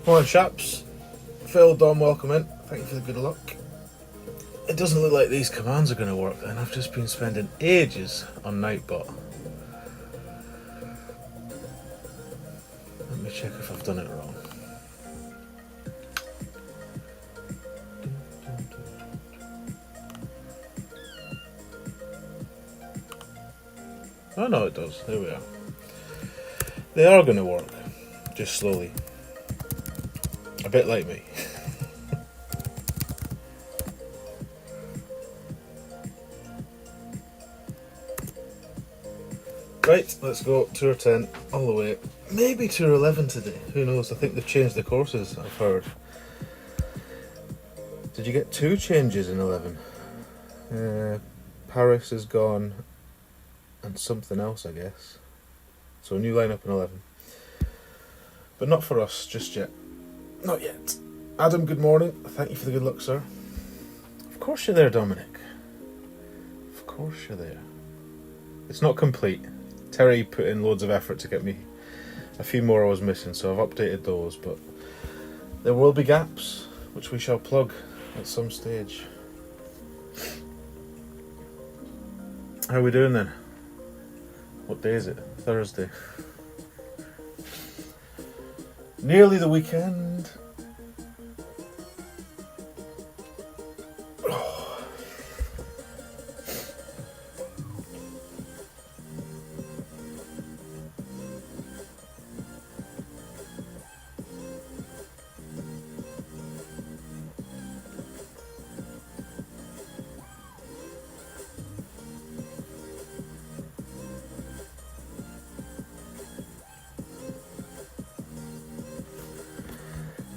Morning chaps. Phil, Dom, welcome in. Thank you for the good luck. It doesn't look like these commands are going to work then. I've just been spending ages on Nightbot. Let me check if I've done it wrong. Oh no, it does. There we are. They are going to work, just slowly. A bit like me. Right, let's go tour 10 all the way. Maybe tour 11 today. Who knows? I think they've changed the courses, I've heard. Did you get 2 changes in 11? Paris is gone and something else, I guess. So a new lineup in 11. But not for us just yet. Not yet. Adam, good morning. Thank you for the good luck, sir. Of course you're there, Dominic. Of course you're there. It's not complete. Terry put in loads of effort to get me a few more I was missing, so I've updated those, but there will be gaps, which we shall plug at some stage. How are we doing then? What day is it? Thursday. Nearly the weekend.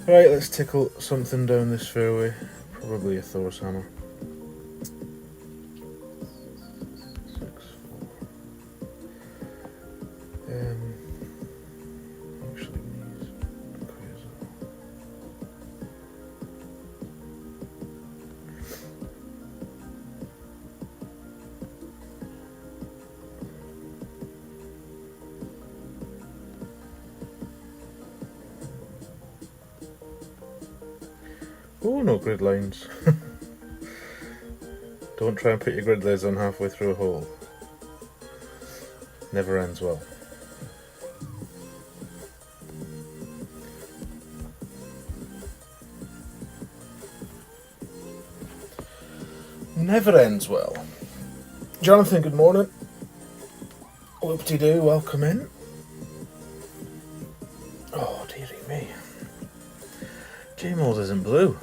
Right, let's tickle something down this fairway. Probably a Thor's hammer. 6, 4. Actually, these. Oh, no grid lines. Don't try and put your grid lines on halfway through a hole. Never ends well. Never ends well. Jonathan, good morning. Whoop-de-doo, welcome in. Oh, dearie me. J-Mold isn't blue.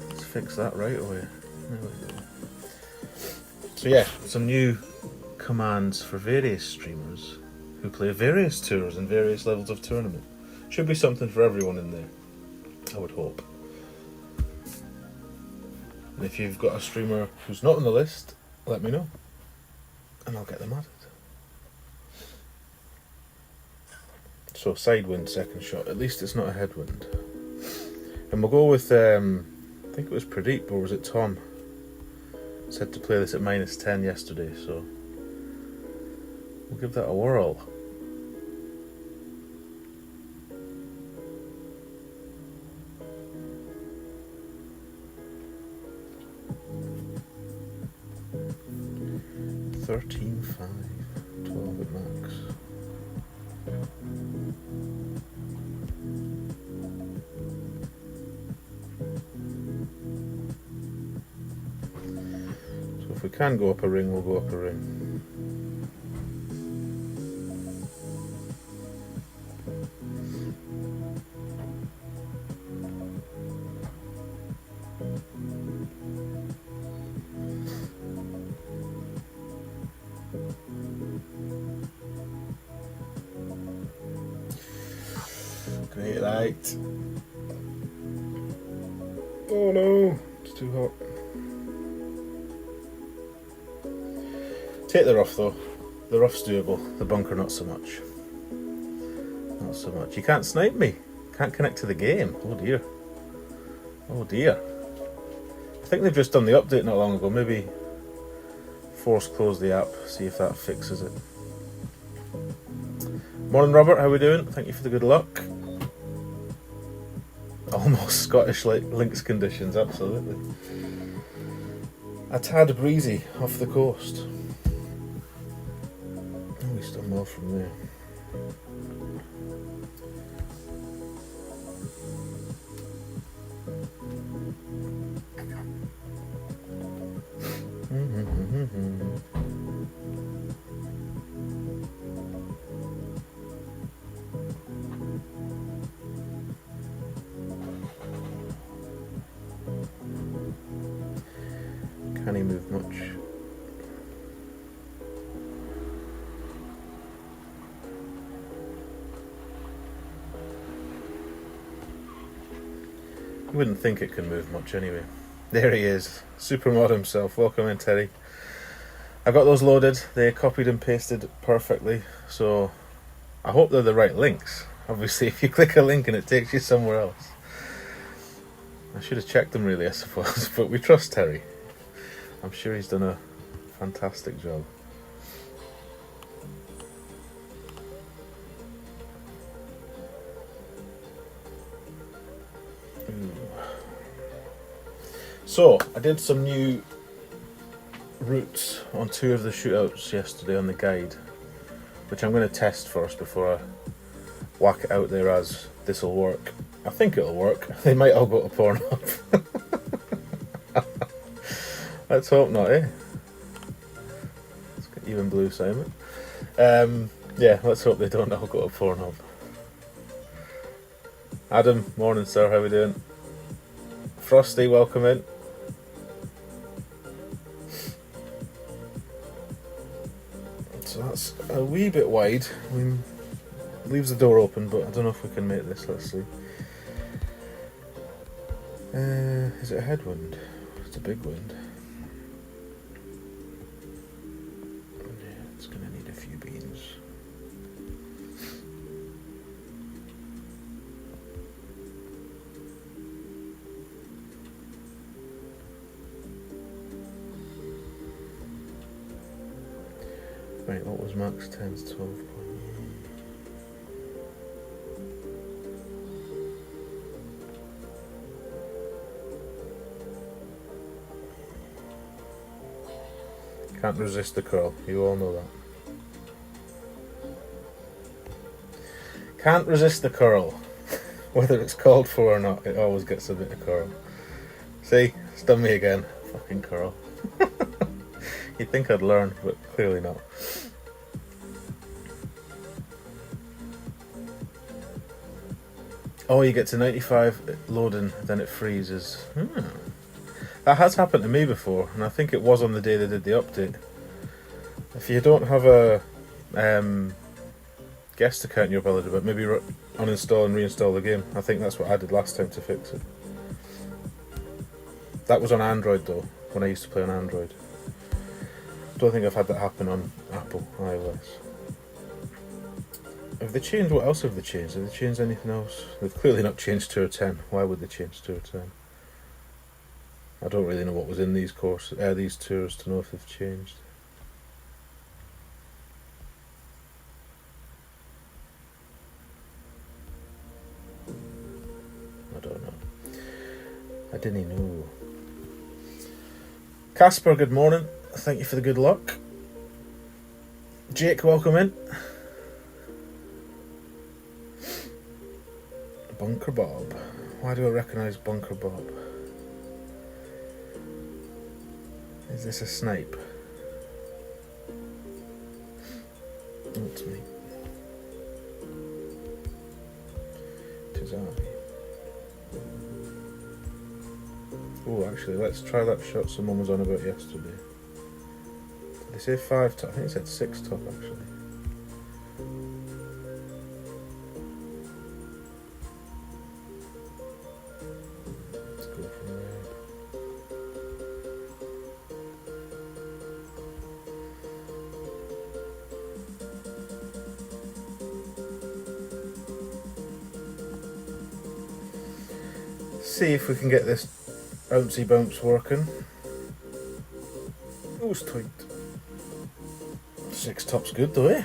Let's fix that right away. There we go. So yeah, some new commands for various streamers who play various tours and various levels of tournament. Should be something for everyone in there, I would hope. And if you've got a streamer who's not on the list, let me know and I'll get them added. So side wind second shot, at least it's not a headwind. And we'll go with, I think it was Pradeep, or was it Tom? Said to play this at -10 yesterday, so we'll give that a whirl. (13.5), 12 at max. If we can go up a ring, we'll go up a ring. Great light. Oh no, it's too hot. Take the rough though. The rough's doable. The bunker not so much. Not so much. You can't snipe me. Can't connect to the game. Oh dear. Oh dear. I think they've just done the update not long ago. Maybe force close the app. See if that fixes it. Morning Robert, how we doing? Thank you for the good luck. almost Scottish links conditions, absolutely. A tad breezy off the coast. Oh, we still more from there. Can he move much? You wouldn't think it can move much anyway. There he is, Supermod himself. Welcome in, Terry. I got those loaded. They copied and pasted perfectly, so I hope they're the right links. Obviously, if you click a link and it takes you somewhere else. I should have checked them really, I suppose, but we trust Terry. I'm sure he's done a fantastic job. So, I did some new routes on 2 of the shootouts yesterday on the guide, which I'm going to test first before I whack it out there as this'll work. I think it'll work. They might all go to Pornhub. Let's hope not, eh? Let's get even blue, Simon. Yeah, let's hope they don't all go to Pornhub. Adam, morning sir, how we doing? Frosty, welcome in. So that's a wee bit wide. Leaves the door open, but I don't know if we can make this. Let's see. Is it a headwind? It's a big wind. Yeah, it's going to need a few beans. Right, what was max 10 to 12? Can't resist the curl, you all know that. Can't resist the curl. Whether it's called for or not, it always gets a bit of curl. See, it's done me again. Fucking curl. You'd think I'd learn, but clearly not. Oh, you get to 95 loading, then it freezes. That has happened to me before, and I think it was on the day they did the update. If you don't have a guest account in your ability, but maybe uninstall and reinstall the game. I think that's what I did last time to fix it. That was on Android though, when I used to play on Android. Don't think I've had that happen on Apple iOS. Have they changed? What else have they changed? Have they changed anything else? They've clearly not changed Tour 10. Why would they change Tour 10? I don't really know what was in these these tours to know if they've changed. I don't know. I didn't know. Casper, good morning. Thank you for the good luck. Jake, welcome in. Bunker Bob. Why do I recognise Bunker Bob? Is this a snipe? Oh, it's me. Tis I. Oh, actually, let's try that shot someone was on about yesterday. Did they say 5 top? I think it said 6 top, actually. Let's go from there. See if we can get this bouncy bounce working. Oh, it's tight. 6 top's good though, eh?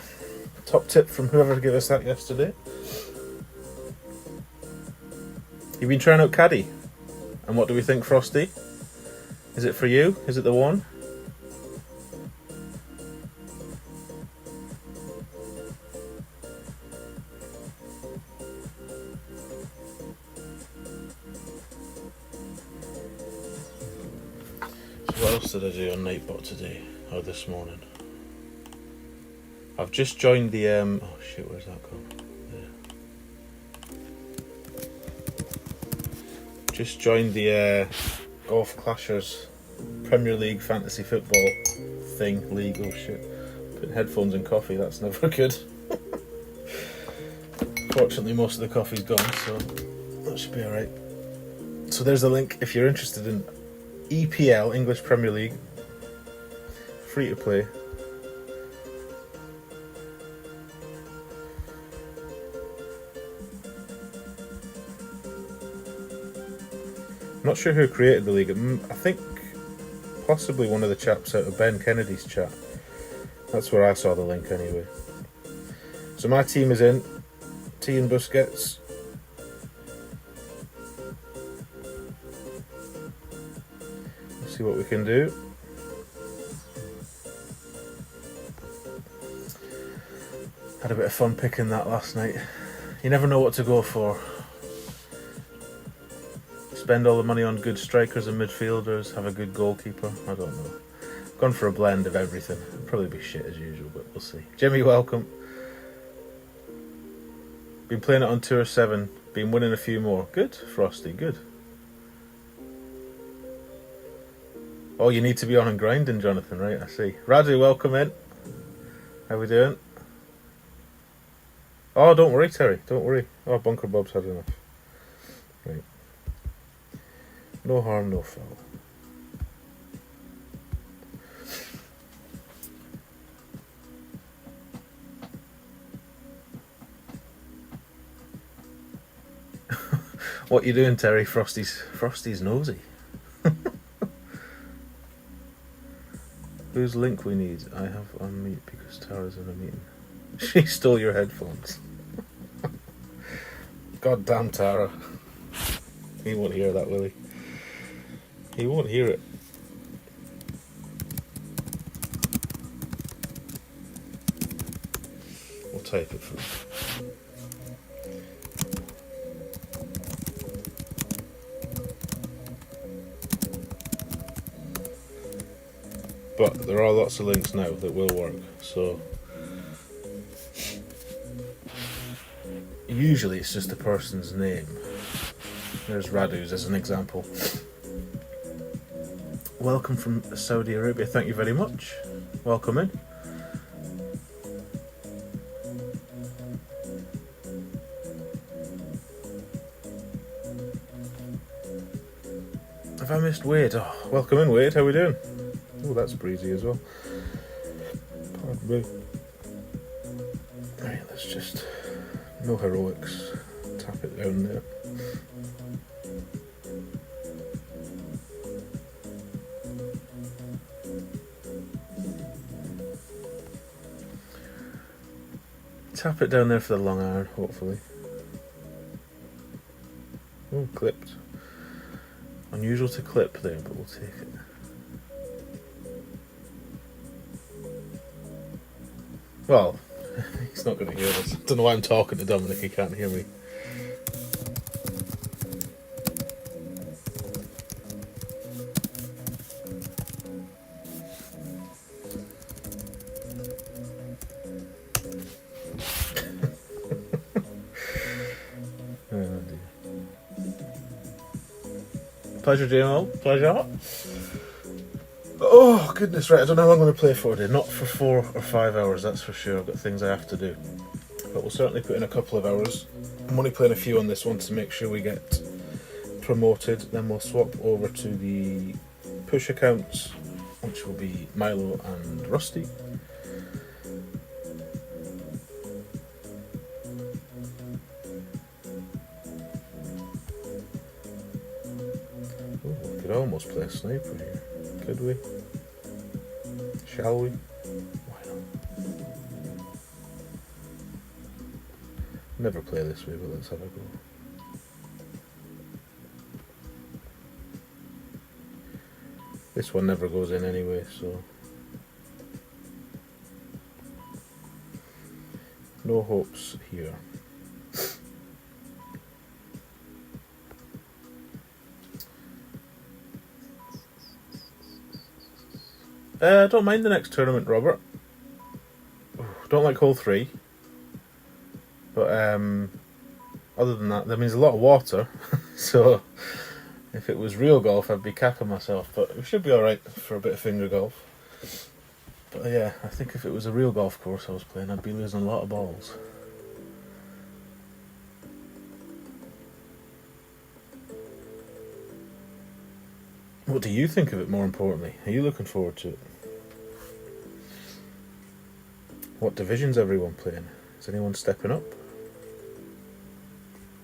Top tip from whoever gave us that yesterday. You've been trying out caddy, and what do we think, Frosty? Is it for you? Is it the one? So what else did I do on Nightbot today, or this morning? I've just joined the oh shit, where's that gone? Just joined the Golf Clashers Premier League fantasy football thing, league. Oh shit, putting headphones in coffee, that's never good. Fortunately most of the coffee's gone, so that should be alright. So there's the link if you're interested in EPL, English Premier League, free to play. Not sure who created the league. I think possibly one of the chaps out of Ben Kennedy's chat. That's where I saw the link anyway. So my team is in. T and Busquets. Let's see what we can do. Had a bit of fun picking that last night. You never know what to go for. Spend all the money on good strikers and midfielders, have a good goalkeeper. I don't know. Gone for a blend of everything. It'll probably be shit as usual, but we'll see. Jimmy, welcome. Been playing it on Tour 7. Been winning a few more. Good, Frosty, good. Oh, you need to be on and grinding, Jonathan, right? I see. Radu, welcome in. How we doing? Oh, don't worry, Terry. Don't worry. Oh, Bunker Bob's had enough. Right. No harm, no foul. What you doing, Terry? Frosty's nosy. Whose link we need? I have on mute because Tara's in a meeting. She stole your headphones. God damn Tara. He won't hear that, will he? He won't hear it. We'll type it for him. But there are lots of links now that will work, so usually it's just the person's name. There's Radu's as an example. Welcome from Saudi Arabia, thank you very much. Welcome in. Have I missed Wade? Oh, welcome in, Wade, how we doing? Oh, that's breezy as well. Pardon me. Right, let's just... no heroics. Tap it down there. Tap it down there for the long iron, hopefully. Oh, clipped. Unusual to clip there, but we'll take it. Well, he's not going to hear this. I don't know why I'm talking to Dominic, he can't hear me. Oh dear. Pleasure, JML. Pleasure. Oh, goodness, right, I don't know how long I'm going to play for today. Not for 4 or 5 hours, that's for sure. I've got things I have to do. But we'll certainly put in a couple of hours. I'm only playing a few on this one to make sure we get promoted. Then we'll swap over to the push accounts, which will be Milo and Rusty. Oh, we could almost play a sniper here. Could we? Shall we? Why not? Never play this way, but let's have a go. This one never goes in anyway, so no hopes here. Don't mind the next tournament, Robert. Don't like hole 3. But other than that, means a lot of water. So if it was real golf, I'd be cackling myself. But it should be alright for a bit of finger golf. But yeah, I think if it was a real golf course I was playing, I'd be losing a lot of balls. What do you think of it, more importantly? Are you looking forward to it? What division's everyone playing? Is anyone stepping up?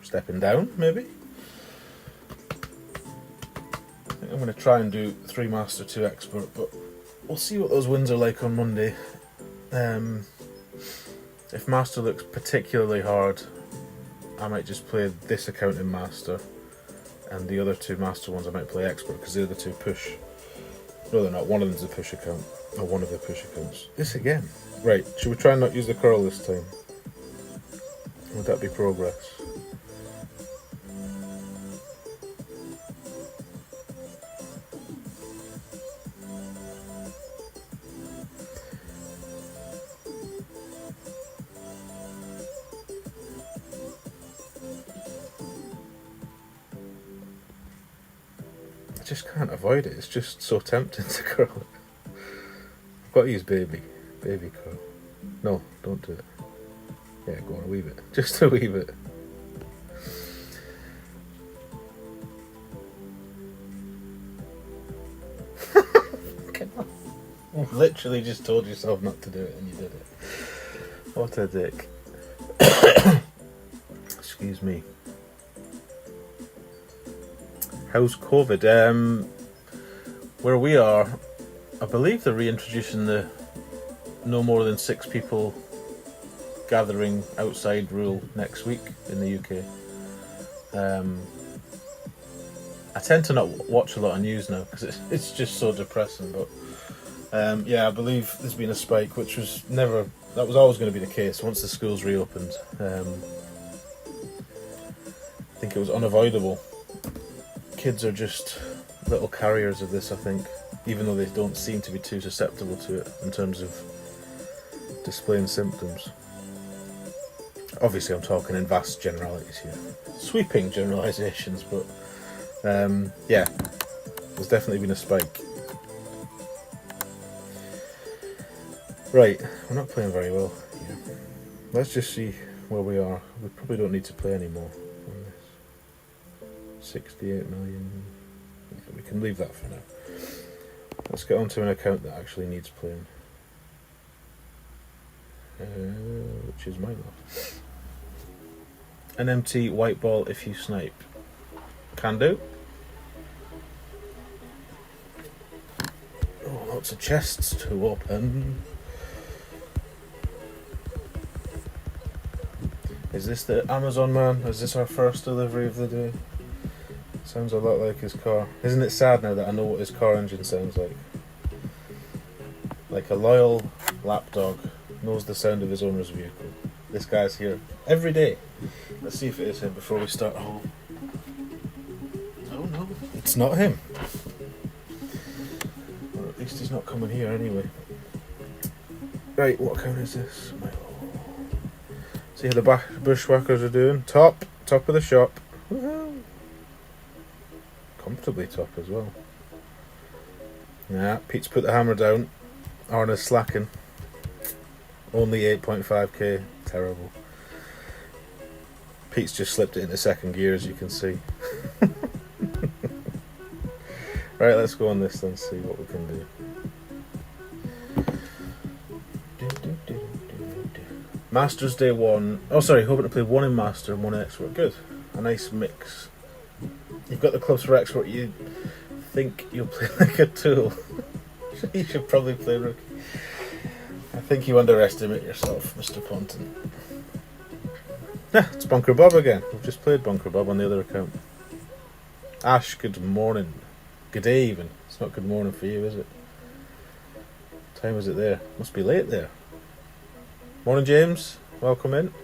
Stepping down, maybe? I think I'm going to try and do 3 Master, 2 Expert, but we'll see what those wins are like on Monday. If Master looks particularly hard, I might just play this account in Master, and the other 2 Master ones I might play Expert, because the other 2 push. No, they're not. One of them's a push account, or one of the push accounts. This again. Right, should we try and not use the curl this time? Would that be progress? I just can't avoid it. It's just so tempting to curl it. I've got to use baby curl. No, don't do it. Yeah, go on, a wee bit. Just a wee bit. You literally just told yourself not to do it and you did it. What a dick. Excuse me. How's COVID? Where we are, I believe they're reintroducing the no more than 6 people gathering outside rule next week in the UK. I tend to not watch a lot of news now because it's just so depressing, but yeah, I believe there's been a spike, which was always going to be the case once the schools reopened. I think it was unavoidable. Kids are just little carriers of this, I think, even though they don't seem to be too susceptible to it in terms of displaying symptoms. Obviously I'm talking in vast generalities here, sweeping generalisations, but yeah, there's definitely been a spike. Right, we're not playing very well here. Let's just see where we are. We probably don't need to play anymore on this. 68 million. Yeah, we can leave that for now. Let's get onto an account that actually needs playing. Which is mine. An empty white ball if you snipe. Can do. Oh, lots of chests to open. Is this the Amazon man? Is this our first delivery of the day? Sounds a lot like his car. Isn't it sad now that I know what his car engine sounds like? Like a loyal lapdog knows the sound of his owner's vehicle. This guy's here every day. Let's see if it is him before we start home. Oh no, it's not him. Or at least he's not coming here anyway. Right, what account is this? See how the bushwhackers are doing. Top of the shop. Woohoo! Comfortably top as well. Yeah, Pete's put the hammer down. Arna's slacking. Only 8.5k. Terrible. Pete's just slipped it into second gear, as you can see. Right, let's go on this then, see what we can do. Masters Day 1. Oh, sorry, hoping to play 1 in Master and 1 in Expert. Good. A nice mix. You've got the clubs for Expert, you think you'll play like a tool. You should probably play Rookie. I think you underestimate yourself, Mr. Ponton. Yeah, it's Bunker Bob again. We've just played Bunker Bob on the other account. Ash, good morning. Good day even. It's not good morning for you, is it? What time is it there? Must be late there. Morning, James. Welcome in.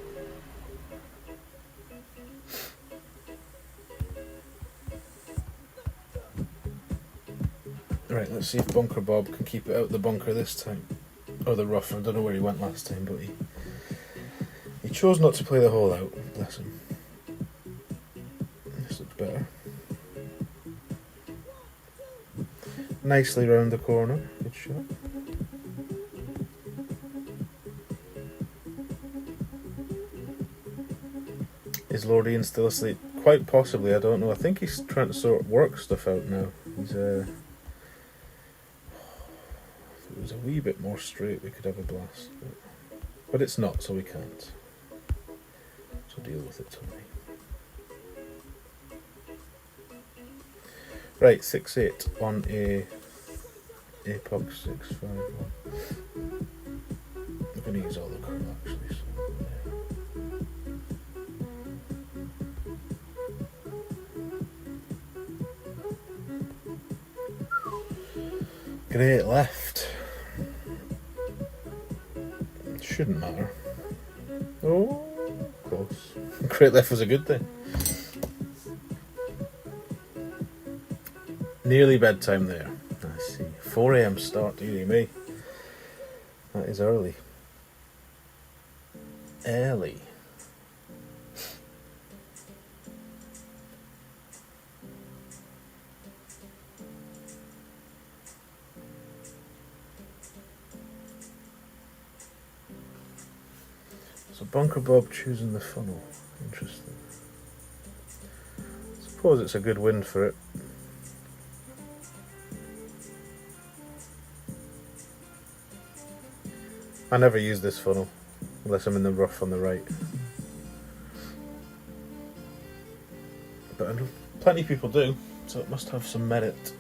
Right, let's see if Bunker Bob can keep it out the bunker this time. Or the rough. I don't know where he went last time, but he chose not to play the hole out. Bless him. This looks better. Nicely round the corner. Good shot. Is Lord Ian still asleep? Quite possibly, I don't know. I think he's trying to sort work stuff out now. He's if it was a wee bit more straight, we could have a blast. But it's not, so we can't. So deal with it, Tony. Right, 6-8 on a APOC 6-5-1. I'm going to use all the curl actually. So, Great left. Shouldn't matter. Oh, close. Great left was a good thing. Nearly bedtime there. I see. 4 AM start, dearie me. That is early. Early. So Bunker Bob choosing the funnel. Interesting. I suppose it's a good win for it. I never use this funnel unless I'm in the rough on the right. But I know plenty of people do, so it must have some merit.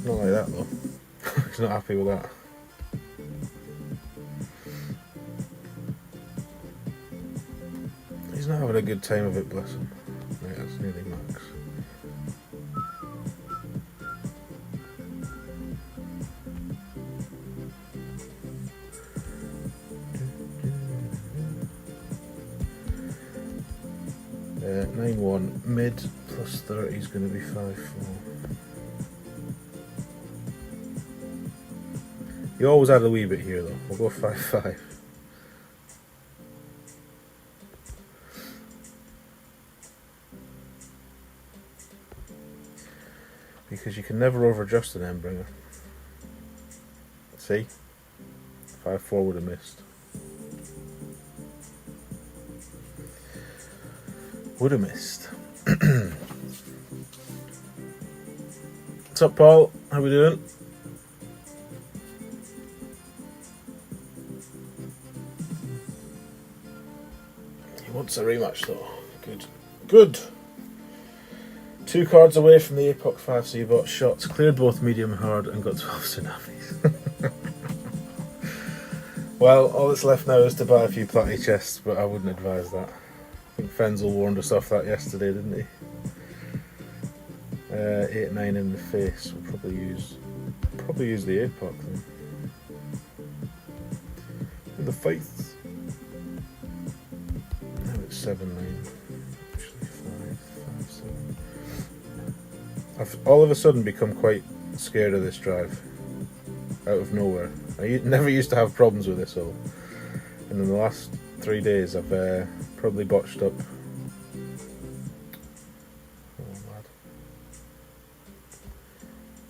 Not like that though. He's not happy with that. He's not having a good time of it, bless him. Right, that's nearly max. Uh, 9-1 mid plus 30 is going to be 5-4. You always add a wee bit here though. We'll go 5-5. Because you can never over-adjust an end-bringer. See? 5-4 would have missed. Would have missed. What's up, Paul? How we doing? He wants a rematch though. Good. Good! 2 cards away from the APOC 5, so you bought shots, cleared both medium and hard, and got 12 tsunamis. Well, all that's left now is to buy a few platy chests, but I wouldn't advise that. I think Fenzel warned us off that yesterday, didn't he? 8-9 in the face. We'll probably use the APOC then. In the face. Now it's 7-9. Actually 5-7. I've all of a sudden become quite scared of this drive. Out of nowhere. I never used to have problems with this hole. And in the last 3 days I've probably botched up. Oh, mad.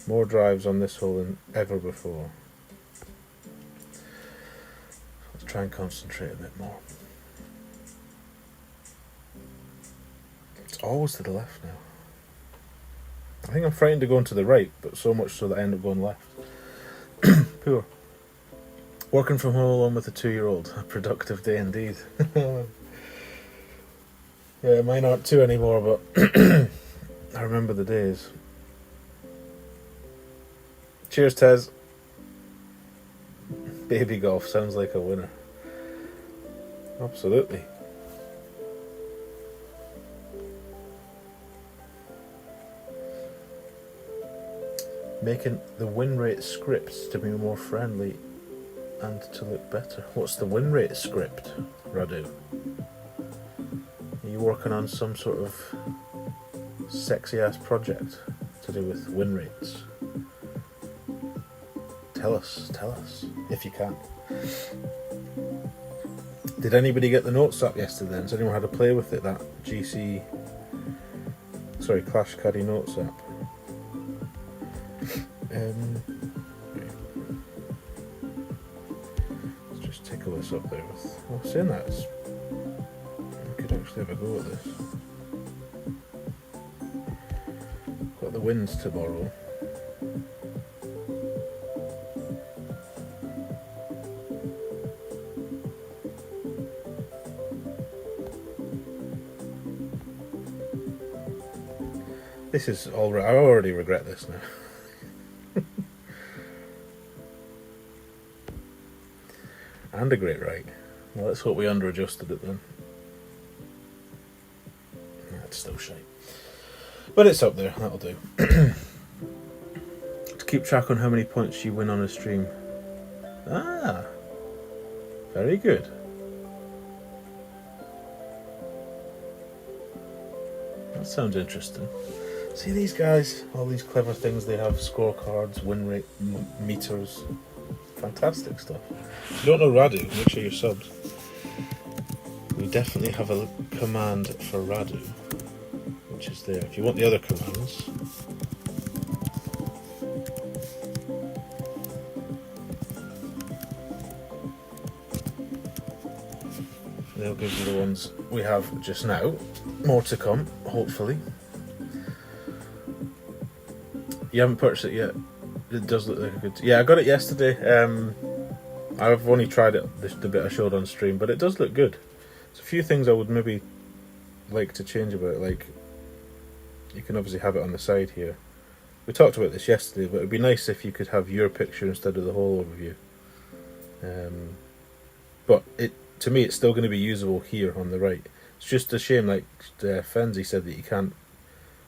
More drives on this hole than ever before. Let's try and concentrate a bit more. It's always to the left now. I think I'm frightened to go into the right, but so much so that I end up going left. Poor. Working from home alone with a 2-year-old. A productive day indeed. Yeah, mine aren't 2 anymore, but I remember the days. Cheers, Tez. Baby golf sounds like a winner. Absolutely. Making the win rate scripts to be more friendly and to look better. What's the win rate script, Radu? Are you working on some sort of sexy ass project to do with win rates? Tell us, if you can. Did anybody get the notes up yesterday? Has anyone had to play with it? That Clash Caddy notes app. Let's just tickle this up there with. Well, saying that, I could actually have a go at this. Got the winds tomorrow. This is all right. I already regret this now. And a great right. Well, let's hope we under-adjusted it then. That's still shite. But it's up there, that'll do. To keep track on how many points you win on a stream. Ah, very good. That sounds interesting. See these guys, all these clever things they have, scorecards, win rate meters, fantastic stuff. If you don't know Radu, make sure you're subbed. We definitely have a command for Radu, which is there. If you want the other commands, they'll give you the ones we have just now. More to come, hopefully. You haven't purchased it yet. It does look like a good. Yeah, I got it yesterday. I've only tried it the bit I showed on stream, but it does look good. There's a few things I would maybe like to change about it. Like, you can obviously have it on the side here. We talked about this yesterday, but it'd be nice if you could have your picture instead of the whole overview. But to me, it's still going to be usable here on the right. It's just a shame, like Fenzi said, that you can't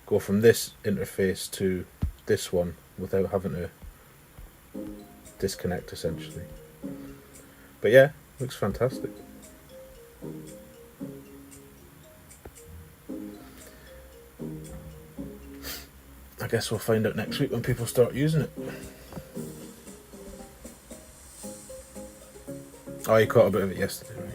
go from this interface to this one without having to disconnect, essentially. But yeah, looks fantastic. I guess we'll find out next week when people start using it. Oh, you caught a bit of it yesterday, right?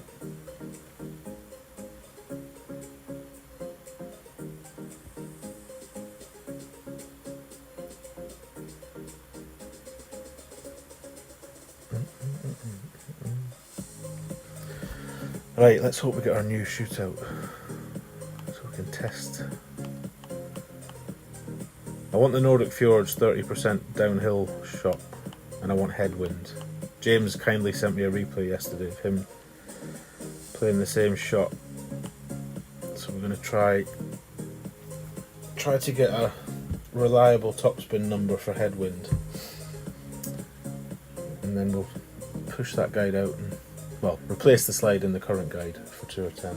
Right, let's hope we get our new shootout so we can test. I want the Nordic Fjords 30% downhill shot, and I want headwind. James kindly sent me a replay yesterday of him playing the same shot, so we're going to try to get a reliable topspin number for headwind, and then we'll push that guide out and, well, replace the slide in the current guide for 2 or 10.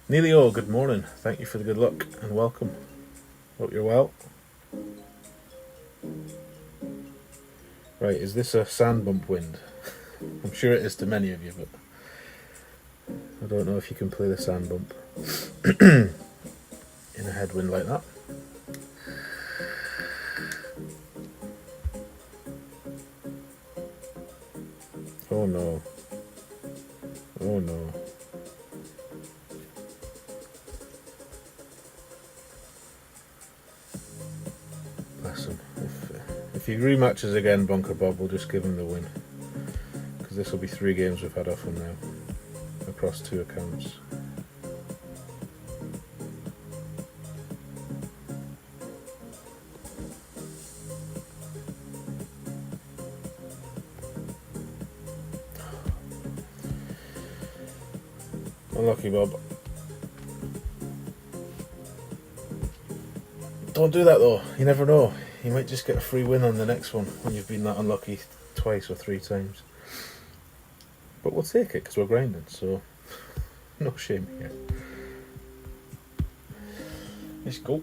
Neilio, good morning. Thank you for the good luck and welcome. Hope you're well. Right, is this a sand bump wind? I'm sure it is to many of you, but I don't know if you can play the sand bump in a headwind like that. Oh no. Oh no. Bless him. If he rematches again, Bunker Bob, we'll just give him the win. Because this will be 3 games we've had off him now. Across 2 accounts. Unlucky, Bob. Don't do that though, you never know. You might just get a free win on the next one when you've been that unlucky twice or 3 times. But we'll take it because we're grinding, so no shame here. Let's go.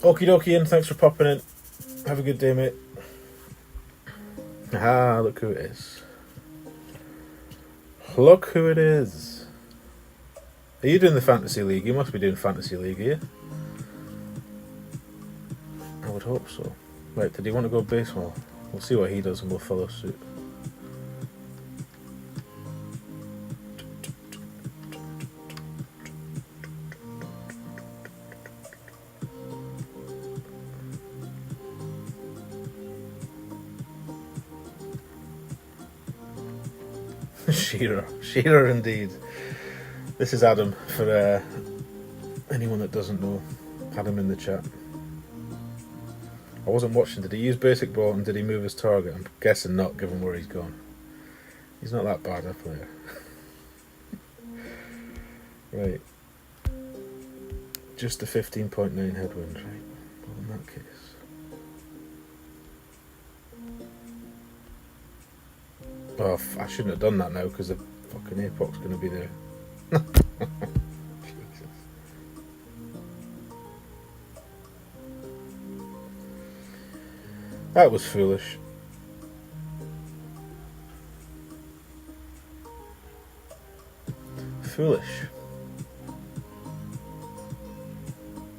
Okie dokie, Ian, thanks for popping in. Have a good day, mate. Ah, look who it is. Look who it is. Are you doing the Fantasy League? You must be doing Fantasy League, are you? I would hope so. Right, did he want to go baseball? We'll see what he does and we'll follow suit. Shearer indeed. This is Adam, for anyone that doesn't know. Adam in the chat. I wasn't watching. Did he use basic ball and did he move his target? I'm guessing not, given where he's gone. He's not that bad a player. Right. Just a 15.9 headwind, right? Well, in that case. Oh, I shouldn't have done that now because the fucking APOC's going to be there. Jesus. That was foolish. Foolish.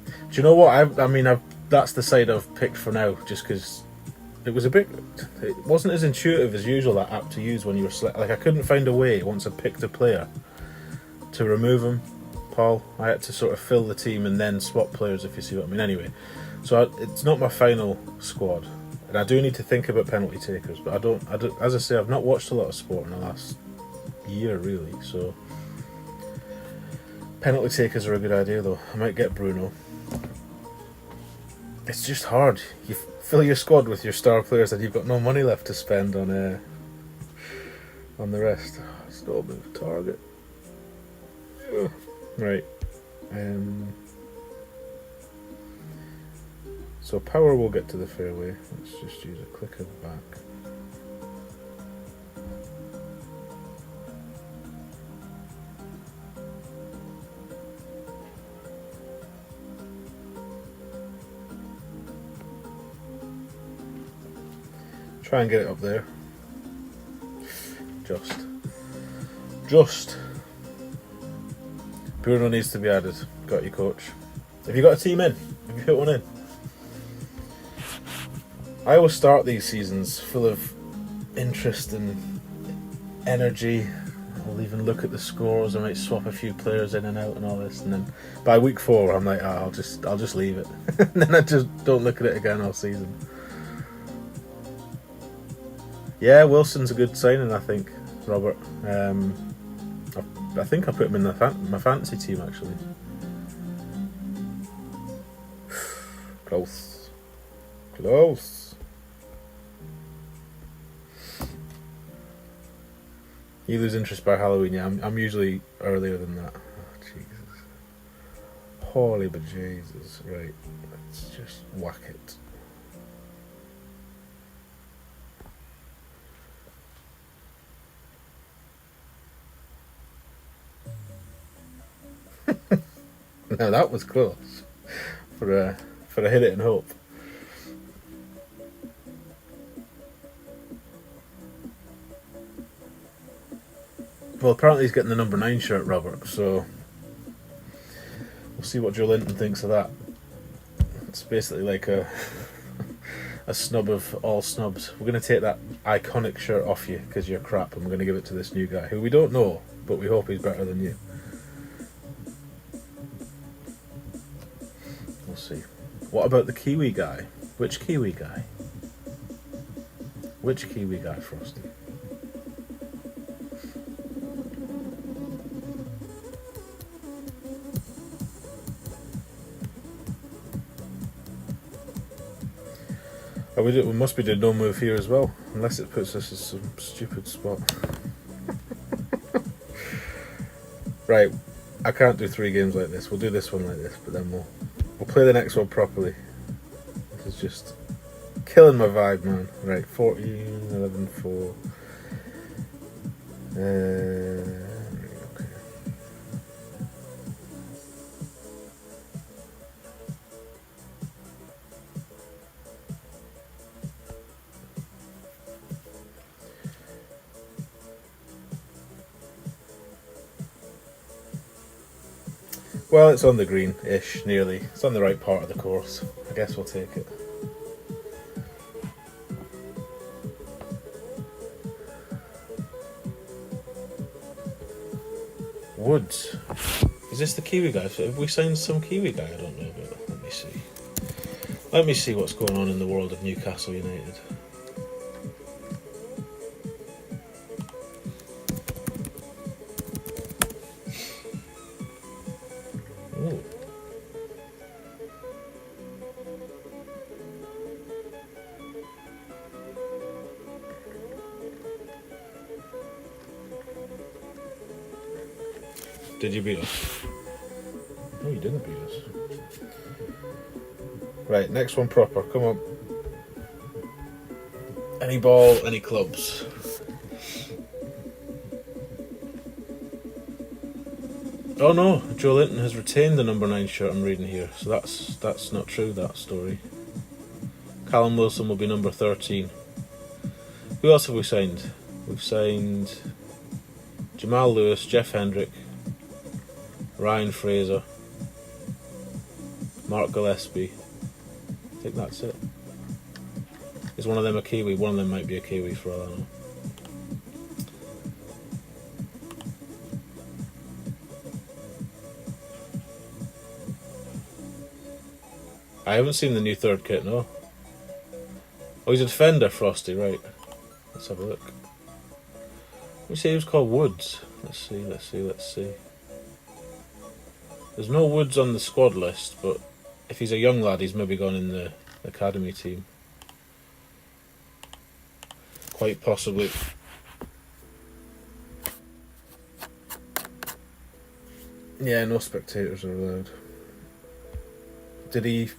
Do you know what? I mean, that's the side I've picked for now, just because it was a bit. It wasn't as intuitive as usual, that app to use when you were like, I couldn't find a way once I picked a player to remove him. Paul, I had to sort of fill the team and then swap players, if you see what I mean. Anyway, so it's not my final squad, and I do need to think about penalty takers, but I don't. As I say, I've not watched a lot of sport in the last year, really. So penalty takers are a good idea, though. I might get Bruno. It's just hard. You fill your squad with your star players and you've got no money left to spend on the rest. Still move target. Ugh. Right. So power will get to the fairway. Let's just use a click of back. Try and get it up there. Just. Bruno needs to be added. Got you, coach. Have you got a team in? Have you put one in? I always start these seasons full of interest and energy. I'll even look at the scores. I might swap a few players in and out and all this, and then by week 4 I'm like, I'll just leave it. And then I just don't look at it again all season. Yeah, Wilson's a good signing, I think, Robert. I think I put him in my fantasy team, actually. Close. You lose interest by Halloween, yeah. I'm usually earlier than that. Oh, Jesus. Holy bejesus. Right, let's just whack it. Now that was close for a hit it and hope. Well, apparently he's getting the number 9 shirt, Robert, so we'll see what Joe Linton thinks of that. It's basically like a snub of all snubs. We're going to take that iconic shirt off you because you're crap, and we're going to give it to this new guy who we don't know, but we hope he's better than you. We'll see. What about the Kiwi guy? Which Kiwi guy? Which Kiwi guy, Frosty? Oh, we must be doing no move here as well, unless it puts us in some stupid spot. Right, I can't do 3 games like this. We'll do this one like this, but then we'll play the next one properly. This is just Killing my vibe, man. Right, 14, 11, 4. Okay. Well, it's on the green-ish, nearly. It's on the right part of the course. I guess we'll take it. Woods. Is this the Kiwi guy? Have we signed some Kiwi guy? I don't know about. Let me see. Let me see what's going on in the world of Newcastle United. Ooh. Did you beat us? No, you didn't beat us. Right, next one proper. Come on. Any ball, any clubs. Oh no, Joe Linton has retained the number 9 shirt I'm reading here, so that's not true, that story. Callum Wilson will be number 13. Who else have we signed? We've signed Jamal Lewis, Jeff Hendrick, Ryan Fraser, Mark Gillespie. I think that's it. Is one of them a Kiwi? One of them might be a Kiwi for all I know. I haven't seen the new third kit, no. Oh, he's a defender, Frosty, right. Let's have a look. Let me see, he was called Woods. Let's see. There's no Woods on the squad list, but if he's a young lad, he's maybe gone in the academy team. Quite possibly. Yeah, no spectators are allowed. Did he...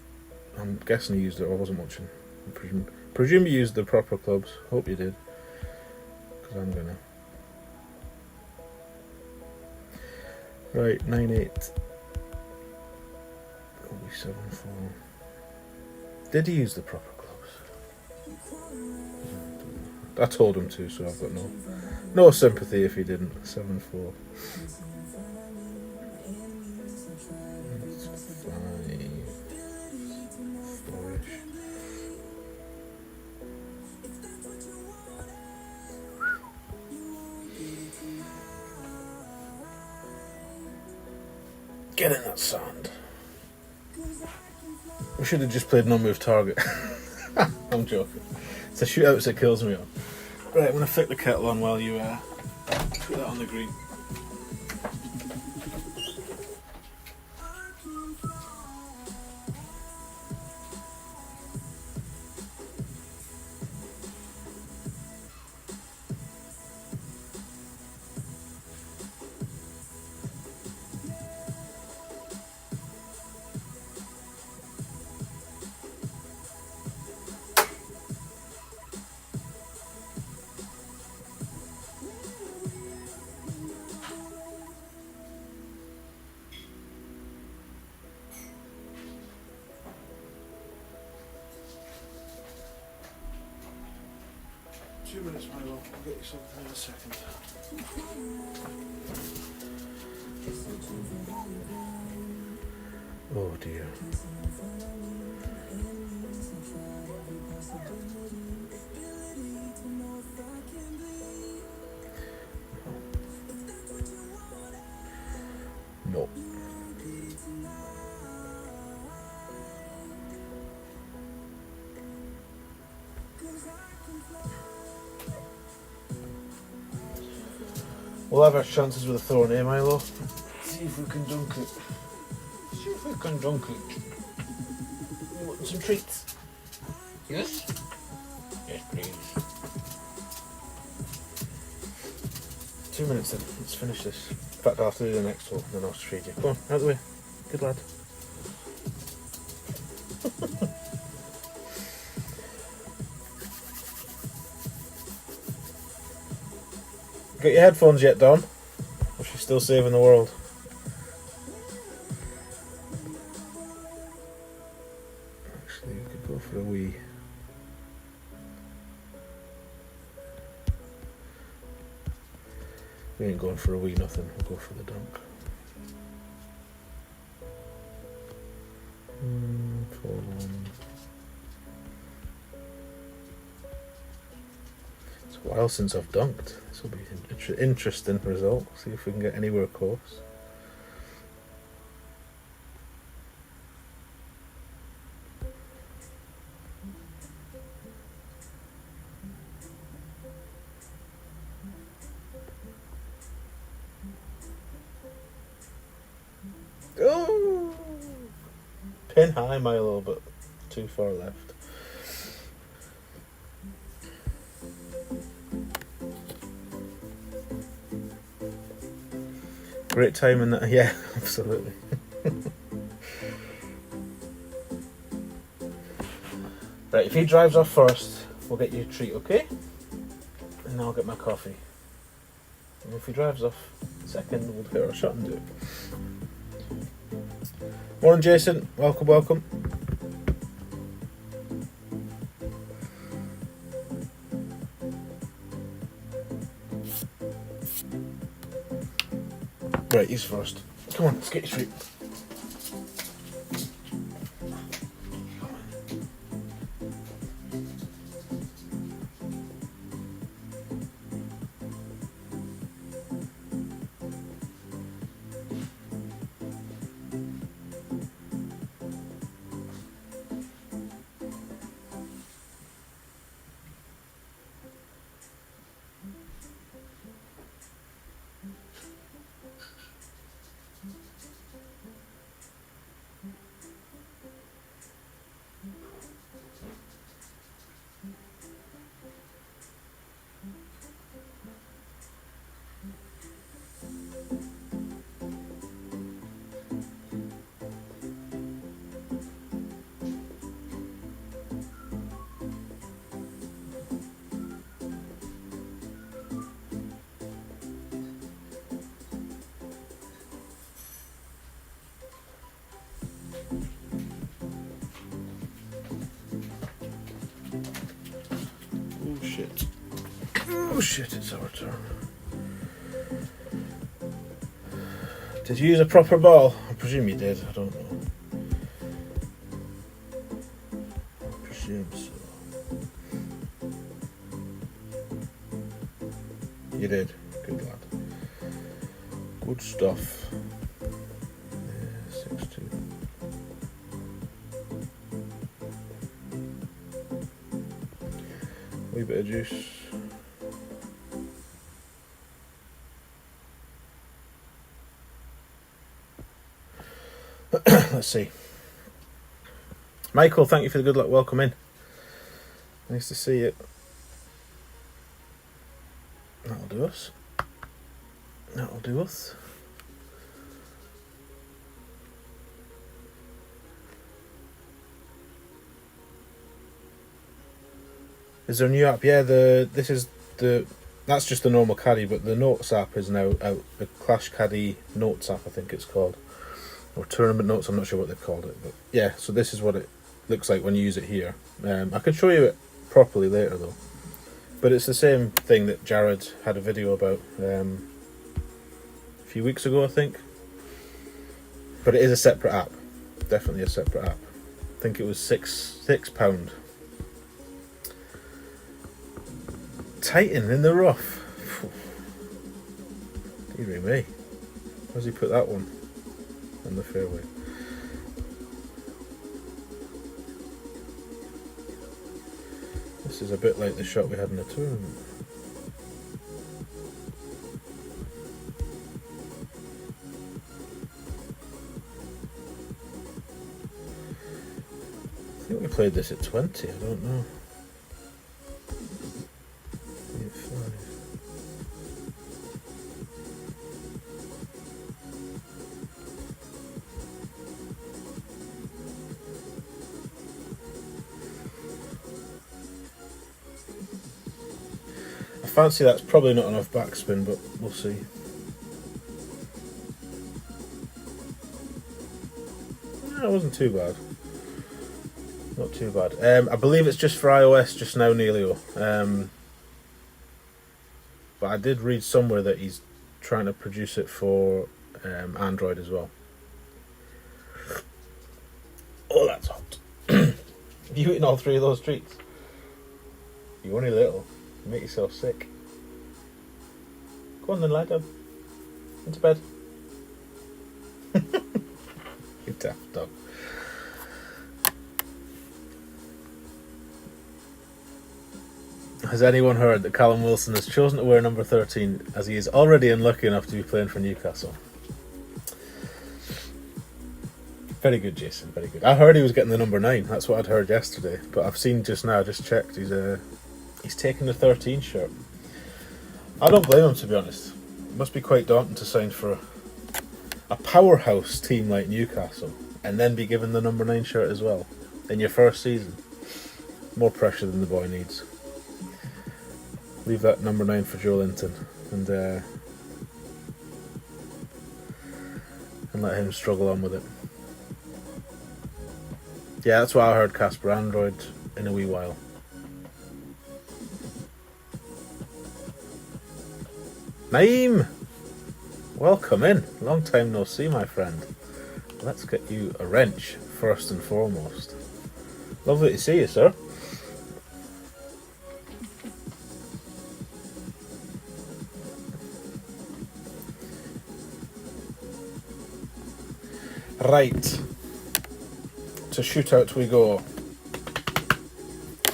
I'm guessing he used it, I wasn't watching. I presume he used the proper clubs. Hope you did. Because I'm gonna. Right, 9-8. 7-4. Did he use the proper clubs? I told him to, so I've got no sympathy if he didn't. 7-4. 4-ish. Get in that sand. We should have just played non-move target. I'm joking. It's a shootout that kills me on. Right, I'm going to flick the kettle on while you put that on the green. Minutes, my love. I'll get you something in a second. Oh dear. No. We'll have our chances with a throw in, Milo. See if we can dunk it. You want some treats? Yes? Yes, please. 2 minutes then. Let's finish this. In fact, I'll have to do the next one, then I'll treat you. Come on, out of the way. Good lad. Got your headphones yet, Don? Or is she still saving the world? Actually, we could go for a wee. We ain't going for a wee nothing, we'll go for the dunk. 4-1. It's a while since I've dunked. This will be an interesting result. See if we can get anywhere close. Oh! Pin high, Milo, but too far left. Great time in that, yeah, absolutely. Right, if he drives off first, we'll get you a treat, okay? And then I'll get my coffee. And if he drives off second, we'll hit our shot and do it. Morning, Jason. Welcome, welcome. Right, he's first. Come on, let's get your treat. Oh shit, it's our turn. Did you use a proper ball? I presume you did, I don't know. I presume so. You did, good lad. Good stuff. Yeah, 6-2. Wee bit of juice. Let's see. Michael, thank you for the good luck. Welcome in. Nice to see you. That'll do us. That'll do us. Is there a new app? Yeah, that's just the normal caddy, but the Notes app is now out. The Clash Caddy Notes app, I think it's called. Or Tournament Notes, I'm not sure what they've called it. But yeah, so this is what it looks like when you use it here. I can show you it properly later though. But it's the same thing that Jared had a video about a few weeks ago, I think. But it is a separate app. Definitely a separate app. I think it was £6. Titan in the rough. Dear me. Where's he put that one? On the fairway. This is a bit like the shot we had in the tournament. I think we played this at 20, I don't know. 5. fancy that's probably not enough backspin, but we'll see. No, it wasn't too bad. Not too bad. I believe it's just for iOS just now, Neilio. But I did read somewhere that he's trying to produce it for Android as well. Oh, that's hot. You eating all 3 of those treats? You're only little. You make yourself sick. Go on then, lie down. Into bed. You daft dog. Has anyone heard that Callum Wilson has chosen to wear number 13 as he is already unlucky enough to be playing for Newcastle? Very good, Jason, very good. I heard he was getting the number 9. That's what I'd heard yesterday. But I've seen just now, just checked, he's taking the 13 shirt. I don't blame him, to be honest. It must be quite daunting to sign for a powerhouse team like Newcastle and then be given the number 9 shirt as well in your first season. More pressure than the boy needs. Leave that number 9 for Joe Linton and let him struggle on with it. Yeah, that's what I heard, Casper. Android in a wee while. Naeem! Welcome in. Long time no see, my friend. Let's get you a wrench, first and foremost. Lovely to see you, sir. Right. To shootout we go.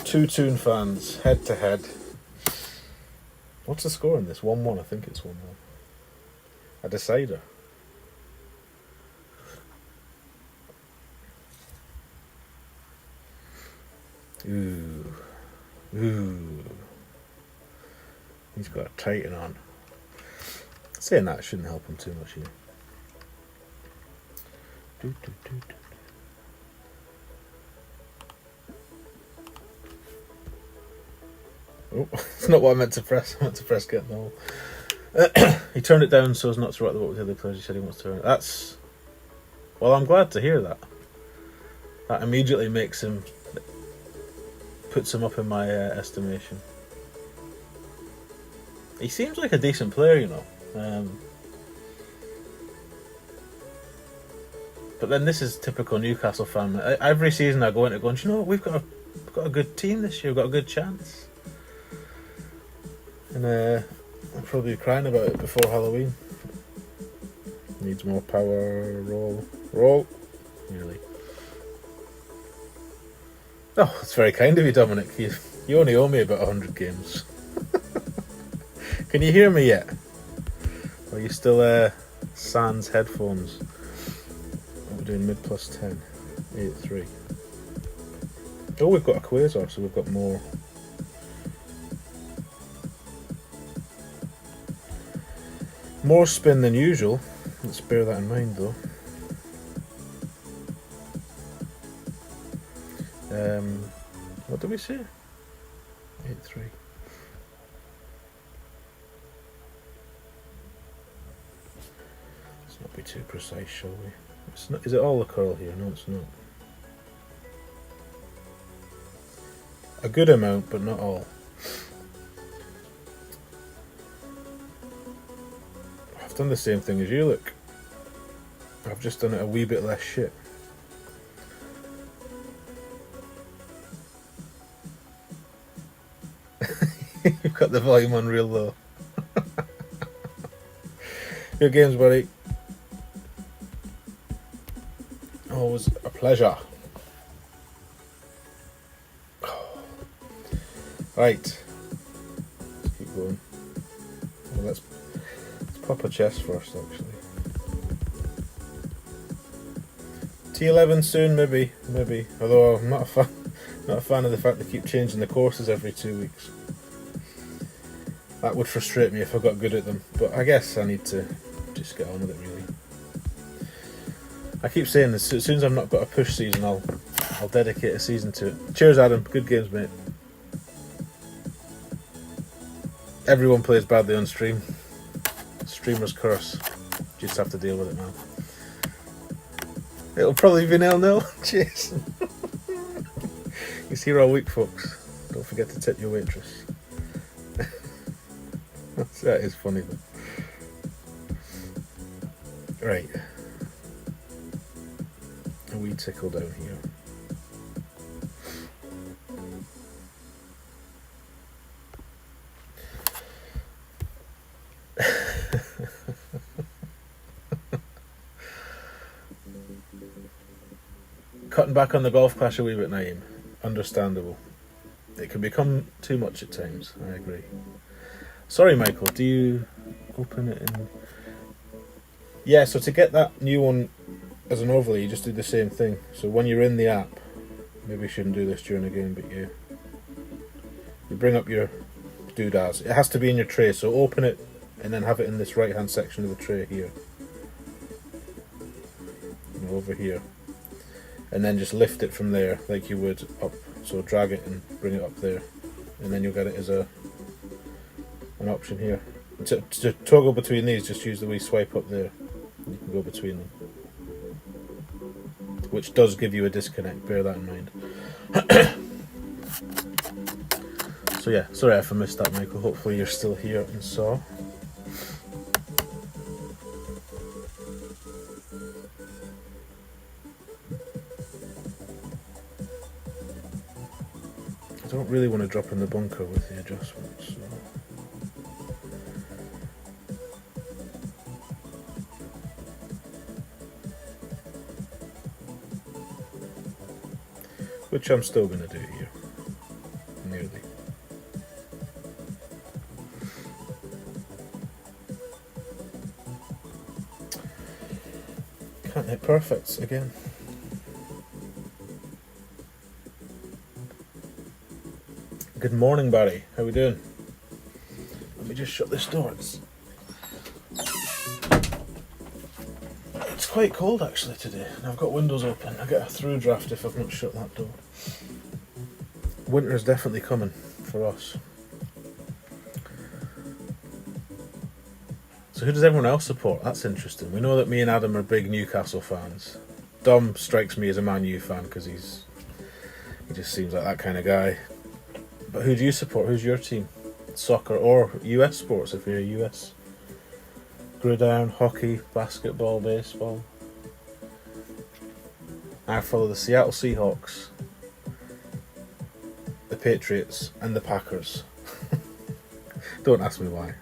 2 Toon fans, head to head. What's the score in this? 1-1, I think it's 1-1. A decider. Ooh. He's got a Titan on. Saying that shouldn't help him too much here. Oh, it's not what I meant to press. I meant to press get no. He turned it down so as not to rock the boat with the other players. He said he wants to. That's. Well, I'm glad to hear that. That immediately makes him. Puts him up in my estimation. He seems like a decent player, you know. But then this is typical Newcastle fan. Every season I go into going, you know what, we've got a good team this year. We've got a good chance. And I'll probably be crying about it before Halloween. Needs more power. Roll. Nearly. Oh, that's very kind of you, Dominic. You only owe me about 100 games. Can you hear me yet? Or are you still sans headphones? We're doing mid plus 10. 8-3. Oh, we've got a Quasar, so we've got more. More spin than usual. Let's bear that in mind, though. What did we say? 8-3. Let's not be too precise, shall we? It's not, is it all the curl here? No, it's not. A good amount, but not all. I've done the same thing as you, look. I've just done it a wee bit less shit. You've got the volume on real low. Good games, buddy. Always a pleasure. Right. Let's keep going. Well, let's pop a chest first, actually. T11 soon, maybe. Although I'm not a fan of the fact they keep changing the courses every 2 weeks. That would frustrate me if I got good at them, but I guess I need to just get on with it, really. I keep saying this, as soon as I've not got a push season, I'll dedicate a season to it. Cheers, Adam. Good games, mate. Everyone plays badly on stream. Streamer's curse. Just have to deal with it now. It'll probably be 0-0. Cheers. He's here all week, folks. Don't forget to tip your waitress. That is funny though. Right. A wee tickle down here. Cutting back on the golf clash a wee bit, Naeem. Understandable. It can become too much at times, I agree. Sorry, Michael, do you open it in... Yeah, so to get that new one as an overlay, you just do the same thing. So when you're in the app, maybe you shouldn't do this during a game, but you bring up your doodads. It has to be in your tray, so open it and then have it in this right-hand section of the tray here. Over here. And then just lift it from there like you would up. So drag it and bring it up there, and then you'll get it as an option here. To toggle between these, just use the wee swipe up there. You can go between them, which does give you a disconnect. Bear that in mind. So yeah, sorry if I missed that, Michael. Hopefully you're still here and saw. I don't really want to drop in the bunker with the adjustments. So. Which I'm still going to do here. Nearly. Can't hit perfects again. Good morning, Barry. How we doing? Let me just shut this door. It's quite cold actually today, and I've got windows open. I get a through draft if I've not shut that door. Winter is definitely coming for us. So who does everyone else support? That's interesting. We know that me and Adam are big Newcastle fans. Dom strikes me as a Man U fan because he just seems like that kind of guy. But who do you support? Who's your team? Soccer or US sports if you're a US? Gridiron, hockey, basketball, baseball. I follow the Seattle Seahawks, the Patriots and the Packers. Don't ask me why.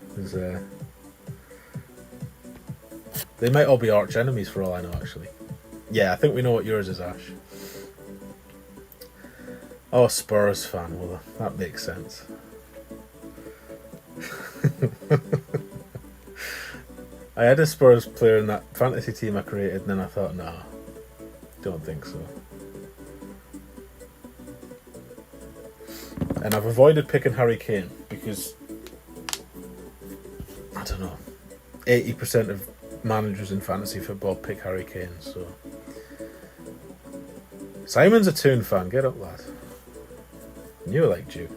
They might all be arch enemies for all I know actually. Yeah, I think we know what yours is, Ash. Oh, Spurs fan, well that makes sense. I had a Spurs player in that fantasy team I created and then I thought, nah, don't think so. And I've avoided picking Harry Kane because, I don't know, 80% of managers in fantasy football pick Harry Kane, so... Simon's a Toon fan, get up lad. Knew I liked you.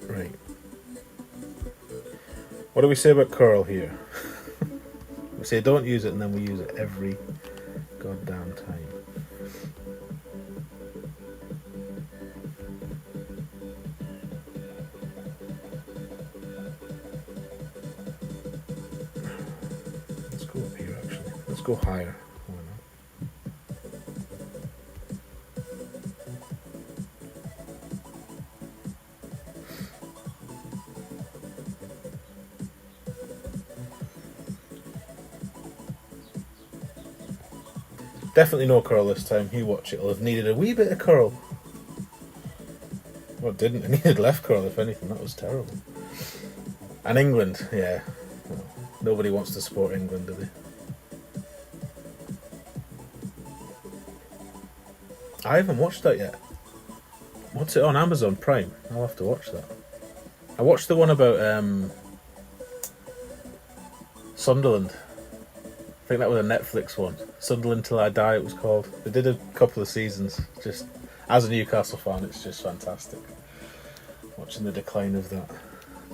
Right. What do we say about curl here? We say don't use it and then we use it every goddamn time. Let's go up here actually. Let's go higher. Definitely no curl this time. You watch it. It'll have needed a wee bit of curl. Well, it didn't. It needed left curl, if anything. That was terrible. And England, yeah. Well, nobody wants to support England, do they? I haven't watched that yet. What's it on Amazon Prime? I'll have to watch that. I watched the one about Sunderland. I think that was a Netflix one. Sunderland Till I Die it was called. They did a couple of seasons. Just as a Newcastle fan, it's just fantastic. Watching the decline of that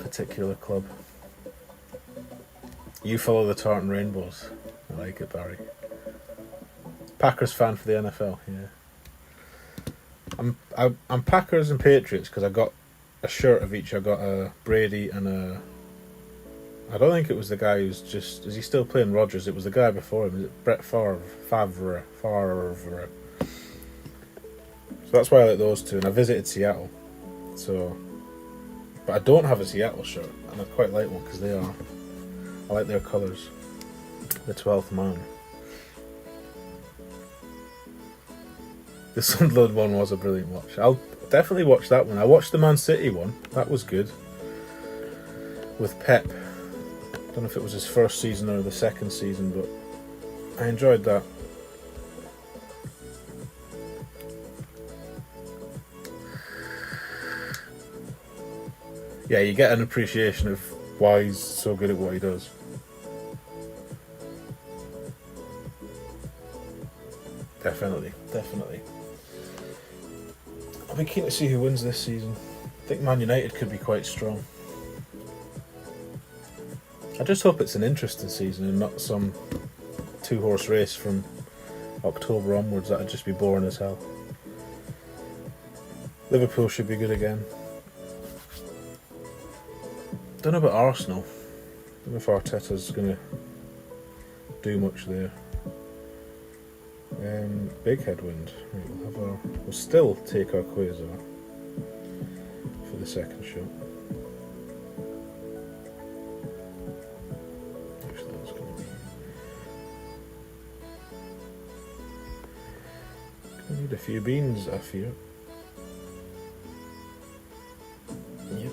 particular club. You follow the Tartan Rainbows. I like it, Barry. Packers fan for the NFL, yeah. I'm Packers and Patriots because I got a shirt of each. I got a Brady and a... I don't think it was the guy who's just... Is he still playing Rodgers? It was the guy before him. Is it Brett Favre? Favre. So that's why I like those two. And I visited Seattle. So... But I don't have a Seattle shirt. And I quite like one because they are... I like their colours. The 12th man. The Sunderland one was a brilliant watch. I'll definitely watch that one. I watched the Man City one. That was good. With Pep. Don't know if it was his first season or the second season, but I enjoyed that. Yeah, you get an appreciation of why he's so good at what he does. Definitely. I'll be keen to see who wins this season. I think Man United could be quite strong. I just hope it's an interesting season and not some two-horse race from October onwards. That'd just be boring as hell. Liverpool should be good again. Don't know about Arsenal. Don't know if Arteta's going to do much there. Big headwind. Right, we'll still take our Quasar for the second shot. Actually, that's going to be... I need a few beans, I fear. Yep.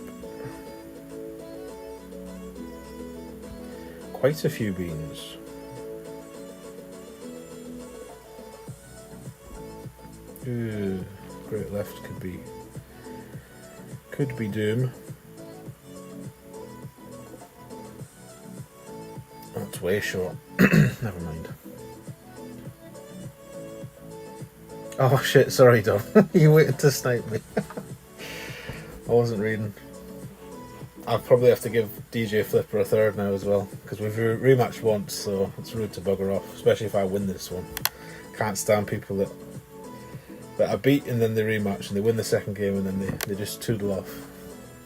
Quite a few beans. Ooh, great left could be doom. That's way short. Never mind. Oh shit, sorry Dom. You waited to snipe me. I wasn't reading. I'll probably have to give DJ Flipper a third now as well, because we've rematched once, so it's rude to bugger off, especially if I win this one. Can't stand people that I beat and then they rematch and they win the second game and then they just toodle off.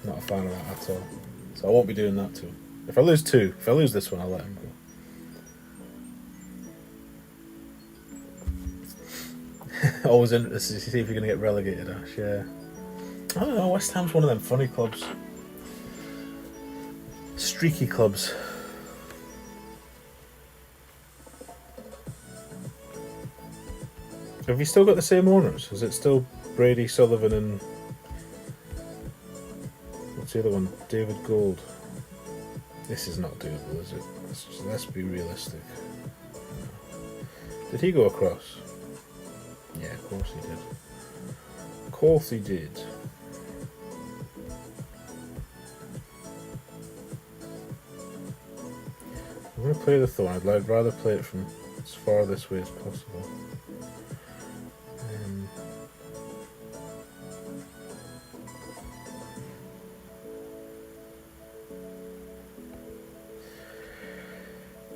Not a fan of that at all. So I won't be doing that to him. If I lose this one, I'll let him go. Always interested to see if you're going to get relegated, Ash, yeah. I don't know, West Ham's one of them funny clubs. Streaky clubs. Have you still got the same owners? Is it still Brady, Sullivan and... What's the other one? David Gold. This is not doable, is it? Let's be realistic. Did he go across? Yeah, of course he did. Of course he did. I'm going to play the Thorn. I'd rather play it from as far this way as possible.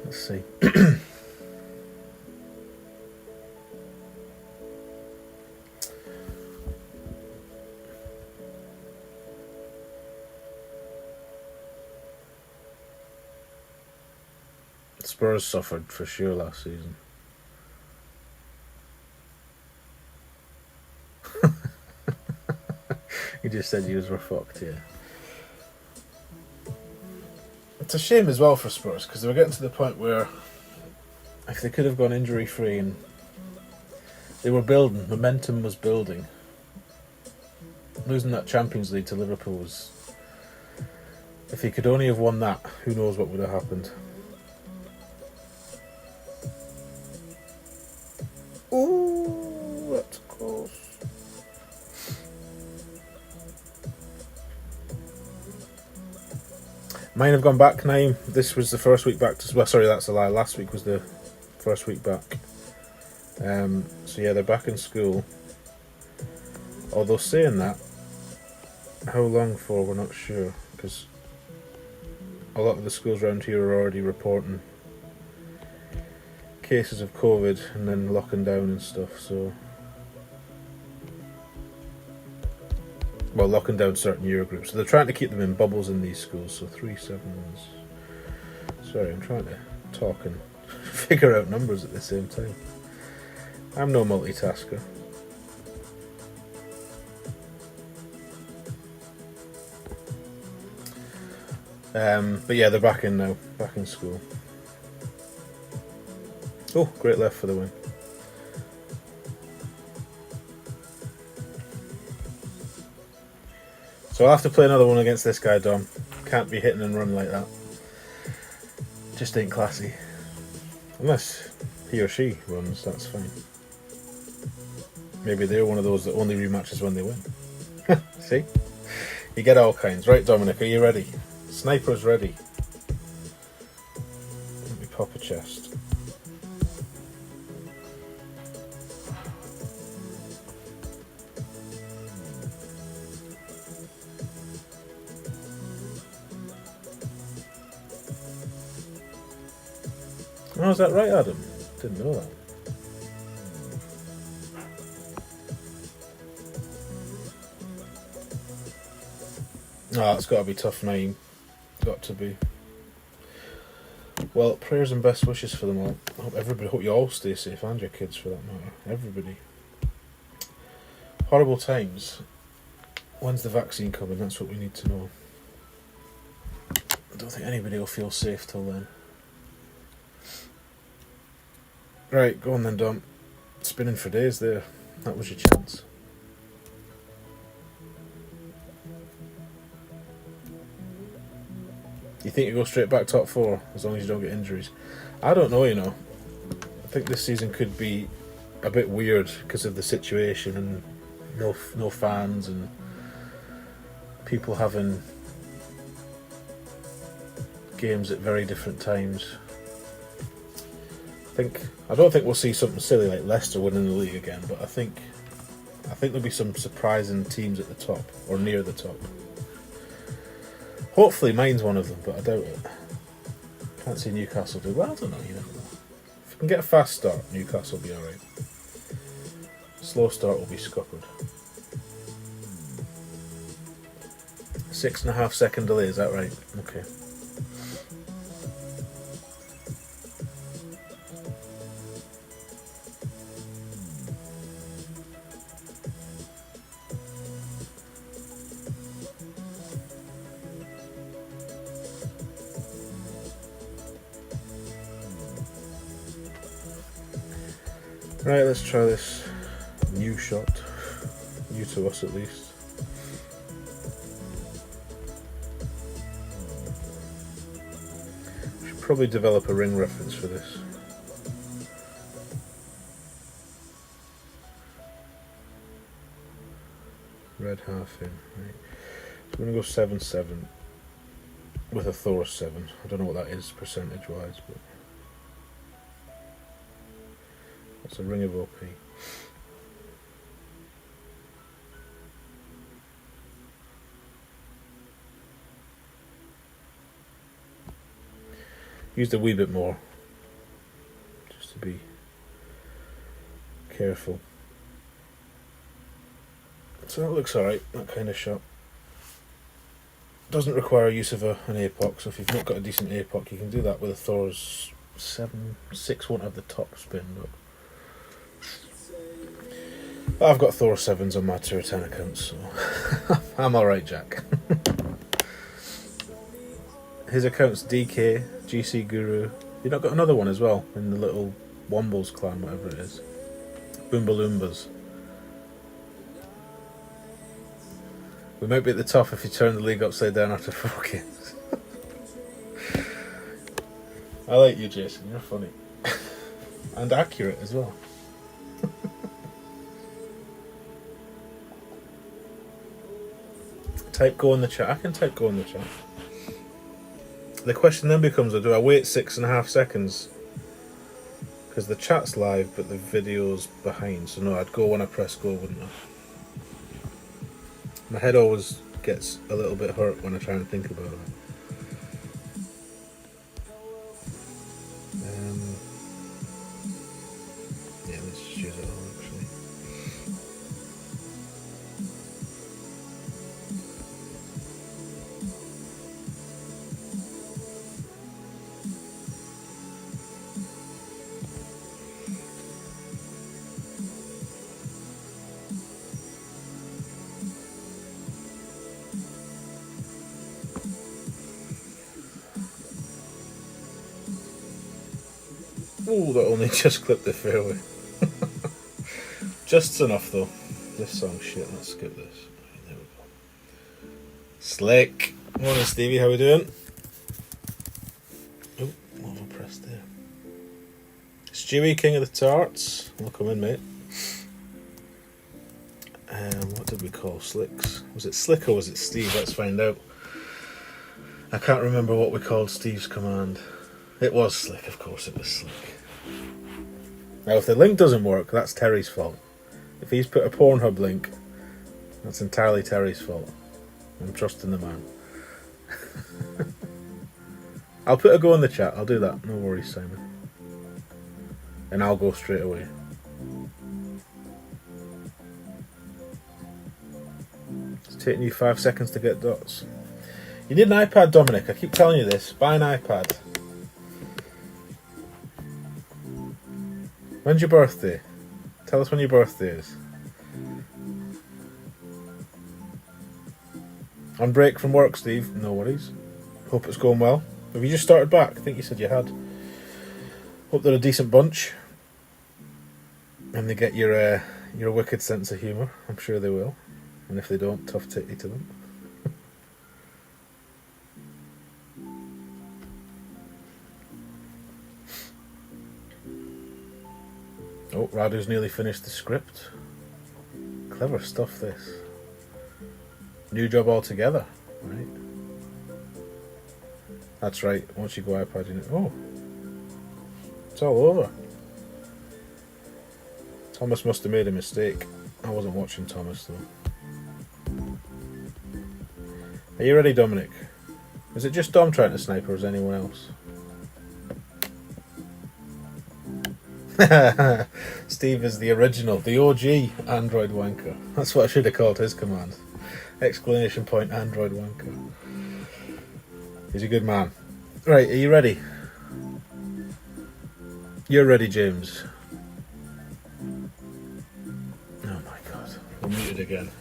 Let's see. Spurs suffered for sure last season. He just said you were fucked, yeah. It's a shame as well for Spurs because they were getting to the point where if they could have gone injury free and they were building, momentum was building. Losing that Champions League to Liverpool was... If he could only have won that, who knows what would have happened. Ooh, that's close. Mine have gone back now. This was the first week back to... Well, sorry, that's a lie. Last week was the first week back. So yeah, they're back in school. Although saying that, How long for, we're not sure, because a lot of the schools around here are already reporting cases of COVID and then locking down and stuff, so... Well, locking down certain year groups. So they're trying to keep them in bubbles in these schools, so 3 7s... Sorry, I'm trying to talk and figure out numbers at the same time. I'm no multitasker. But yeah, they're back in now, back in school. Oh, great left for the win. So I'll have to play another one against this guy, Dom. Can't be hitting and run like that. Just ain't classy. Unless he or she runs, that's fine. Maybe they're one of those that only rematches when they win. See? You get all kinds. Right, Dominic, are you ready? Sniper's ready. Let me pop a chest. Oh, is that right, Adam? Didn't know that. Ah, it's got to be tough 9. Got to be. Well, prayers and best wishes for them all. Hope you all stay safe, and your kids for that matter. Everybody. Horrible times. When's the vaccine coming? That's what we need to know. I don't think anybody will feel safe till then. Right, go on then, Dom. Spinning for days there. That was your chance. You think you go straight back top 4 as long as you don't get injuries? I don't know, you know. I think this season could be a bit weird because of the situation and no fans and people having games at very different times. I don't think we'll see something silly like Leicester winning the league again, but I think there'll be some surprising teams at the top or near the top. Hopefully mine's one of them, but I doubt it. Can't see Newcastle do well. I don't know, you never know. If we can get a fast start, Newcastle will be alright. Slow start will be scuppered. 6.5 second delay, is that right? Okay. Right, let's try this new shot. New to us at least. Should probably develop a ring reference for this. Red half in, right. So we're going to go 7-7 with a Thor 7. I don't know what that is percentage wise, but that's a ring of OP. Used a wee bit more, just to be careful. So that looks alright, that kind of shot. Doesn't require use of an APOC, so if you've not got a decent APOC you can do that with a Thor's 7.6 won't have the top spin, but I've got Thor 7s on my Tier 10 account, so I'm alright, Jack. His account's DK, GC Guru. You've not got another one as well, in the little Wombles clan, whatever it is. Boombaloombas. We might be at the top if you turn the league upside down after 4 games. I like you, Jason, you're funny. And accurate as well. Type go in the chat. I can type go in the chat. The question then becomes, do I wait 6.5 seconds? Because the chat's live, but the video's behind. So no, I'd go when I press go, wouldn't I? My head always gets a little bit hurt when I try and think about it. Yeah, let's just use it all actually. Oh, that only just clipped the fairway. Just enough though. This song's shit, let's skip this. There we go. Slick. Morning Stevie, how we doing? Oh, what have I pressed there? Stewie, King of the Tarts. Welcome in, mate. What did we call Slicks? Was it Slick or was it Steve? Let's find out. I can't remember what we called Steve's command. It was Slick, of course it was Slick. Now if the link doesn't work, that's Terry's fault. If he's put a Pornhub link, that's entirely Terry's fault. I'm trusting the man. I'll put a go in the chat, I'll do that. No worries, Simon. And I'll go straight away. It's taking you 5 seconds to get dots. You need an iPad, Dominic. I keep telling you this. Buy an iPad. When's your birthday? Tell us when your birthday is. On break from work, Steve? No worries. Hope it's going well. Have you just started back? I think you said you had. Hope they're a decent bunch. And they get your wicked sense of humour. I'm sure they will. And if they don't, tough titty to them. Oh, Radu's nearly finished the script. Clever stuff, this. New job altogether, right? That's right, once you go iPad, you know. Oh, it's all over. Thomas must have made a mistake. I wasn't watching Thomas, though. Are you ready, Dominic? Is it just Dom trying to snipe, or is anyone else? Steve is the original, the OG Android wanker. That's what I should have called his command. Exclamation point Android wanker. He's a good man. Right, are you ready? You're ready, James. Oh my god, we're muted again.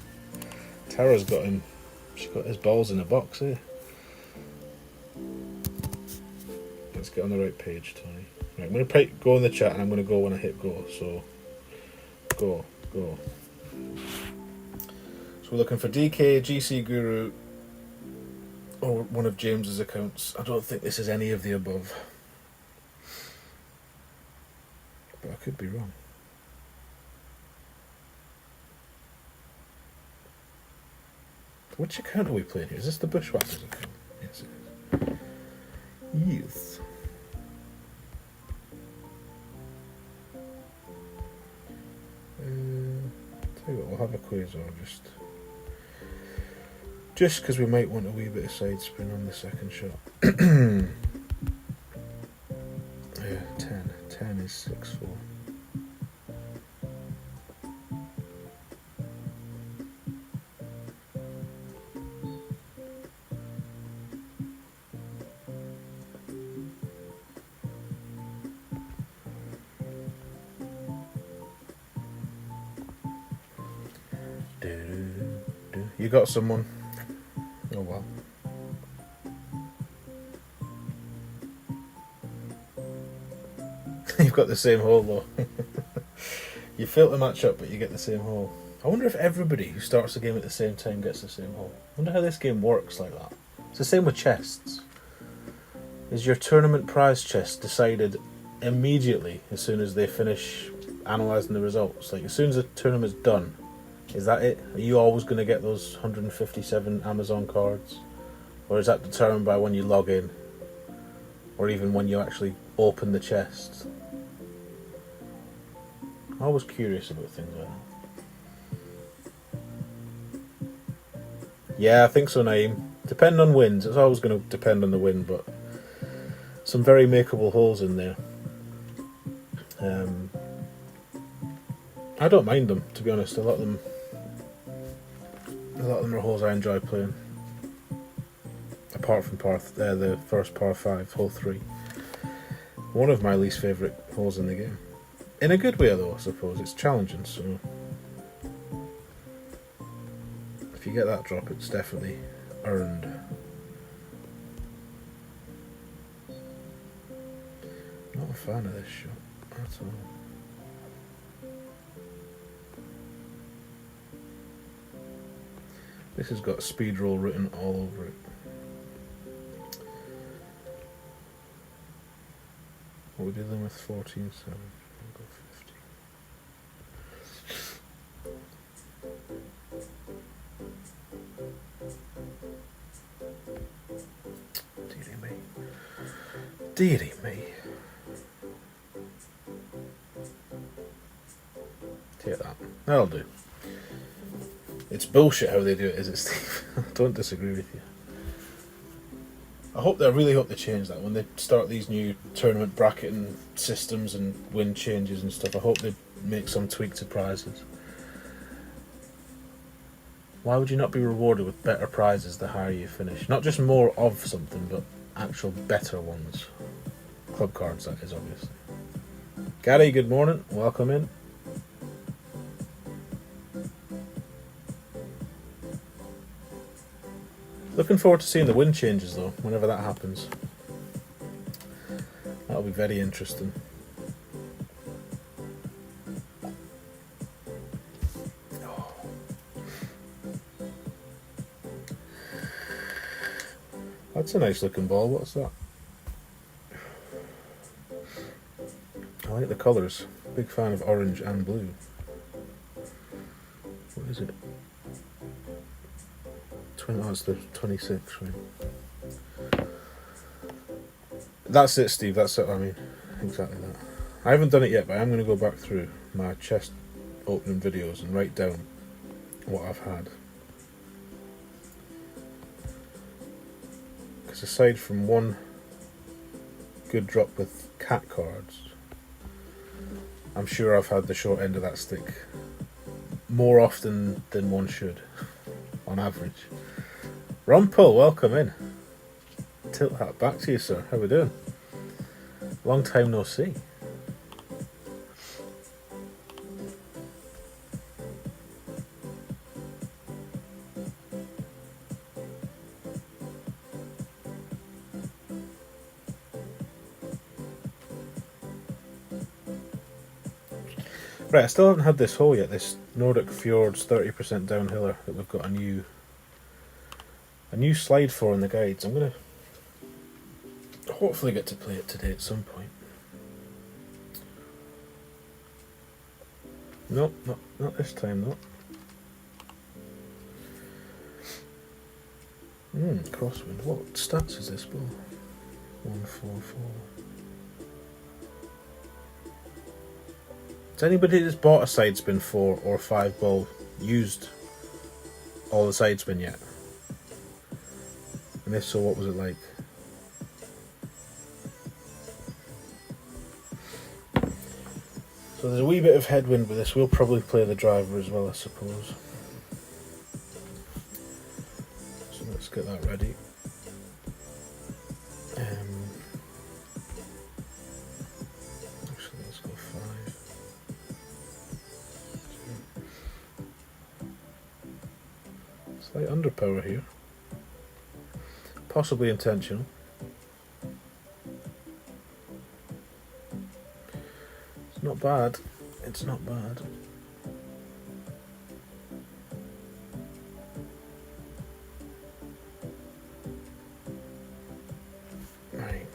Tara's got him. She's got his balls in a box here. Let's get on the right page, Tony. Right, I'm going to go in the chat and I'm going to go when I hit go. So, go. So we're looking for DK, GC Guru, or one of James's accounts. I don't think this is any of the above. But I could be wrong. Which account are we playing here? Is this the Bushwhackers account? Yes, it is. Yes. Tell you what, we'll have a quiz or just because we might want a wee bit of side spin on the second shot. Yeah, 10. 10 is 6-4. You got someone? Oh well. You've got the same hole though. You fail to match up, but you get the same hole. I wonder if everybody who starts the game at the same time gets the same hole. I wonder how this game works like that. It's the same with chests. Is your tournament prize chest decided immediately as soon as they finish analysing the results? Like as soon as the tournament's done, is that it? Are you always going to get those 157 Amazon cards? Or is that determined by when you log in? Or even when you actually open the chest? I'm always curious about things like Yeah, I think so, Naeem. Depending on winds. It's always going to depend on the wind, but some very makeable holes in there. I don't mind them, to be honest. A lot of them are holes I enjoy playing. Apart from the first par 5, hole 3. One of my least favourite holes in the game. In a good way, though, I suppose. It's challenging, so if you get that drop, it's definitely earned. Not a fan of this shot at all. This has got speed roll written all over it. What are we dealing with? 14.7. I'll go 15. Deary me. Deary me. Take that. That'll do. It's bullshit how they do it, is it, Steve? I don't disagree with you. I really hope they change that when they start these new tournament bracketing systems and win changes and stuff. I hope they make some tweak to prizes. Why would you not be rewarded with better prizes the higher you finish? Not just more of something, but actual better ones. Club cards, that is, obviously. Gary, good morning. Welcome in. Looking forward to seeing the wind changes, though, whenever that happens. That'll be very interesting. Oh. That's a nice looking ball. What's that? I like the colours. Big fan of orange and blue. What is it? Oh, it's the 26, right? That's it, Steve. That's it. I mean, exactly that. I haven't done it yet, but I'm going to go back through my chest opening videos and write down what I've had. Because aside from one good drop with cat cards, I'm sure I've had the short end of that stick more often than one should, on average. Rumpel, welcome in. Tilt hat back to you, sir. How we doing? Long time no see. Right, I still haven't had this hole yet, this Nordic Fjords 30% downhiller that we've got a new slide for in the guides. I'm going to hopefully get to play it today at some point. Nope, not this time though. Crosswind. What stats is this ball? 144. Has anybody that's bought a side spin 4 or 5 ball used all the side spin yet? And if so, what was it like? So there's a wee bit of headwind with this. We'll probably play the driver as well, I suppose. So let's get that ready. Actually, let's go 5. Slight underpower here. Possibly intentional. It's not bad. It's not bad. Right.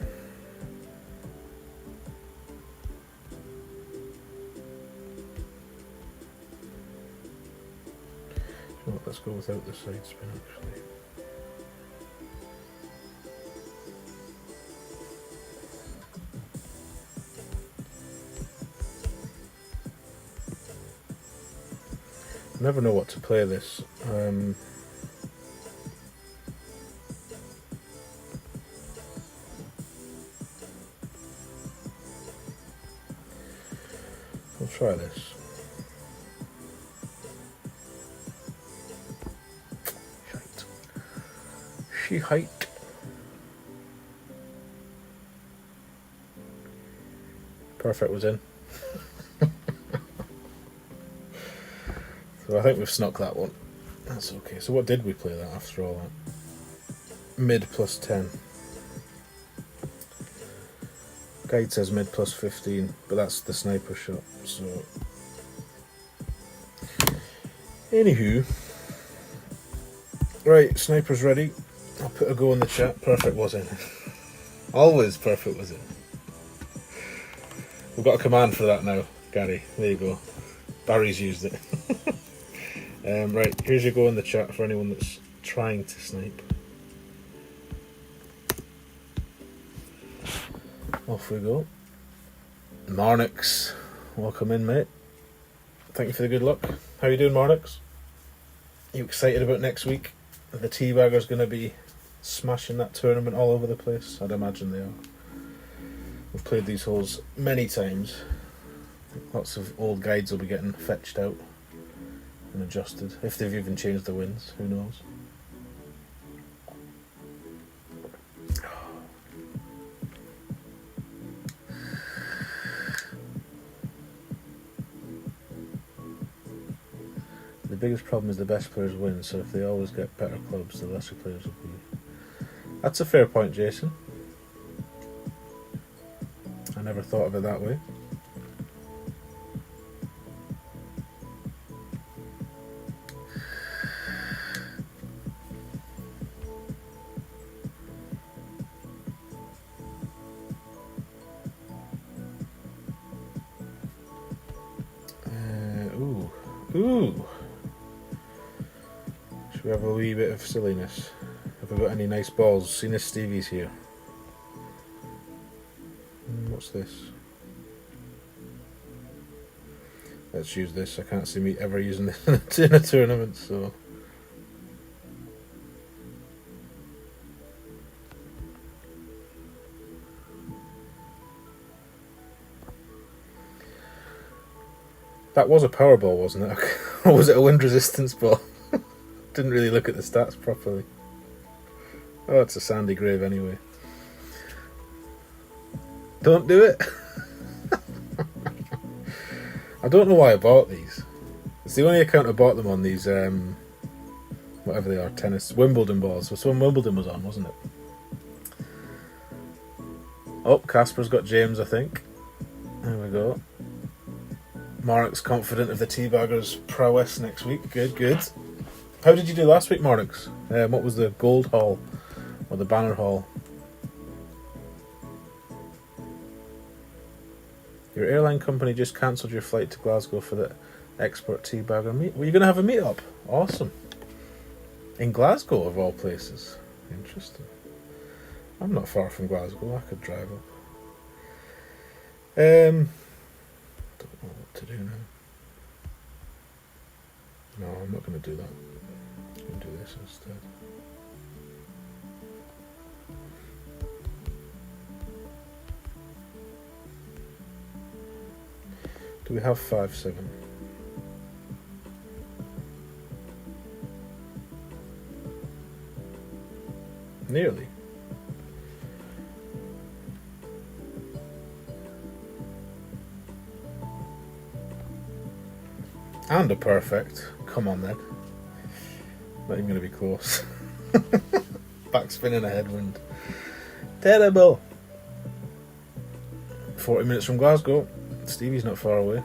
Well, let's go without the side spin actually. Never know what to play this. try this. She height. Perfect was in. So I think we've snuck that one. That's okay. So what did we play that after all that? Mid plus 10. Guide says mid plus 15, but that's the sniper shot, so... Anywho. Right, sniper's ready. I'll put a go in the chat. Perfect was in. Always perfect was in. We've got a command for that now, Gary. There you go. Barry's used it. Right, here's your go in the chat for anyone that's trying to snipe. Off we go. Marnix, welcome in, mate. Thank you for the good luck. How you doing, Marnix? You excited about next week? The Teabagger's going to be smashing that tournament all over the place? I'd imagine they are. We've played these holes many times. Lots of old guides will be getting fetched out and adjusted. If they've even changed the winds, who knows? The biggest problem is the best players win, so if they always get better clubs, the lesser players will be... That's a fair point, Jason. I never thought of it that way. Ooh. Should we have a wee bit of silliness? Have we got any nice balls? Seen as Stevie's here. What's this? Let's use this. I can't see me ever using this in a tournament, so... That was a power ball, wasn't it? Or was it a wind resistance ball? Didn't really look at the stats properly. Oh, it's a sandy grave anyway. Don't do it. I don't know why I bought these. It's the only account I bought them on, these, whatever they are, tennis, Wimbledon balls. So when Wimbledon was on, wasn't it? Oh, Casper's got James, I think. There we go. Mark's confident of the Teabagger's prowess next week. Good, good. How did you do last week, Mark's? What was the gold haul? Or the banner haul? Your airline company just cancelled your flight to Glasgow for the expert Teabagger meet. Well, you're going to have a meet-up? Awesome. In Glasgow, of all places. Interesting. I'm not far from Glasgow. I could drive up. Don't know what to do now. No, I'm not going to do that. I'm going to do this instead. Do we have 5-7? Nearly. And a perfect. Come on then. Not even going to be close. Backspin in a headwind. Terrible. 40 minutes from Glasgow. Stevie's not far away.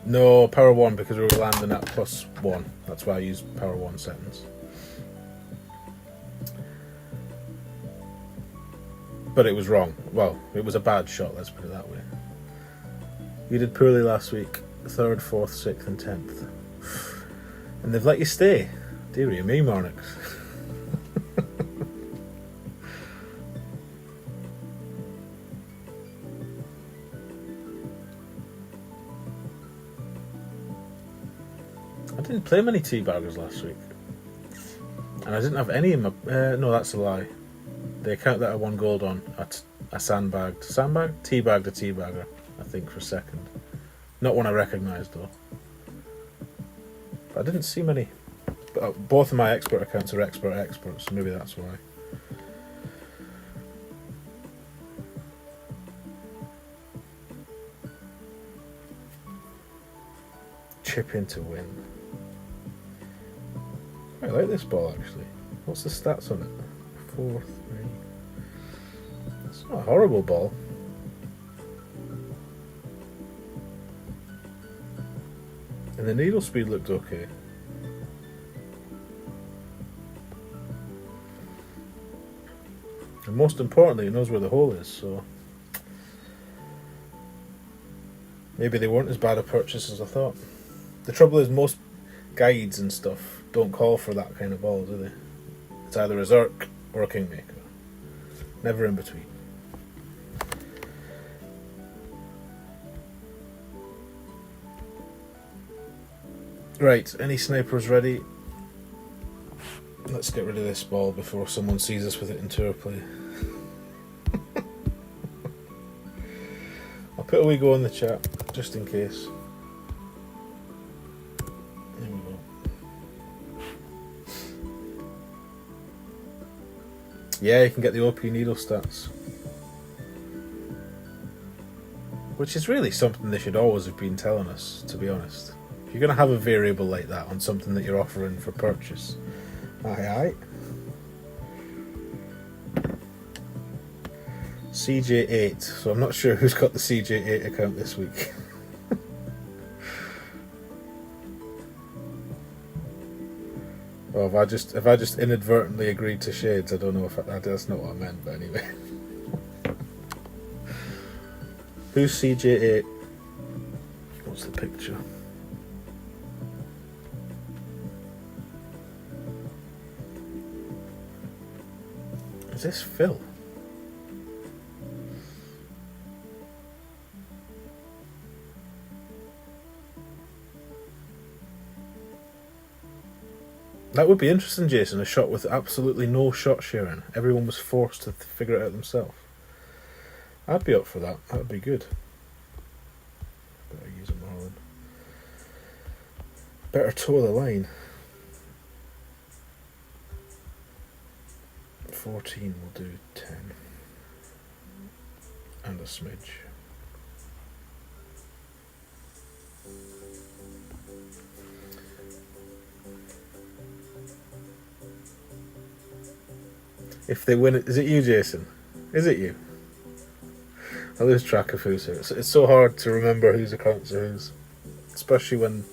No, power 1 because we were landing at +1. That's why I used power 1 settings. But it was wrong. Well, it was a bad shot, let's put it that way. You did poorly last week. 3rd, 4th, 6th and 10th. And they've let you stay. Dearie me, Marnix. I didn't play many Teabaggers last week. And I didn't have any in my... no, that's a lie. The account that I won gold on, I sandbagged... Sandbagged? Teabagged a Teabagger, I think, for 2nd. Not one I recognised though. But I didn't see many. But both of my expert accounts are experts, so maybe that's why. Chip in to win. I like this ball actually. What's the stats on it? 4-3. It's not a horrible ball. And the needle speed looked okay. And most importantly, it knows where the hole is, so maybe they weren't as bad a purchase as I thought. The trouble is most guides and stuff don't call for that kind of ball, do they? It's either a Zerk or a Kingmaker. Never in between. Right, any snipers ready? Let's get rid of this ball before someone sees us with it in tour play. I'll put a wee go in the chat, just in case. There we go. Yeah, you can get the OP needle stats. Which is really something they should always have been telling us, to be honest. If you're going to have a variable like that on something that you're offering for purchase, aye. CJ8, so I'm not sure who's got the CJ8 account this week. Well, if I just inadvertently agreed to shades, I don't know if that's not what I meant, but anyway. Who's CJ8? What's the picture? Is this Phil? That would be interesting, Jason. A shot with absolutely no shot sharing. Everyone was forced to figure it out themselves. I'd be up for that. That would be good. Better use a Marlin. Better toe the line. 14 will do 10. And a smidge. If they win it, is it you, Jason? Is it you? I lose track of who's who. It's so hard to remember whose accounts are whose, especially when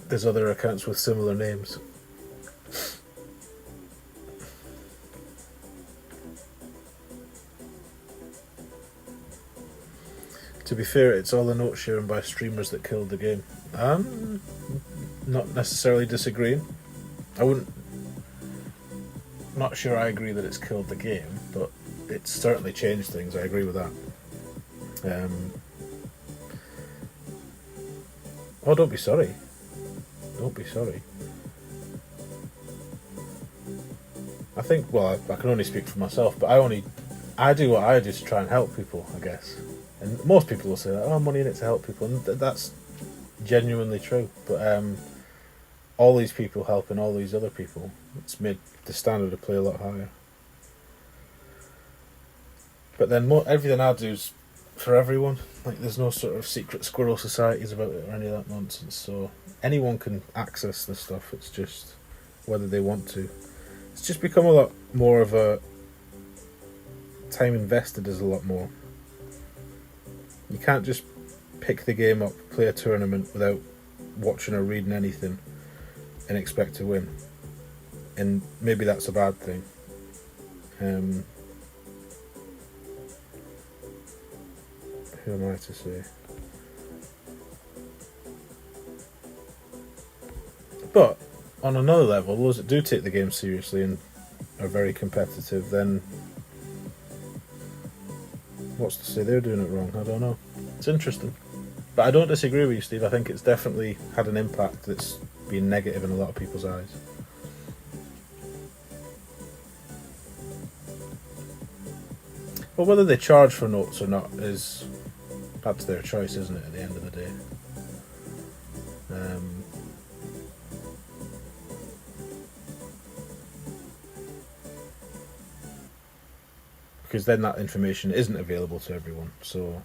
there's other accounts with similar names. To be fair, it's all the note sharing by streamers that killed the game. I'm not necessarily disagreeing. Not sure I agree that it's killed the game, but it's certainly changed things. I agree with that. Oh, don't be sorry. Don't be sorry. I think, well, I can only speak for myself, but I do what I do to try and help people, I guess. And most people will say that, I'm only in it to help people, and that's genuinely true. But all these people helping all these other people, it's made the standard of play a lot higher. But then everything I do is for everyone. Like, there's no sort of secret squirrel societies about it or any of that nonsense. So anyone can access this stuff. It's just whether they want to. It's just become a lot more of a time invested is a lot more. You can't just pick the game up, play a tournament without watching or reading anything and expect to win. And maybe that's a bad thing. Who am I to say? But on another level, those that do take the game seriously and are very competitive, then what's to say they're doing it wrong? I don't know. It's interesting. But I don't disagree with you, Steve. I think it's definitely had an impact that's been negative in a lot of people's eyes. Well, whether they charge for notes or not is That's their choice, isn't it, at the end of the day? Because then that information isn't available to everyone. So,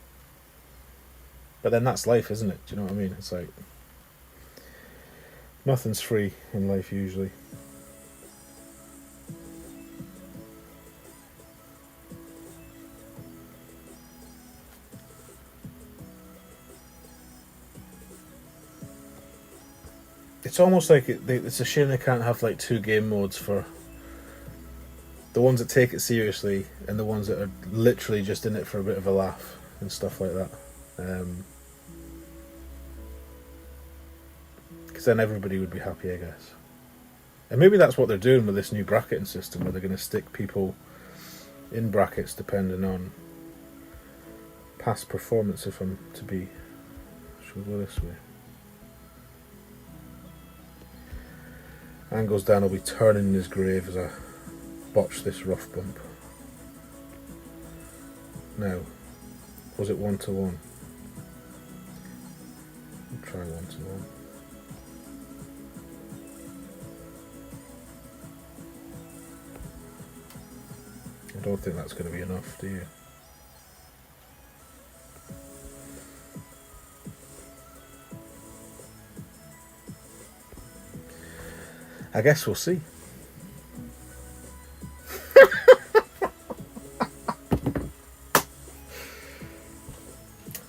but then that's life, isn't it? Do you know what I mean? It's like nothing's free in life usually. It's almost like it's a shame they can't have like 2 game modes for the ones that take it seriously and the ones that are literally just in it for a bit of a laugh and stuff like that. Because then everybody would be happy, I guess. And maybe that's what they're doing with this new bracketing system, where they're going to stick people in brackets depending on past performance. If I'm to be, should we go this way? Angles down will be turning in his grave as I botch this rough bump. Now, was it 1-1? I'll try 1-1. I don't think that's going to be enough, do you? I guess we'll see.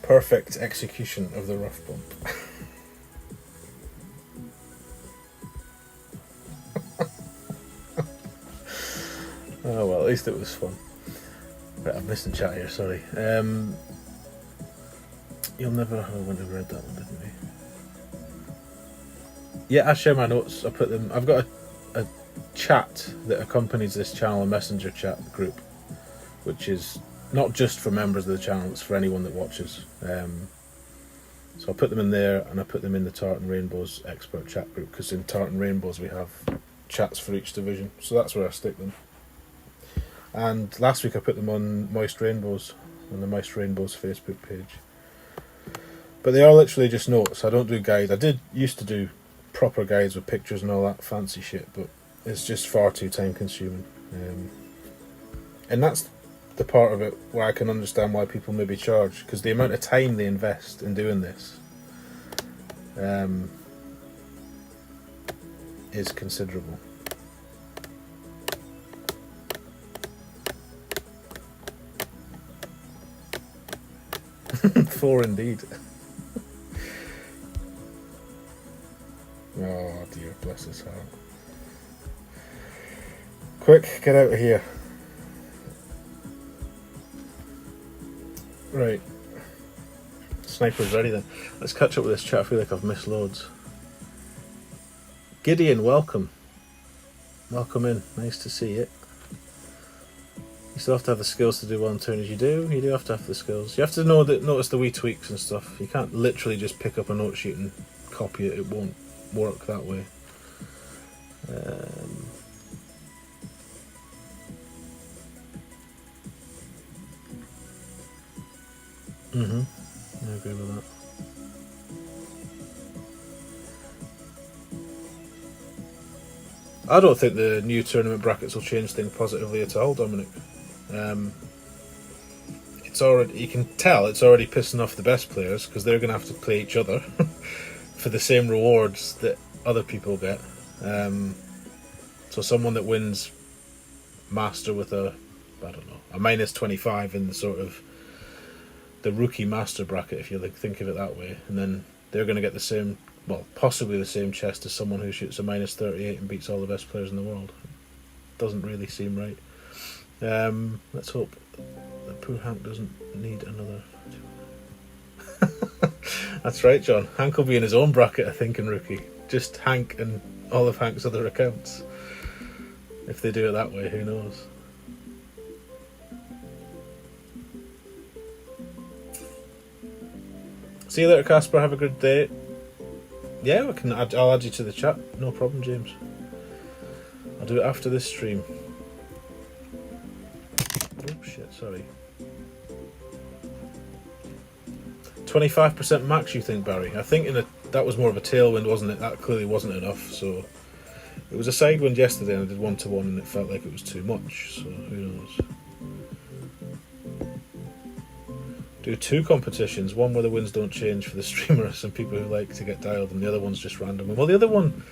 Perfect execution of the rough bump. Oh well, at least it was fun. Right, I'm missing chat here, sorry. You'll never have when I read that one, didn't we? Yeah, I share my notes. I put them. I've got a chat that accompanies this channel, a messenger chat group, which is not just for members of the channel; it's for anyone that watches. So I put them in there, and I put them in the Tartan Rainbows expert chat group, because in Tartan Rainbows we have chats for each division. So that's where I stick them. And last week I put them on Moist Rainbows, on the Moist Rainbows Facebook page. But they are literally just notes. I don't do guides. I used to do proper guides with pictures and all that fancy shit, but it's just far too time consuming. And that's the part of it where I can understand why people maybe charge, because the amount of time they invest in doing this is considerable. 4 indeed. Oh dear, bless his heart. Quick, get out of here. Right. Sniper's ready then. Let's catch up with this chat. I feel like I've missed loads. Gideon, welcome. Welcome in. Nice to see you. You still have to have the skills to do 1 turn as you do. You do have to have the skills. You have to notice the wee tweaks and stuff. You can't literally just pick up a note sheet and copy it. It won't work that way. I agree with that. I don't think the new tournament brackets will change things positively at all, Dominic. It's already, you can tell it's already pissing off the best players, because they're going to have to play each other for the same rewards that other people get. So someone that wins Master with a minus 25 in the sort of the rookie Master bracket, if you think of it that way, and then they're going to get the same, well, possibly the same chest as someone who shoots a minus 38 and beats all the best players in the world. Doesn't really seem right. Let's hope that poor Hank doesn't need another. That's right, John. Hank will be in his own bracket, I think, in rookie. Just Hank and all of Hank's other accounts. If they do it that way, who knows? See you later, Casper. Have a good day. Yeah, I'll add you to the chat. No problem, James. I'll do it after this stream. Oh shit, sorry. 25% max, you think, Barry? I think that was more of a tailwind, wasn't it? That clearly wasn't enough, so... It was a side wind yesterday and I did 1-1 and it felt like it was too much, so who knows. Do 2 competitions, one where the winds don't change for the streamers and people who like to get dialed, and the other one's just random. Well, the other one,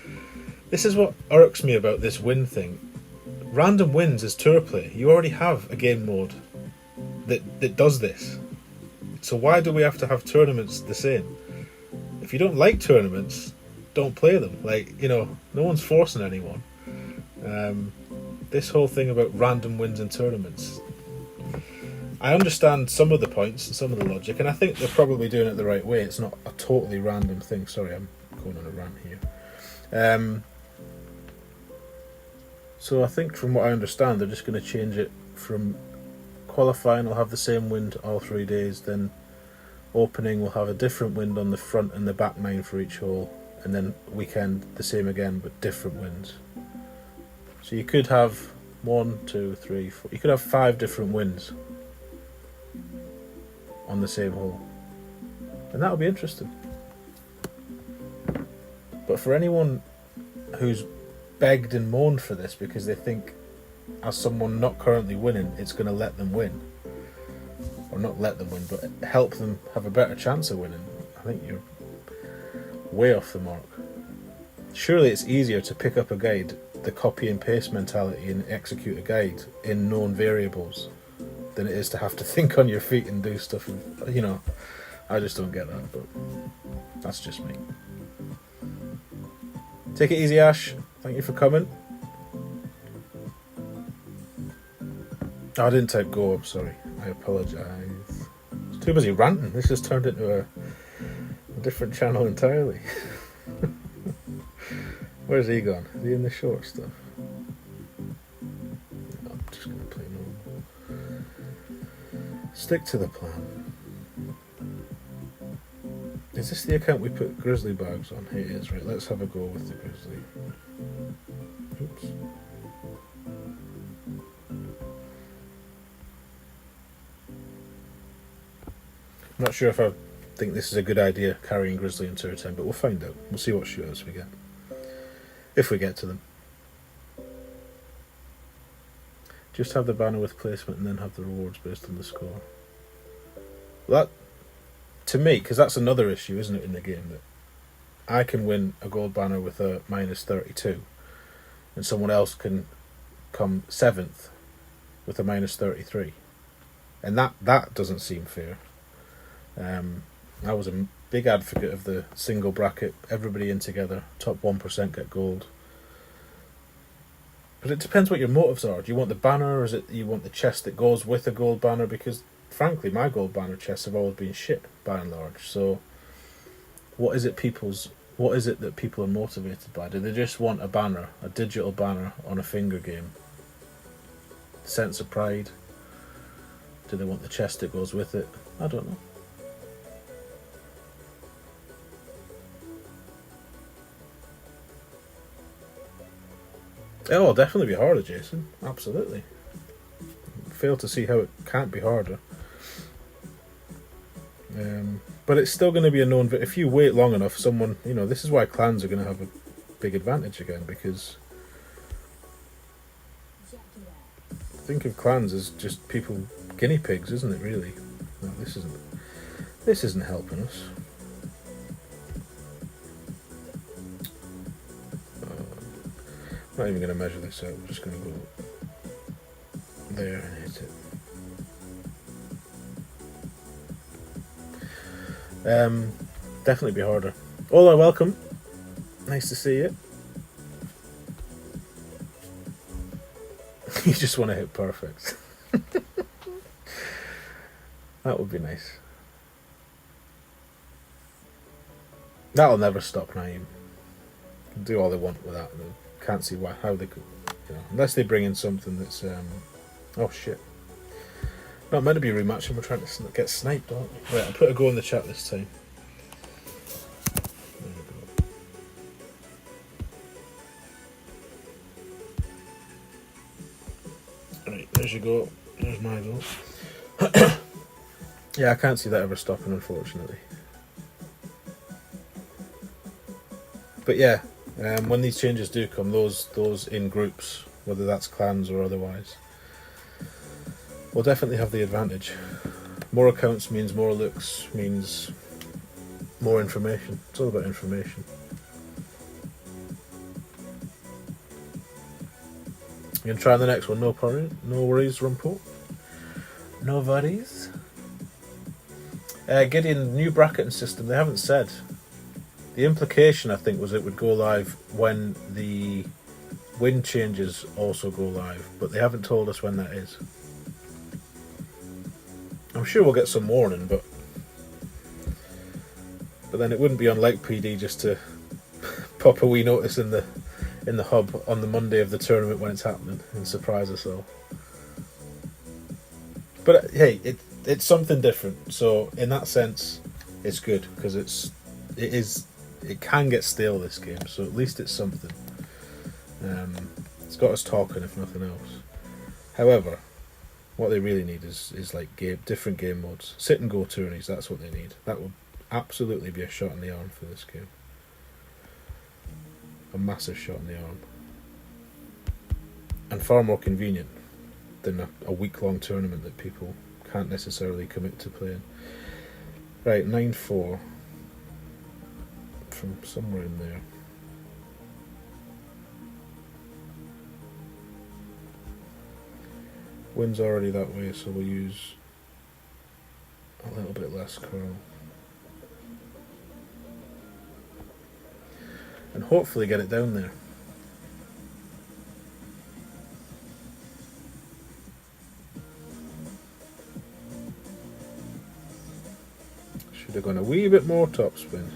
this is what irks me about this wind thing. Random wins is tour play. You already have a game mode that does this. So why do we have to have tournaments the same? If you don't like tournaments, don't play them. Like, no one's forcing anyone. This whole thing about random wins in tournaments, I understand some of the points and some of the logic, and I think they're probably doing it the right way. It's not a totally random thing. Sorry, I'm going on a rant here. So I think from what I understand, they're just going to change it from qualifying will have the same wind all 3 days, then opening will have a different wind on the front and the back nine for each hole, and then weekend the same again but different winds. So you could have 1, 2, 3, 4, you could have 5 different winds on the same hole, and that'll be interesting. But for anyone who's begged and moaned for this because they think as someone not currently winning it's going to let them win, or not let them win but help them have a better chance of winning, I think you're way off the mark. Surely it's easier to pick up a guide, the copy and paste mentality, and execute a guide in known variables than it is to have to think on your feet and do stuff. I just don't get that, but that's just me. Take it easy, Ash. Thank you for coming. Oh, I didn't type go, I'm sorry. I apologise. I was too busy ranting. This has turned into a different channel entirely. Where's he gone? Is he in the short stuff? No, I'm just going to play normal. Stick to the plan. Is this the account we put grizzly bags on? It is, right. Let's have a go with the grizzly. Oops. I'm not sure if I think this is a good idea, carrying grizzly in tour time, but we'll find out. We'll see what shootouts we get. If we get to them. Just have the banner with placement and then have the rewards based on the score. Well, that, to me, because that's another issue, isn't it, in the game, that I can win a gold banner with a minus 32 and someone else can come 7th with a minus 33. And that doesn't seem fair. I was a big advocate of the single bracket, everybody in together, top 1% get gold. But it depends what your motives are. Do you want the banner, or is it you want the chest that goes with a gold banner? Because frankly, my gold banner chests have always been shit by and large. So what is it that people are motivated by? Do they just want a banner, a digital banner on a finger game? Sense of pride? Do they want the chest that goes with it? I don't know. It'll definitely be harder, Jason. Absolutely. Fail to see how it can't be harder. But it's still going to be a known... If you wait long enough, someone... this is why clans are going to have a big advantage again, because... Think of clans as just people... guinea pigs, isn't it, really? No, this isn't helping us. I'm not even going to measure this out, we're just going to go there and hit it. Definitely be harder. Ola, welcome. Nice to see you. You just want to hit perfect. That would be nice. That'll never stop Naeem. Do all they want with that. Can't see how they could, unless they bring in something that's oh shit, not meant to be rematching. We're trying to get sniped, aren't we? Right, I'll put a go in the chat this time. There we go. Right, there's your go. There's my go. Yeah, I can't see that ever stopping, unfortunately. But yeah, when these changes do come, those in groups, whether that's clans or otherwise, will definitely have the advantage. More accounts means more looks, means more information. It's all about information. You can try the next one, no worries, Rumpel. No worries. Gideon, new bracketing system, they haven't said. The implication, I think, was it would go live when the wind changes also go live, but they haven't told us when that is. I'm sure we'll get some warning, but then it wouldn't be unlike PD just to pop a wee notice in the hub on the Monday of the tournament when it's happening and surprise us all. But hey, it's something different. So in that sense, it's good because it can get stale, this game. So at least it's something. It's got us talking, if nothing else. However, what they really need is like different game modes. Sit and go tourneys. That's what they need. That would absolutely be a shot in the arm for this game. A massive shot in the arm. And far more convenient than a week-long tournament that people can't necessarily commit to playing. Right, 9-4. From somewhere in there. Wind's already that way, so we'll use a little bit less curl. And hopefully get it down there. Should have gone a wee bit more topspin,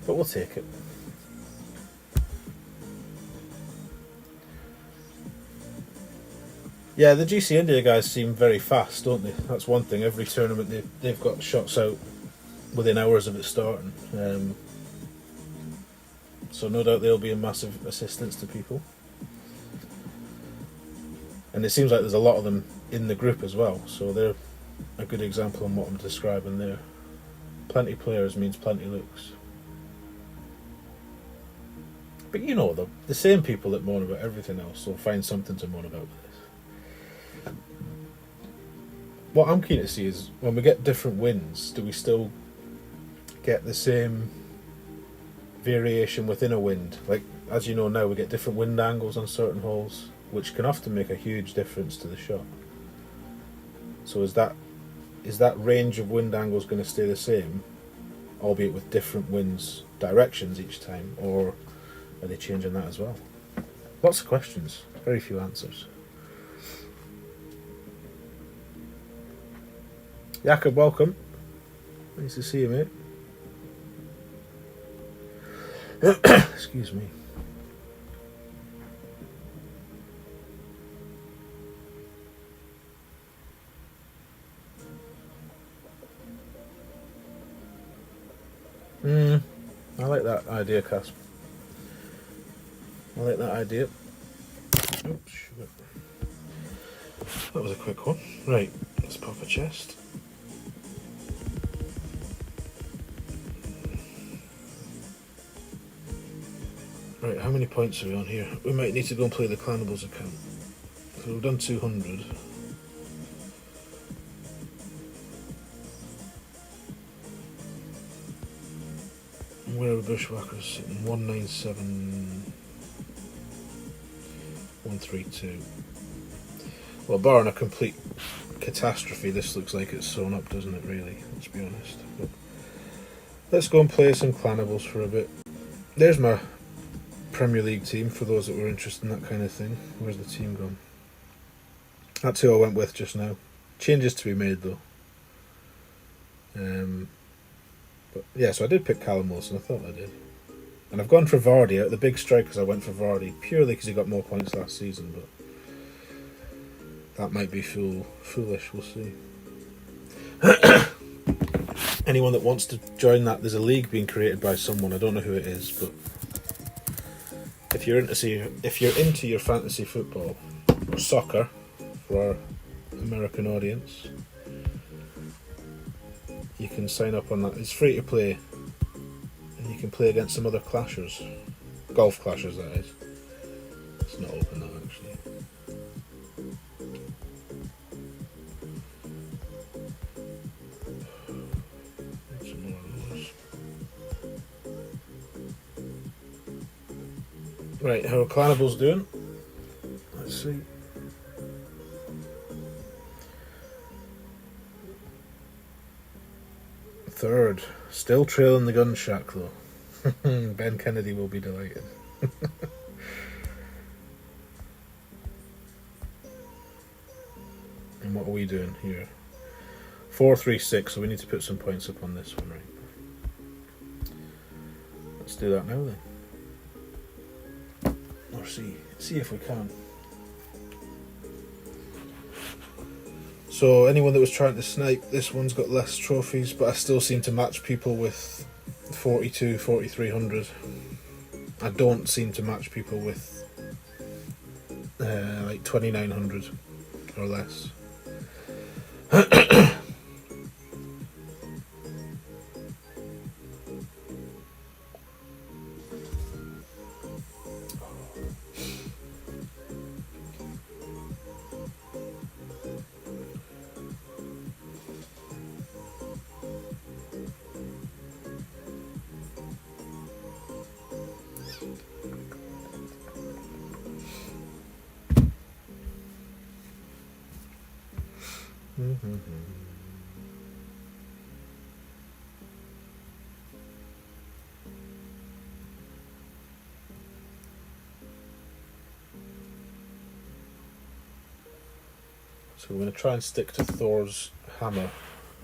but we'll take it. Yeah, the GC India guys seem very fast, don't they? That's one thing. Every tournament they've got shots out within hours of it starting. So no doubt they'll be a massive assistance to people. And it seems like there's a lot of them in the group as well, so they're a good example on what I'm describing there. Plenty players means plenty looks. But you know, the same people that moan about everything else will find something to moan about with this. What I'm keen to see is, when we get different wins, do we still get the same variation within a wind? Like, as you know now, we get different wind angles on certain holes, which can often make a huge difference to the shot. So is that range of wind angles going to stay the same, albeit with different winds directions each time, or are they changing that as well? Lots of questions, very few answers. Jakob, welcome. Nice to see you, mate. Excuse me. I like that idea, Casp. I like that idea. Oops, sugar. That was a quick one. Right, let's pop a chest. Right, how many points are we on here? We might need to go and play the Clanables account. So we've done 200. Where are the Bushwhackers sitting? 197. 132. Well, barring a complete catastrophe, this looks like it's sewn up, doesn't it, really? Let's be honest. But let's go and play some Clanables for a bit. There's my Premier League team, for those that were interested in that kind of thing. Where's the team gone? That's who I went with just now. Changes to be made, though. But yeah, so I did pick Callum Wilson. I thought I did. And I've gone for Vardy. Out of the big strikers, I went for Vardy, purely because he got more points last season, but that might be foolish, we'll see. Anyone that wants to join that, there's a league being created by someone, I don't know who it is, but if you're into your fantasy football or soccer for our American audience, you can sign up on that. It's free to play, and you can play against some other clashers, golf clashers that is. It's not open that actually. Some more of those. Right, how are Clanables doing? Let's see. Third, still trailing the gun shack though. Ben Kennedy will be delighted. And what are we doing here? 4-3-6, so we need to put some points up on this one, right? Let's do that now then. Or see if we can. So anyone that was trying to snipe, this one's got less trophies, but I still seem to match people with 42, 4300. I don't seem to match people with like 2900 or less. So we're going to try and stick to Thor's hammer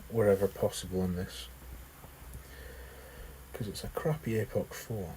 wherever possible on this, because it's a crappy APOC 4.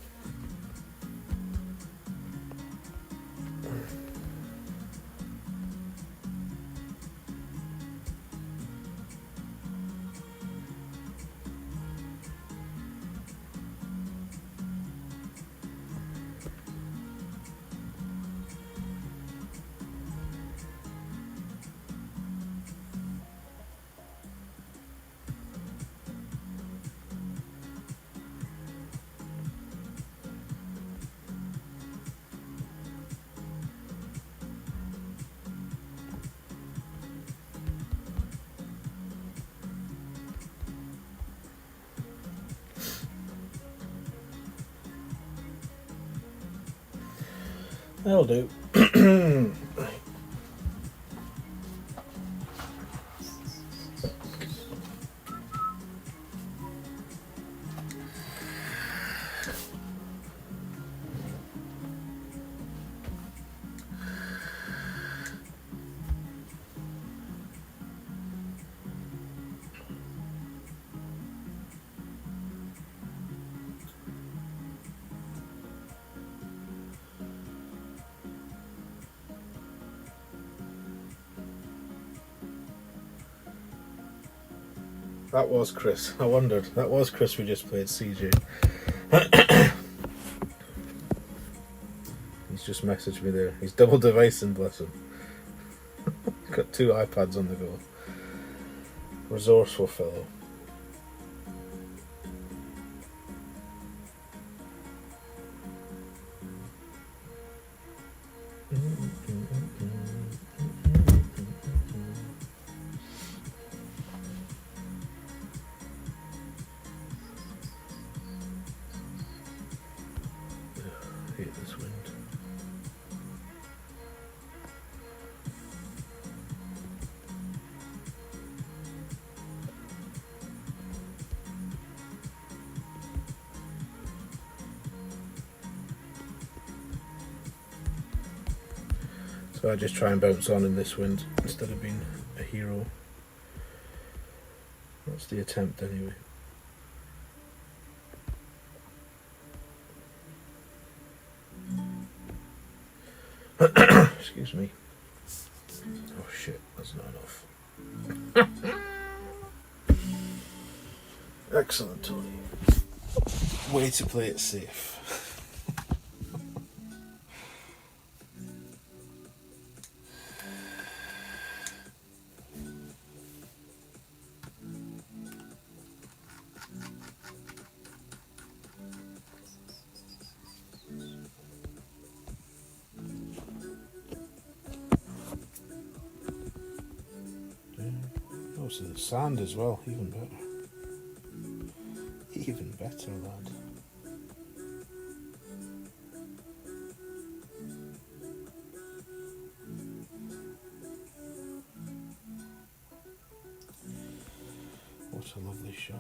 That'll do. That was Chris. I wondered. That was Chris we just played, CJ. He's just messaged me there. He's double devicing, bless him. Got 2 iPads on the go. Resourceful fellow. Hate this wind. So I just try and bounce on in this wind instead of being a hero. That's the attempt anyway. Excuse me. Oh shit, that's not enough. Excellent, Tony. Way to play it safe. Oh, so the sand as well, even better. Even better, lad. What a lovely shot.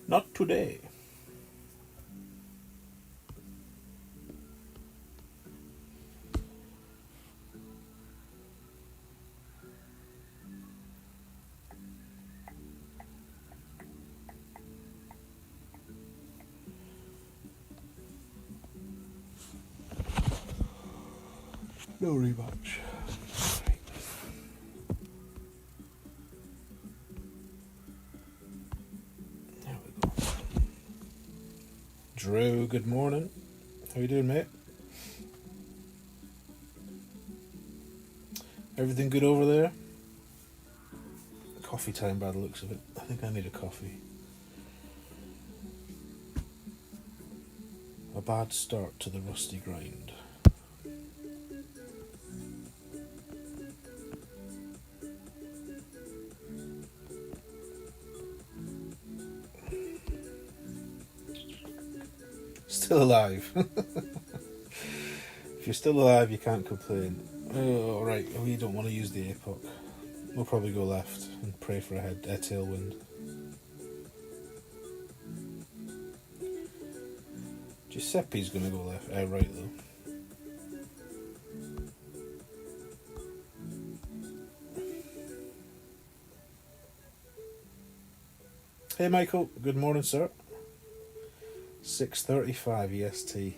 Not today. No rematch. Right. There we go. Drew, good morning. How you doing, mate? Everything good over there? Coffee time by the looks of it. I think I need a coffee. A bad start to the rusty grind. Still alive. If you're still alive, you can't complain. Oh, right, we don't want to use the APOC. We'll probably go left and pray for a tailwind. Giuseppe's going to go left, right though. Hey Michael, good morning sir. 6:35 EST,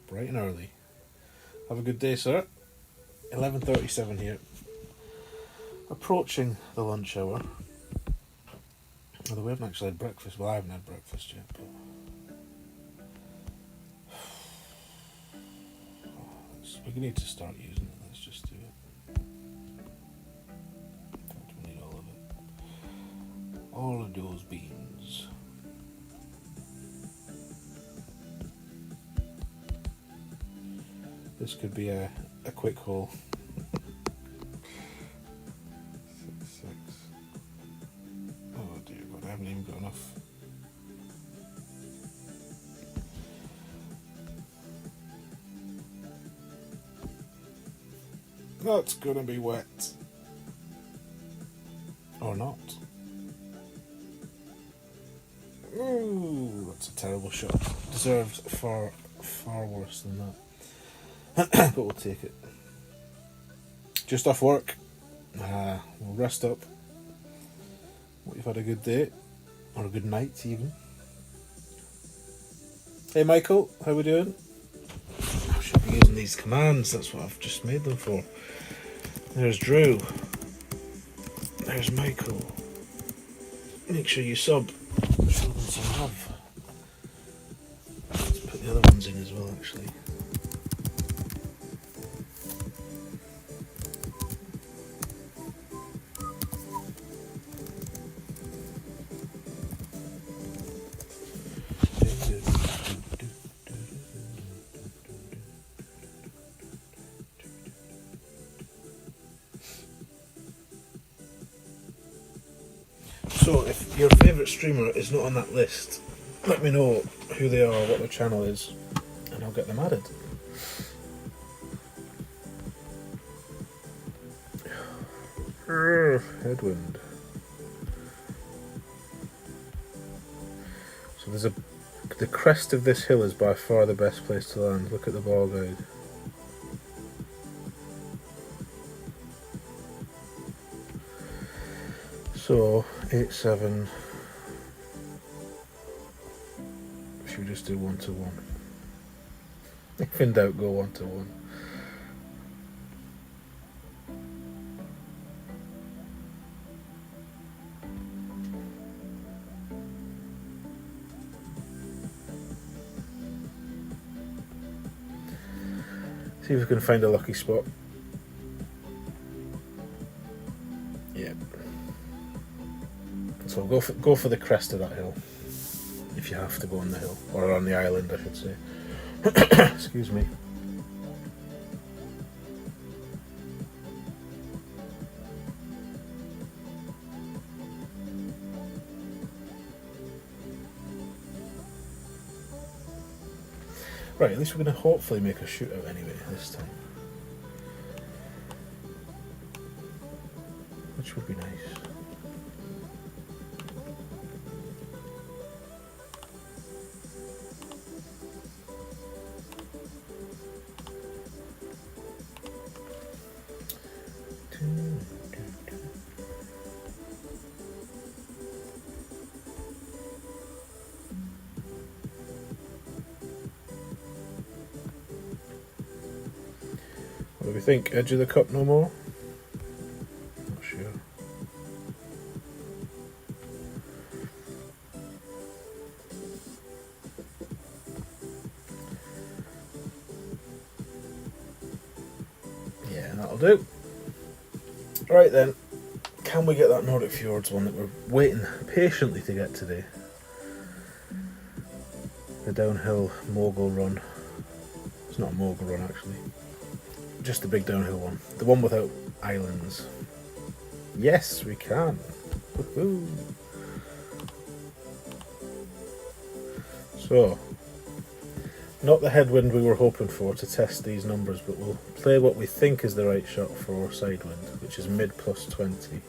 bright and early. Have a good day sir. 11:37 here. Approaching the lunch hour. Although we haven't actually had breakfast. Well, I haven't had breakfast yet, but we need to start using it. Let's just do it. Don't need all of it. All of those beans. This could be a quick haul. 6. Oh dear God, I haven't even got enough. That's gonna be wet. Or not. Ooh, that's a terrible shot. Deserved far worse than that. But we'll take it. Just off work. We'll rest up. Hope you've had a good day. Or a good night even. Hey Michael, how we doing? I should be using these commands, that's what I've just made them for. There's Drew. There's Michael. Make sure you sub. Show them some love. Let's put the other ones in as well actually. So if your favourite streamer is not on that list, let me know who they are, what their channel is, and I'll get them added. Headwind. So the crest of this hill is by far the best place to land. Look at the ball guide. So 8-7. Should we just do 1-1? If in doubt, go 1-1. See if we can find a lucky spot. Yeah. So go for the crest of that hill, if you have to go on the hill, or on the island I should say. Excuse me. Right, at least we're going to hopefully make a shootout anyway this time. Which would be nice. What do we think? Edge of the cup no more? Not sure. Yeah, that'll do. Right then, can we get that Nordic Fjords one that we're waiting patiently to get today? The downhill mogul run. It's not a mogul run actually. Just the big downhill one. The one without islands. Yes, we can. Woohoo. So, not the headwind we were hoping for to test these numbers, but we'll play what we think is the right shot for side wind, which is mid plus 20.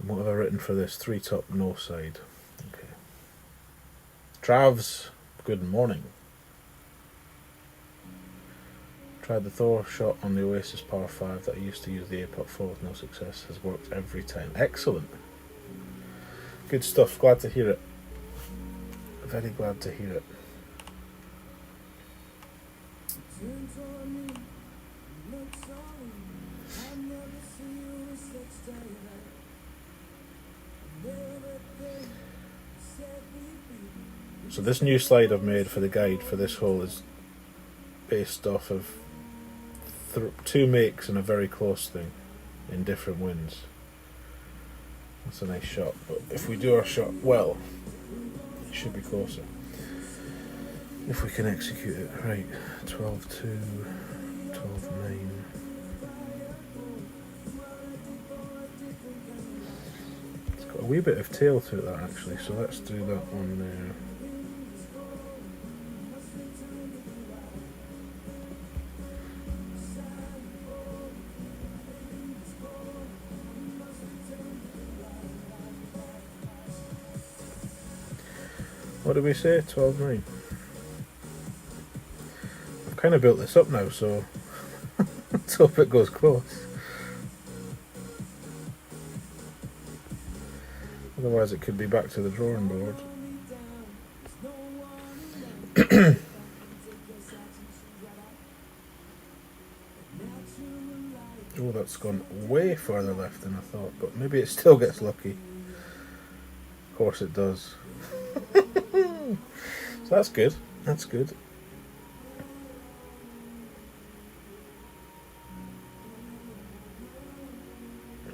And what have I written for this? 3 top, no side. Okay. Travs, good morning. Tried the Thor shot on the Oasis par 5 that I used to use the A-putt for with no success. Has worked every time. Excellent. Good stuff. Glad to hear it. Very glad to hear it. So this new slide I've made for the guide for this hole is based off of 2 makes and a very close thing in different winds. That's a nice shot, but if we do our shot well, it should be closer. If we can execute it right. 12-2, 12-9. It's got a wee bit of tail to it, that actually, so let's do that one there. What did we say? 12-9. I've kind of built this up now, so let's hope it goes close. Otherwise it could be back to the drawing board. Oh, that's gone way further left than I thought, but maybe it still gets lucky. Of course it does. So that's good. That's good.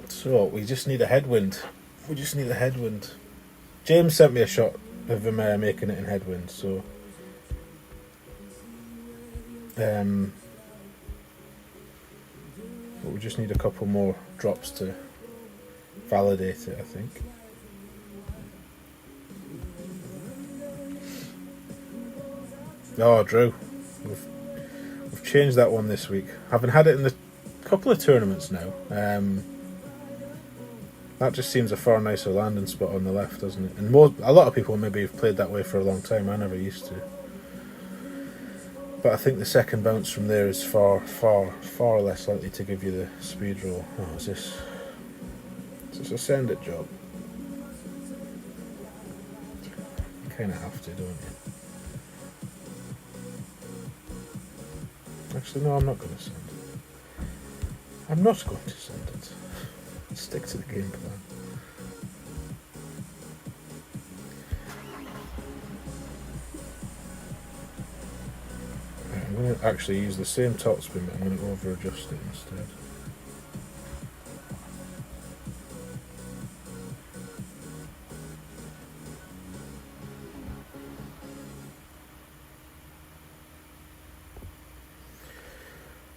So we just need a headwind. We just need a headwind. James sent me a shot of him making it in headwind, so but we just need a couple more drops to validate it, I think. Oh, Drew. We've changed that one this week. Haven't had it in the couple of tournaments now. That just seems a far nicer landing spot on the left, doesn't it? And a lot of people maybe have played that way for a long time. I never used to. But I think the second bounce from there is far, far, far less likely to give you the speed roll. Oh, is this a send it job? You kind of have to, don't you? Actually, no, I'm not going to send it. I'm not going to send it. Stick to the game plan. Right, I'm going to actually use the same topspin, but I'm going to over adjust it instead.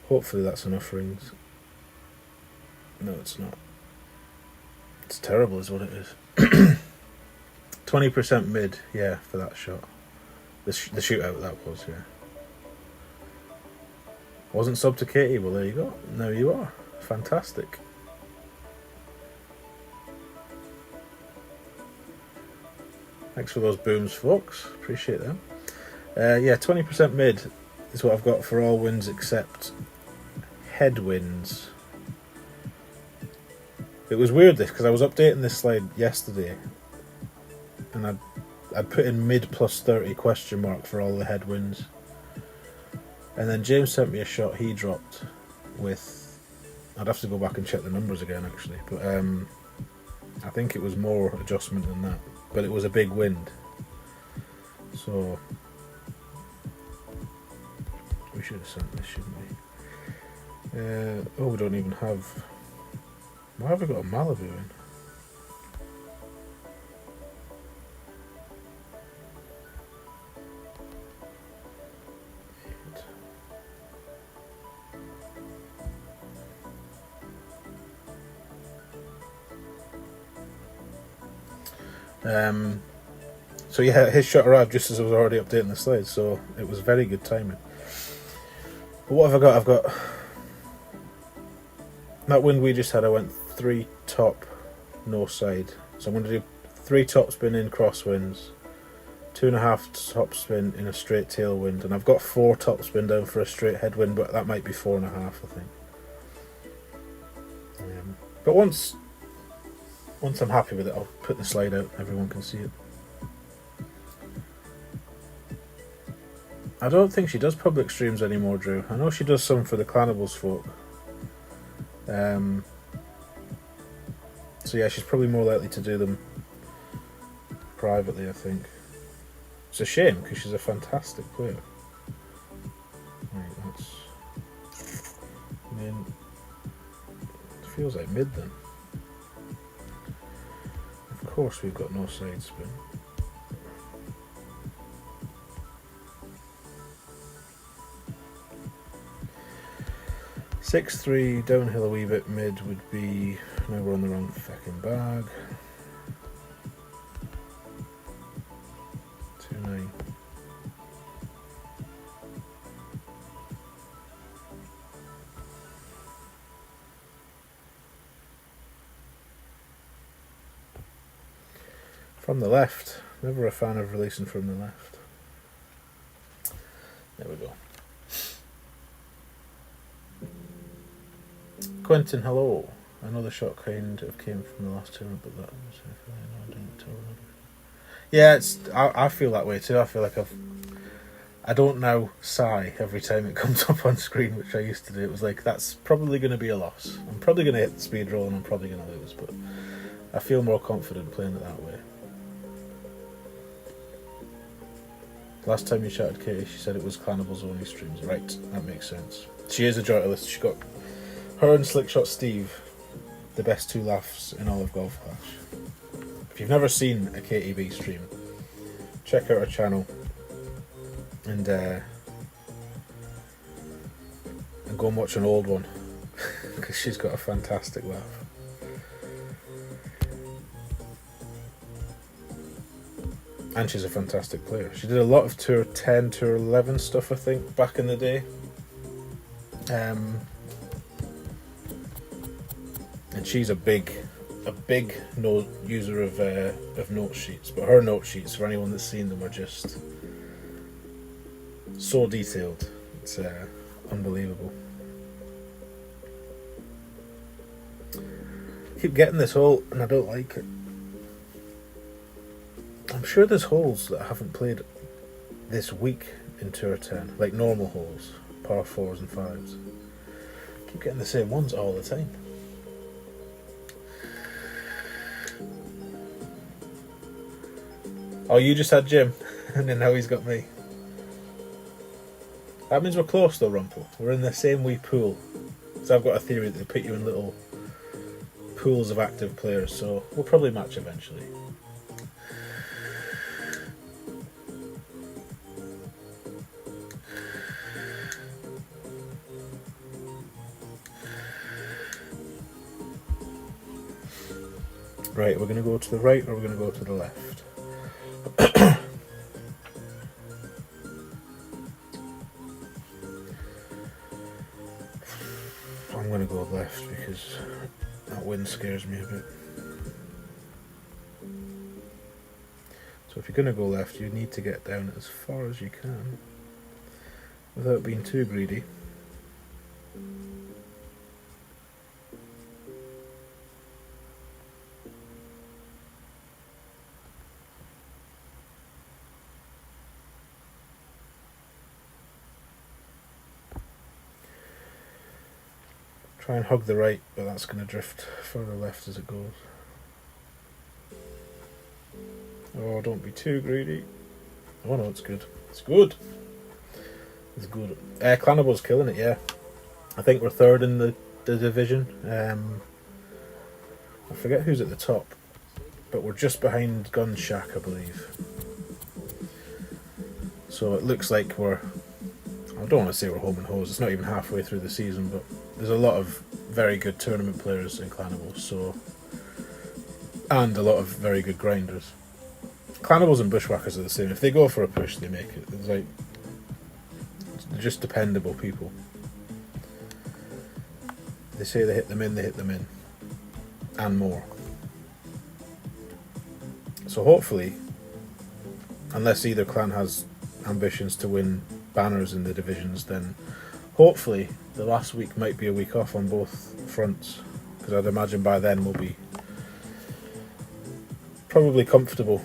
Hopefully that's enough rings. No, it's not. It's terrible is what it is. 20% mid, yeah, for that shot. The shootout that was, yeah. Wasn't sub to Katie, well there you go. Now you are. Fantastic. Thanks for those booms, folks. Appreciate them. Yeah, 20% mid is what I've got for all wins except headwinds. It was weird this because I was updating this slide yesterday, and I'd put in mid plus 30 question mark for all the headwinds, and then James sent me a shot he dropped with. I'd have to go back and check the numbers again actually, but I think it was more adjustment than that. But it was a big wind, so we should have sent this, shouldn't we? Oh, we don't even have. Why have we got a Malibu in? So yeah, his shot arrived just as I was already updating the slides, so it was very good timing. But what have I got? I've got that wind we just had. I went 3 top, no side. So I'm going to do 3 top spin in crosswinds, 2.5 top spin in a straight tailwind, and I've got 4 top spin down for a straight headwind, but that might be 4.5, I think. But once I'm happy with it, I'll put the slide out. Everyone can see it. I don't think she does public streams anymore, Drew. I know she does some for the Clanables folk. So yeah, she's probably more likely to do them privately, I think. It's a shame because she's a fantastic player. Right, that's mid. It feels like mid then. Of course, we've got no side spin. Six three downhill a wee bit mid would be. Now we're on the wrong fucking bag. 2-9. From the left. Never a fan of releasing from the left. There we go. Quentin, hello. I know the shot kind of came from the last tournament, but that was yeah, it's. I feel that way too. I feel like I don't now sigh every time it comes up on screen, which I used to do. It was like, that's probably going to be a loss. I'm probably going to hit the speed roll and I'm probably going to lose, but I feel more confident playing it that way. Last time you chatted, Katie, she said it was Clanables only streams. Right, that makes sense. She is a journalist. She got her and Slickshot Steve, the best 2 laughs in all of Golf Clash. If you've never seen a KTB stream, check out her channel and go and watch an old one because she's got a fantastic laugh. And she's a fantastic player. She did a lot of Tour 10, Tour 11 stuff, I think, back in the day. And she's a big user of note sheets. But her note sheets, for anyone that's seen them, are just so detailed. It's unbelievable. I keep getting this hole, and I don't like it. I'm sure there's holes that I haven't played this week in Tour 10, like normal holes, par 4s and 5s. I keep getting the same ones all the time. Oh, you just had Jim, and then now he's got me. That means we're close though, Rumpel. We're in the same wee pool. So I've got a theory that they put you in little pools of active players, so we'll probably match eventually. Right, we're going to go to the right or we're going to go to the left? I'm going to go left because that wind scares me a bit. So if you're going to go left, you need to get down as far as you can without being too greedy. Try and hug the right, but that's going to drift further left as it goes. Oh, don't be too greedy. Oh no, it's good. It's good. It's good. Clanable's killing it, yeah. I think we're third in the division. I forget who's at the top, but we're just behind Gun Shack, I believe. So it looks like we're... I don't want to say we're home and hose. It's not even halfway through the season, but there's a lot of very good tournament players in Clanable, so... and a lot of very good grinders. Clanables and Bushwhackers are the same. If they go for a push, they make it. It's like... they're just dependable people. They say they hit them in, they hit them in. And more. So hopefully, unless either clan has ambitions to win banners in the divisions, then hopefully the last week might be a week off on both fronts, because I'd imagine by then we'll be probably comfortable.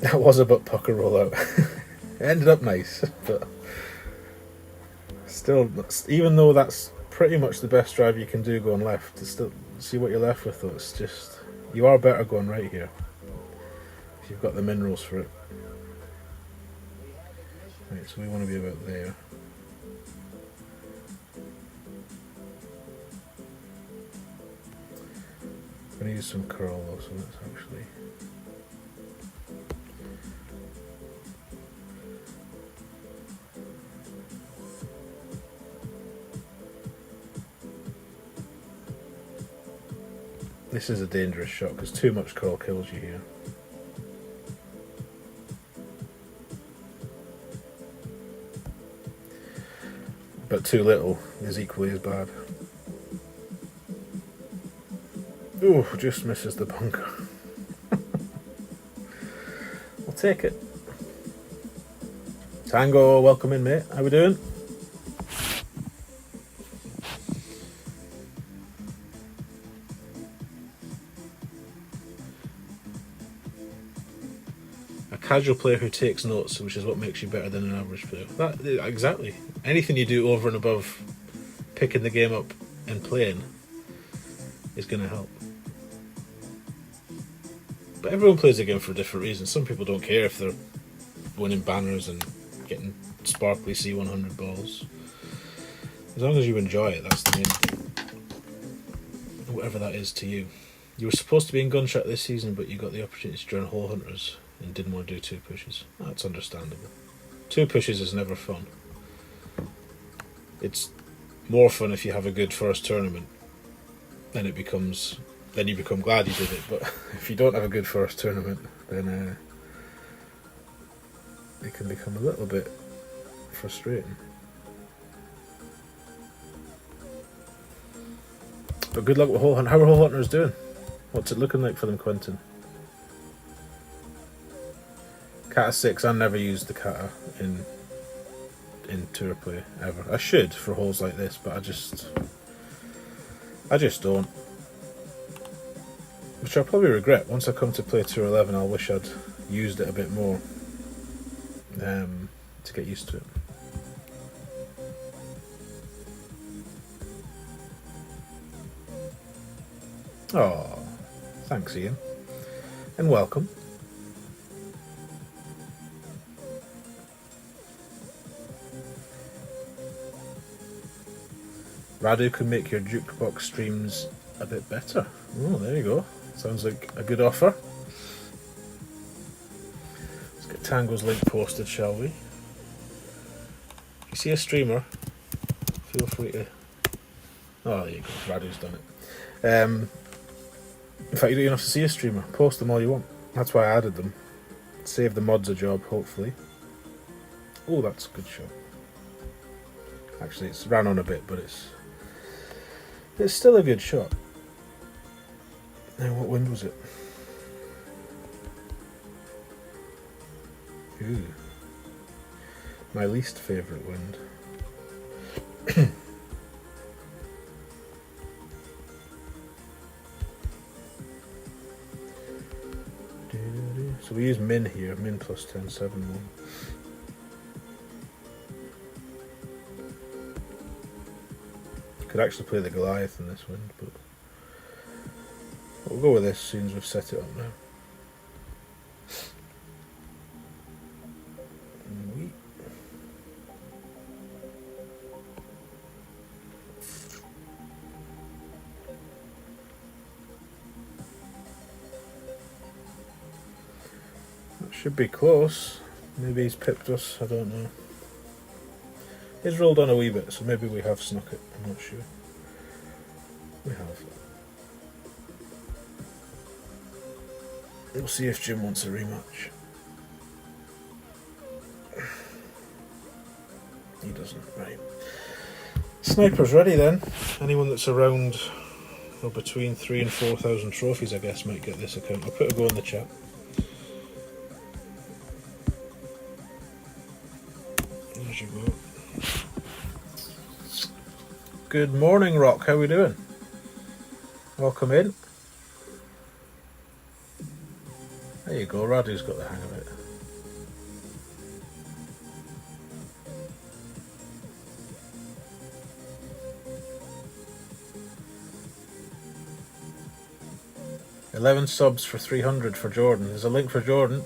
That was a butt pucker rollout. It ended up nice, but still, even though that's pretty much the best drive you can do going left, to still see what you're left with though. It's just, you are better going right here if you've got the minerals for it. Right, so we want to be about there. I'm going to use some curl though, so let's actually... This is a dangerous shot because too much curl kills you here. But too little is equally as bad. Ooh, just misses the bunker. I'll take it. Tango, welcome in, mate. How we doing? Casual player who takes notes, which is what makes you better than an average player. That, exactly. Anything you do over and above picking the game up and playing is going to help. But everyone plays the game for different reasons. Some people don't care if they're winning banners and getting sparkly C100 balls. As long as you enjoy it, that's the main thing. Whatever that is to you. You were supposed to be in Gunshot this season, but you got the opportunity to join Hole Hunters and didn't want to do 2 pushes. That's understandable. 2 pushes is never fun. It's more fun if you have a good first tournament. Then it becomes... then you become glad you did it. But if you don't have a good first tournament, then it can become a little bit frustrating. But good luck with Hole Hunters. How are Hole Hunters doing? What's it looking like for them, Quentin? Kata 6, I never used the Kata in tour play ever. I should for holes like this, but I just don't. Which I'll probably regret. Once I come to play Tour 11, I'll wish I'd used it a bit more to get used to it. Oh, thanks Ian, and welcome. Radu can make your jukebox streams a bit better. Oh, there you go. Sounds like a good offer. Let's get Tango's link posted, shall we? If you see a streamer, feel free to... oh, there you go. Radu's done it. In fact, you don't even have to see a streamer. Post them all you want. That's why I added them. Save the mods a job, hopefully. Oh, that's a good shot. Actually, it's ran on a bit, but it's still a good shot. Now, what wind was it? Ooh. My least favourite wind. So we use min here, min plus 10, 7, 1. Could actually play the Goliath in this wind, but we'll go with this as soon as we've set it up now. Should be close. Maybe he's pipped us, I don't know. He's rolled on a wee bit, so maybe we have snuck it, I'm not sure. We have. We'll see if Jim wants a rematch. He doesn't, right. Sniper's ready then. Anyone that's around or between 3,000 and 4,000 trophies, I guess, might get this account. I'll put a go in the chat. There you go. Good morning, Rock. How we doing? Welcome in. There you go. Radu's got the hang of it. $11 subs for 300 for Jordan. There's a link for Jordan.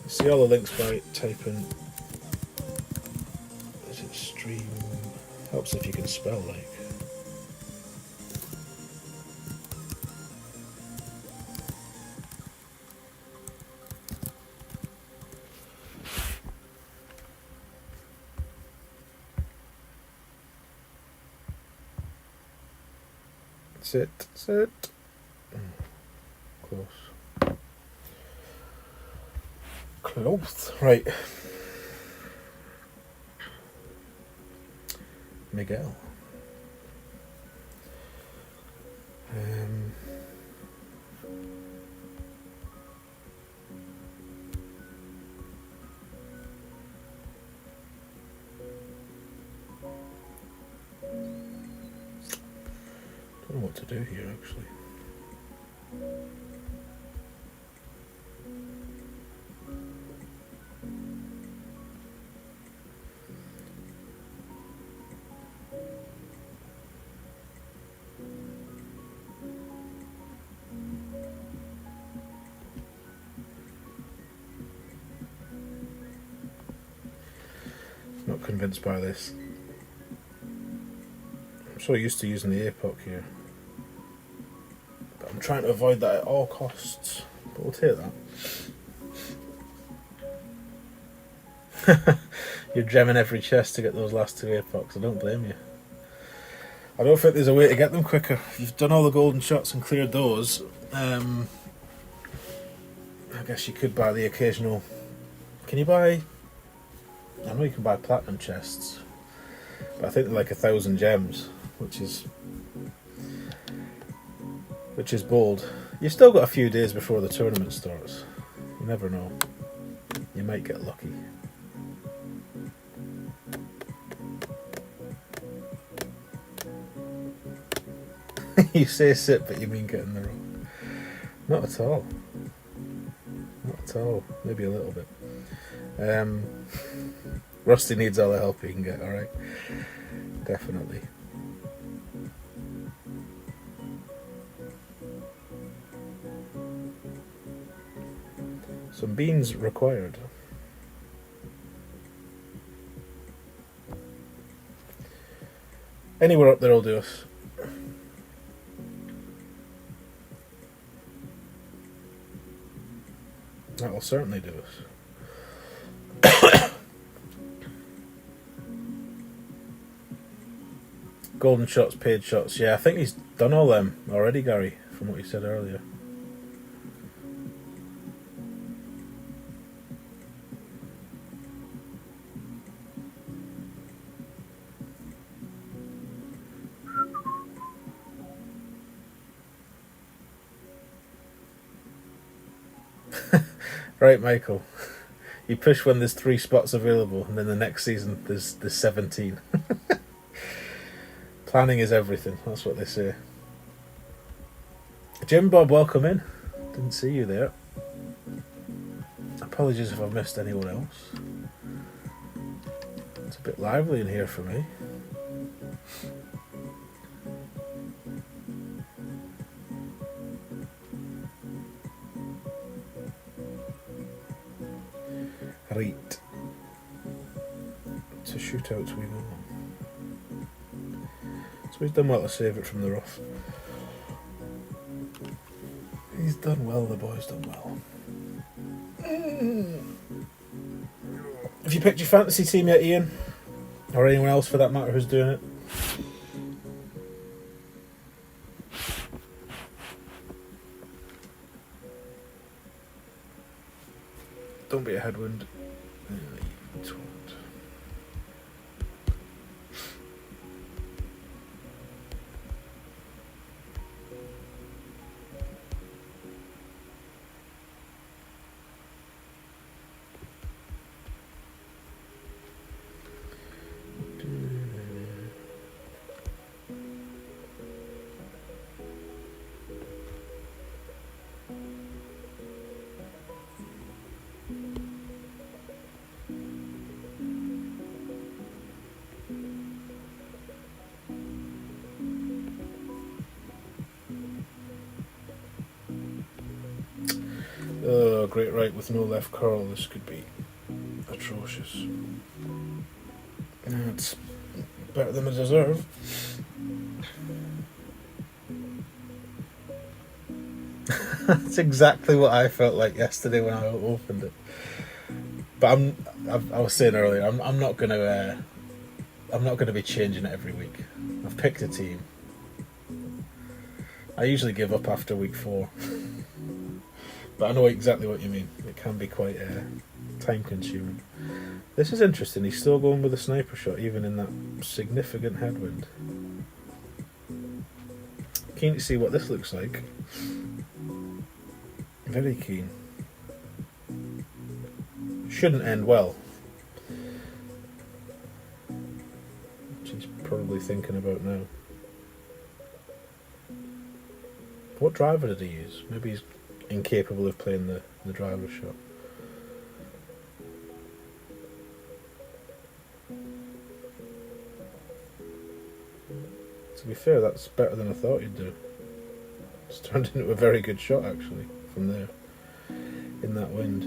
You see all the links by typing. Is it stream? Helps if you can spell, like. That's it. That's it. Close. Close. Right. Miguel. Don't know what to do here, actually. Not convinced by this. I'm so used to using the APOC here. But I'm trying to avoid that at all costs. But we'll take that. You're gemming every chest to get those last two APOCs. I don't blame you. I don't think there's a way to get them quicker. If you've done all the golden shots and cleared those, I guess you could buy the occasional... Can you buy... I know you can buy platinum chests, but I think they're like 1,000 gems, which is bold. You've still got a few days before the tournament starts. You never know. You might get lucky. You say sit, but you mean get in the row. Not at all. Not at all. Maybe a little bit. Rusty needs all the help he can get, alright? Definitely. Some beans required. Anywhere up there will do us. That will certainly do us. Golden shots, paid shots. Yeah, I think he's done all them already, Gary. from what you said earlier. Right, Michael. You push when there's 3 spots available, and then the next season there's 17. Planning is everything, that's what they say. Jim Bob, welcome in. Didn't see you there. Apologies if I've missed anyone else. It's a bit lively in here for me. Right. To shootouts we go. So he's done well to save it from the rough. He's done well, the boy's done well. Have you picked your fantasy team yet, Ian? Or anyone else for that matter who's doing it? Don't be a headwind. Oh, great right with no left curl. This could be atrocious. It's better than I deserve. That's exactly what I felt like yesterday when I opened it. But I was saying earlier, I'm not gonna be changing it every week. I've picked a team. I usually give up after week 4. But I know exactly what you mean. It can be quite time consuming. This is interesting. He's still going with a sniper shot even in that significant headwind. Keen to see what this looks like. Very keen. Shouldn't end well. Which he's probably thinking about now. What driver did he use? Maybe he's incapable of playing the driver's shot. To be fair, that's better than I thought you'd do. It's turned into a very good shot actually from there in that wind.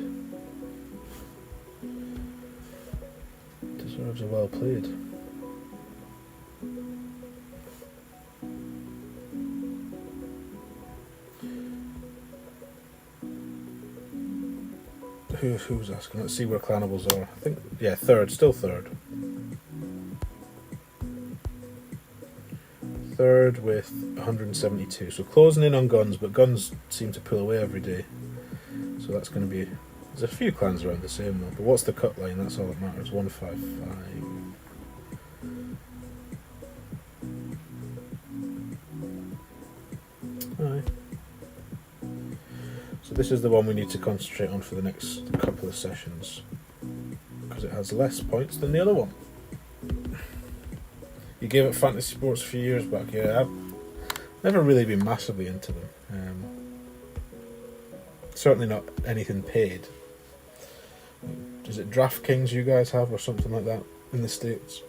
Deserves a well played. Who's asking? Let's see where Clanables are. I think, yeah, third, still third. Third with 172. So closing in on guns, but guns seem to pull away every day. So that's going to be... There's a few clans around the same though. But what's the cut line? That's all that matters. 155. Aye. So this is the one we need to concentrate on for the next couple of sessions because it has less points than the other one. You gave it Fantasy Sports a few years back. Yeah, I've never really been massively into them. Certainly not anything paid. Is it DraftKings you guys have or something like that in the States?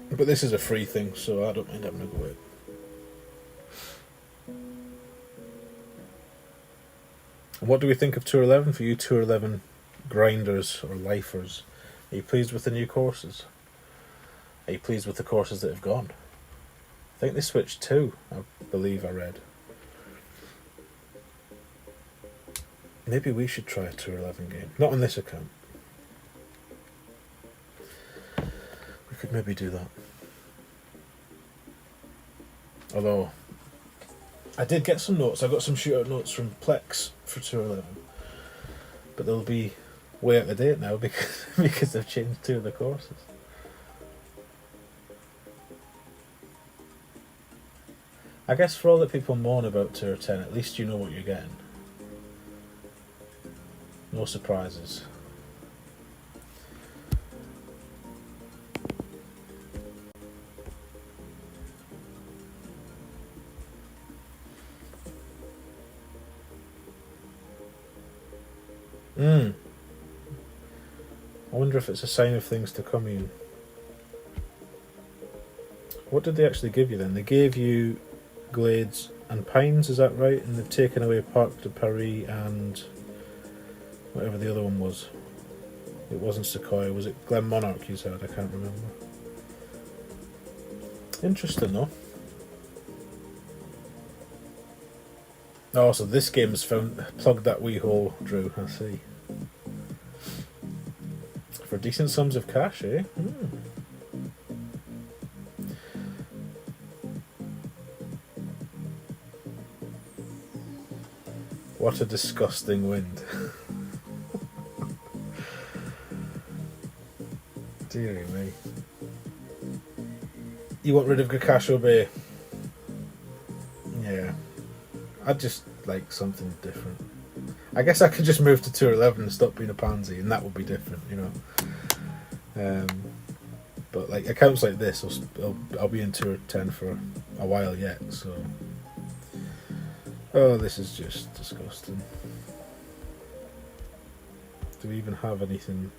But this is a free thing, so I don't mind having a go at it. What do we think of Tour 11 for you Tour 11 grinders or lifers? Are you pleased with the new courses? Are you pleased with the courses that have gone? I think they switched 2, I believe I read. Maybe we should try a Tour 11 game. Not on this account. We could maybe do that. Although, I did get some notes. I got some shootout notes from Plex for Tour 11, but they'll be way out of date now because they've changed 2 of the courses. I guess for all that people moan about Tour 10, at least you know what you're getting. No surprises. I wonder if it's a sign of things to come, Ian. What did they actually give you then? They gave you Glades and Pines, is that right? And they've taken away Parc de Paris and whatever the other one was. It wasn't Sequoia, was it Glen Monarch you said? I can't remember. Interesting though. Oh, so this game has plugged that wee hole, Drew, I see. For decent sums of cash, eh? What a disgusting wind. Deary me. You want rid of Gakasho Bay? Yeah. I'd just like something different. I guess I could just move to Tour 11 and stop being a pansy, and that would be different, you know. But like accounts like this, I'll be in Tour 10 for a while yet. So, oh, this is just disgusting. Do we even have anything?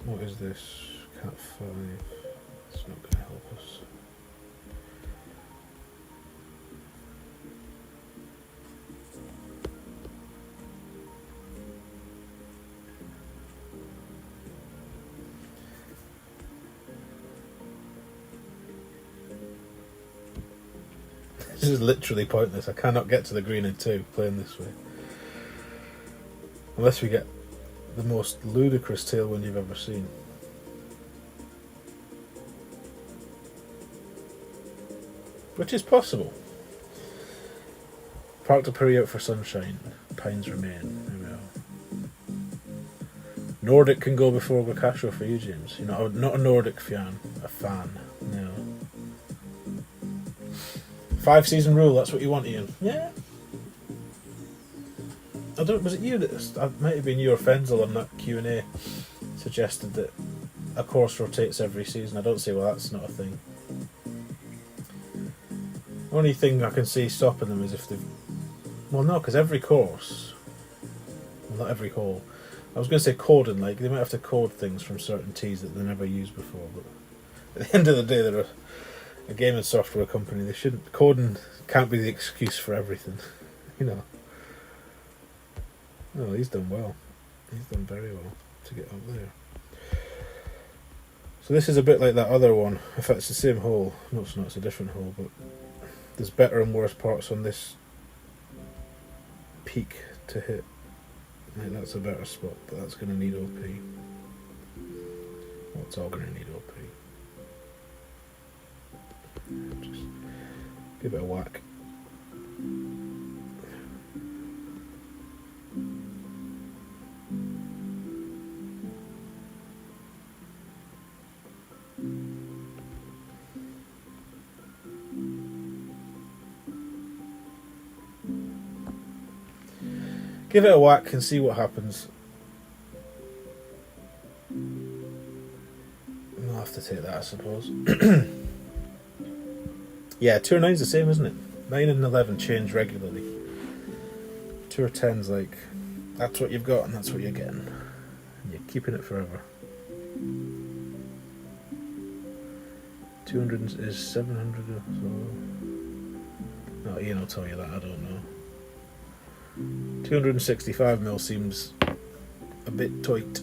What is this? Cat 5. It's not going to help us. This is literally pointless. I cannot get to the green in 2 playing this way. Unless we get the most ludicrous tailwind you've ever seen. Which is possible. Parc de Paris out for sunshine. Pines remain. There we are. Nordic can go before Gakasho for you, James. You're not a Nordic fan. A fan. No. 5-season rule, that's what you want, Ian. Yeah. Was it you that might have been you or Fenzel on that Q&A suggested that a course rotates every season? I don't see well that's not a thing. The only thing I can see stopping them is if they've... Well, no, because every course... Well, not every hole. I was going to say coding, like, they might have to code things from certain tees that they never used before, but at the end of the day, they're a gaming software company. They shouldn't... Coding can't be the excuse for everything, you know. Oh, he's done well. He's done very well to get up there. So this is a bit like that other one. In fact, it's the same hole. No, it's not. It's a different hole, but there's better and worse parts on this peak to hit. Like, that's a better spot, but that's going to need OP. Well, it's all going to need OP. Just give it a whack. Give it a whack and see what happens. I'll have to take that, I suppose. Yeah, Tour 9's the same, isn't it? 9 and 11 change regularly. Tour 10's like, that's what you've got and that's what you're getting. And you're keeping it forever. 200 is 700 or so. Oh, Ian will tell you that, I don't know. 265mm seems a bit tight.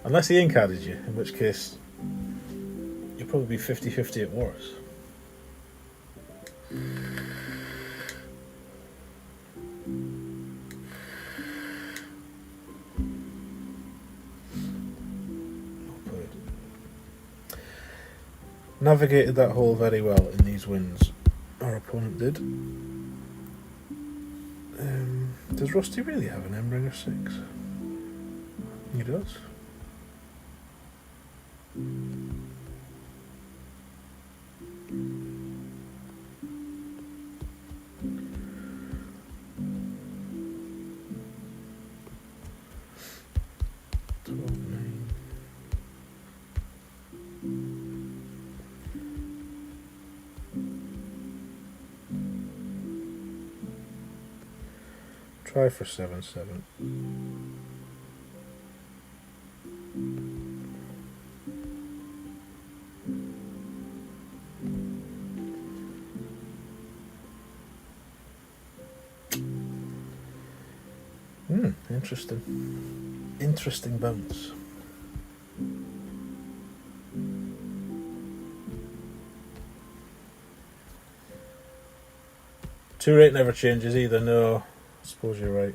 Unless he incarded you, in which case you'll probably be 50-50 at worst. navigated that hole very well in these winds. Our opponent did. Does Rusty really have an M-ringer 6? He does. Try for 7-7. Interesting. Interesting bounce. Two rate never changes either, no. I suppose you're right.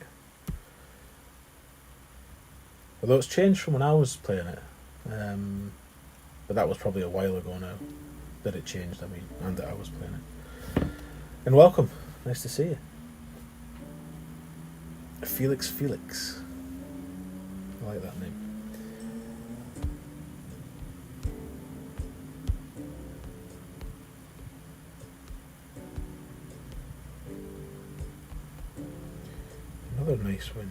Although it's changed from when I was playing it. But that was probably a while ago now that it changed, and that I was playing it. And welcome. Nice to see you. Felix. I like that name. Another nice wind.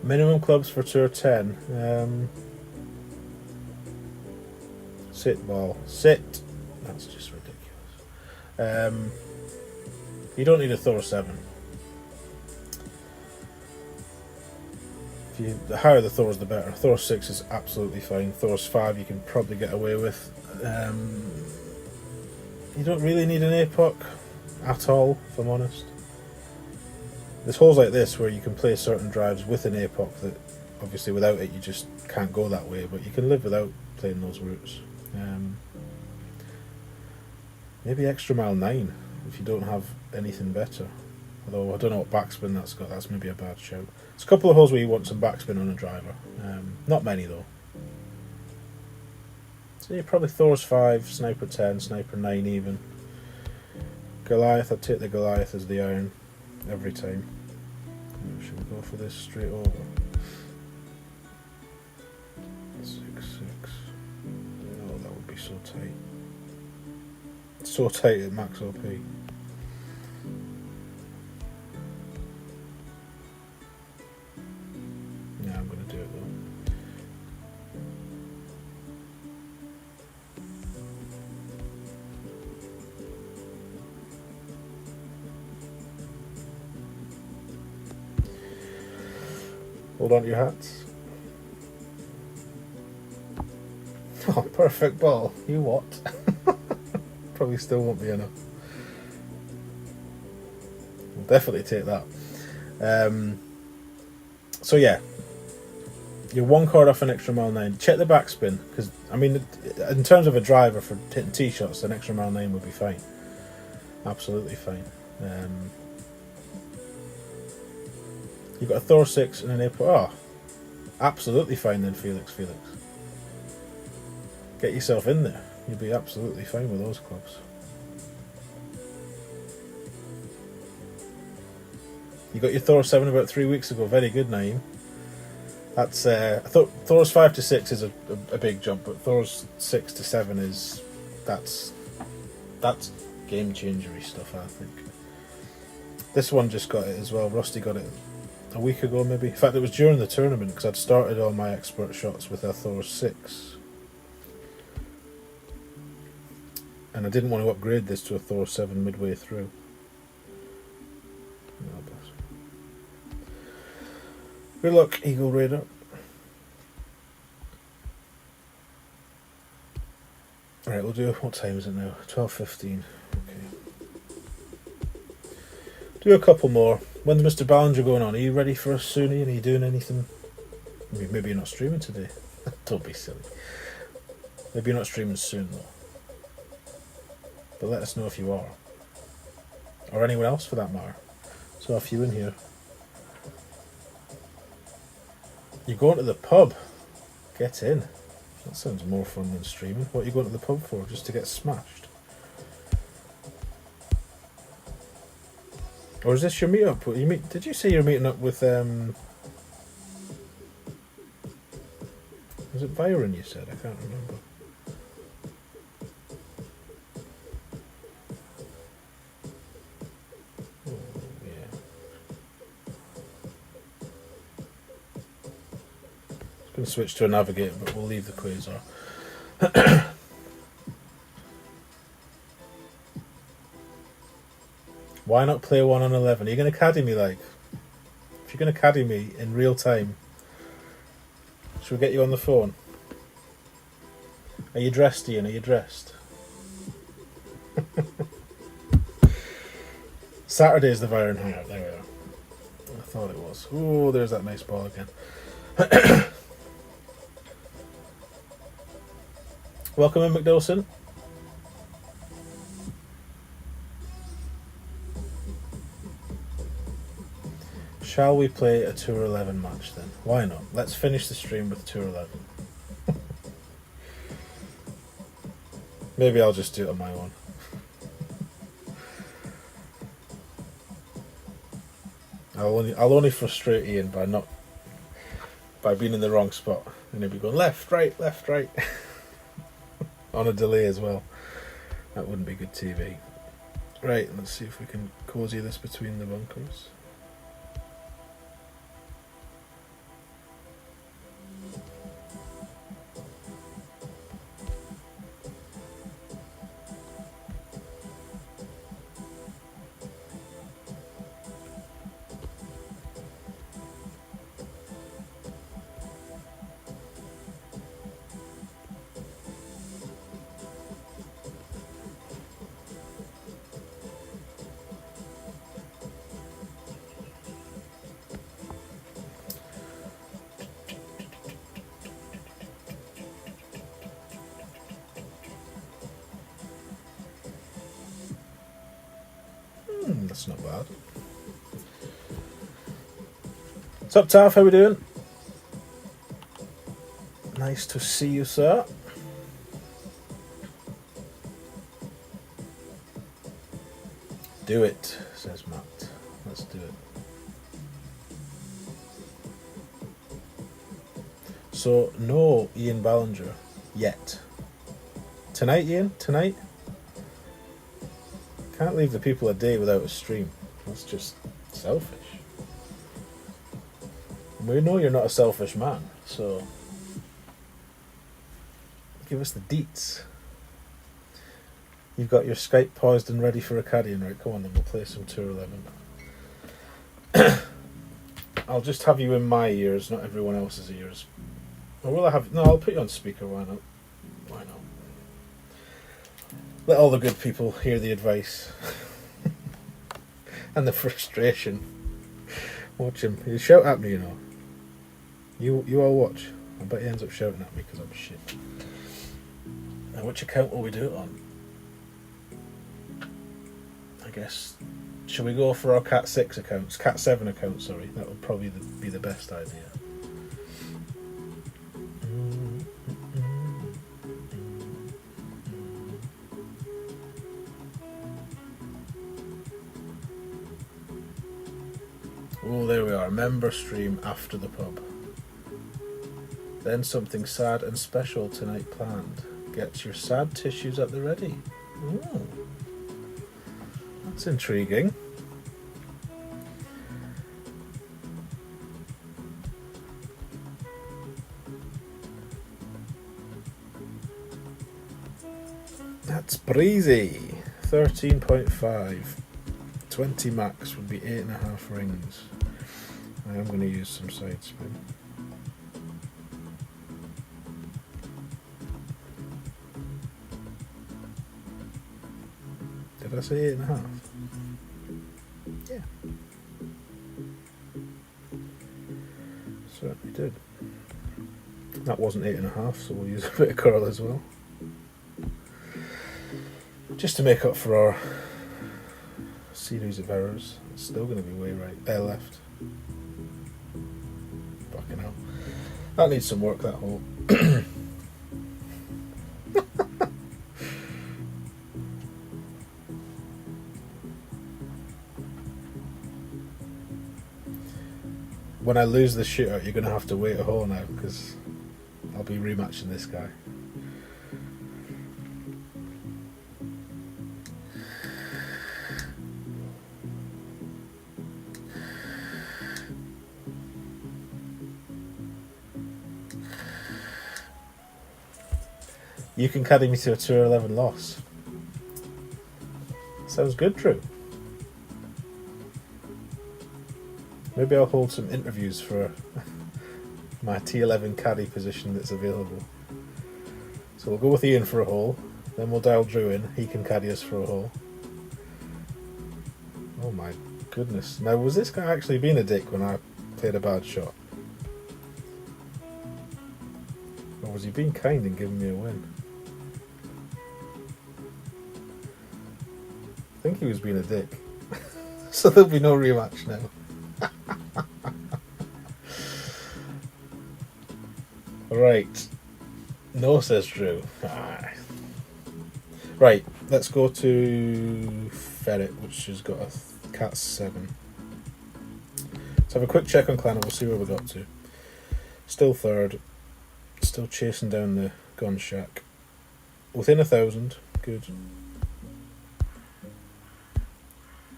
Minimum clubs for tour 10. Sit ball. Sit. That's just ridiculous. You don't need a Thor 7. The higher the Thors, the better. Thor 6 is absolutely fine. Thor's 5 you can probably get away with. You don't really need an APOC at all, if I'm honest. There's holes like this where you can play certain drives with an APOC that obviously without it you just can't go that way, but you can live without playing those routes. Maybe extra mile 9 if you don't have anything better. Although I don't know what backspin that's got, that's maybe a bad shout. There's a couple of holes where you want some backspin on a driver. Not many though. So yeah, probably Thor's 5, Sniper 10, Sniper 9 even. Goliath, I'd take the Goliath as the iron every time. Should we go for this straight over? 6-6. No, that would be so tight. So tight at max OP. Yeah, I'm going to do it though. Hold on to your hats. Oh, perfect ball. You what? Probably still won't be enough. We'll definitely take that. So yeah, you're one card off an extra mile 9. Check the backspin, because I mean, in terms of a driver for hitting tee shots, an extra mile 9 would be fine. Absolutely fine. You've got a Thor 6 and an APOC. Oh, absolutely fine then, Felix. Get yourself in there. You'll be absolutely fine with those clubs. You got your Thor 7 about 3 weeks ago. Very good, Naeem. That's I thought Thor's 5 to 6 is a big jump, but Thor's 6 to 7 is that's game changery stuff, I think. This one just got it as well. Rusty got it a week ago, maybe. In fact, it was during the tournament because I'd started all my expert shots with a Thor 6. And I didn't want to upgrade this to a Thor 7 midway through. Good luck, Eagle Raider. Right, we'll do, what time is it now? 12:15. Okay. Do a couple more. When's Mr. Ballinger going on? Are you ready for us soon, Ian? Are you doing anything? Maybe you're not streaming today. Don't be silly. Maybe you're not streaming soon, though. But let us know if you are. Or anyone else, for that matter. So a few in here. You're going to the pub. Get in. That sounds more fun than streaming. What are you going to the pub for? Just to get smashed? Or is this your meet-up? Did you say you're meeting up with... Was it Byron you said? I can't remember. Oh, yeah. I'm going to switch to a navigator, but we'll leave the quasar. Why not play 1 on 11? Are you going to caddy me, like? If you're going to caddy me in real time, should we get you on the phone? Are you dressed, Ian? Are you dressed? Saturday's the Byron Hangout. There we are. I thought it was. Oh, there's that nice ball again. Welcome in, McDowson. Shall we play a Tour 11 match then? Why not? Let's finish the stream with Tour 11. Maybe I'll just do it on my own. I'll only frustrate Ian by being in the wrong spot, and he'll be going left, right, on a delay as well. That wouldn't be good TV. Right, let's see if we can cozy this between the bunkers. That's not bad. What's up, Taff? How we doing? Nice to see you, sir. Do it, says Matt. Let's do it. So, no Ian Ballinger yet. Tonight, Ian? Tonight? Can't leave the people a day without a stream. That's just selfish. We know you're not a selfish man, so give us the deets. You've got your Skype paused and ready for a caddy, right? Come on then, we'll play some Tour 11. I'll just have you in my ears, not everyone else's ears. Or will I have... No, I'll put you on speaker, why not? Why not? Let all the good people hear the advice. And the frustration. Watch him. He'll shout at me, you know. You all watch. I bet he ends up shouting at me because I'm shit. Now, which account will we do it on? I guess... Shall we go for our Cat 6 accounts? Cat 7 account, sorry. That would probably be the best idea. Oh, there we are. Member stream after the pub. Then something sad and special tonight planned. Get your sad tissues at the ready. Oh, that's intriguing. That's breezy. 13.5. 20 max would be 8.5 rings. I am going to use some side spin. Did I say 8.5? Yeah. Certainly did. That wasn't 8.5, so we'll use a bit of curl as well. Just to make up for our series of errors. It's still going to be way left. Fucking hell. That needs some work, that hole. When I lose the shootout, you're going to have to wait a hole now, because I'll be rematching this guy. You can caddy me to a Tour 11 loss. Sounds good, Drew. Maybe I'll hold some interviews for my T11 caddy position that's available. So we'll go with Ian for a hole, then we'll dial Drew in. He can caddy us for a hole. Oh my goodness. Now, was this guy actually being a dick when I played a bad shot? Or was he being kind and giving me a win? I think he was being a dick. So there'll be no rematch now. Right. No, says Drew. Right, let's go to Ferret, which has got a cat 7. Let's have a quick check on Clan and we'll see where we got to. Still third. Still chasing down the gun shack. Within 1,000. Good.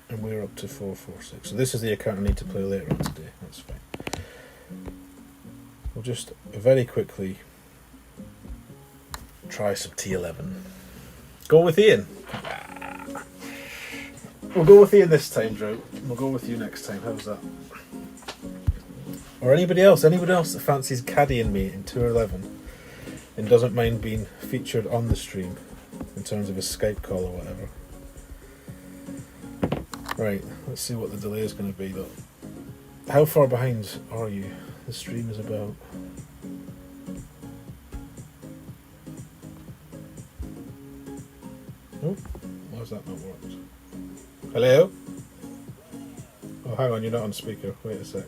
And we're up to 446. So this is the account I need to play later on today. That's fine. We'll just very quickly try some T11. Go with Ian. We'll go with Ian this time, Drew. We'll go with you next time. How's that? Or anybody else that fancies caddying me in Tour 11 and doesn't mind being featured on the stream in terms of a Skype call or whatever. Right, let's see what the delay is going to be though. How far behind are you? The stream is about... Oh, why has that not worked? Hello? Oh, hang on, you're not on speaker. Wait a sec.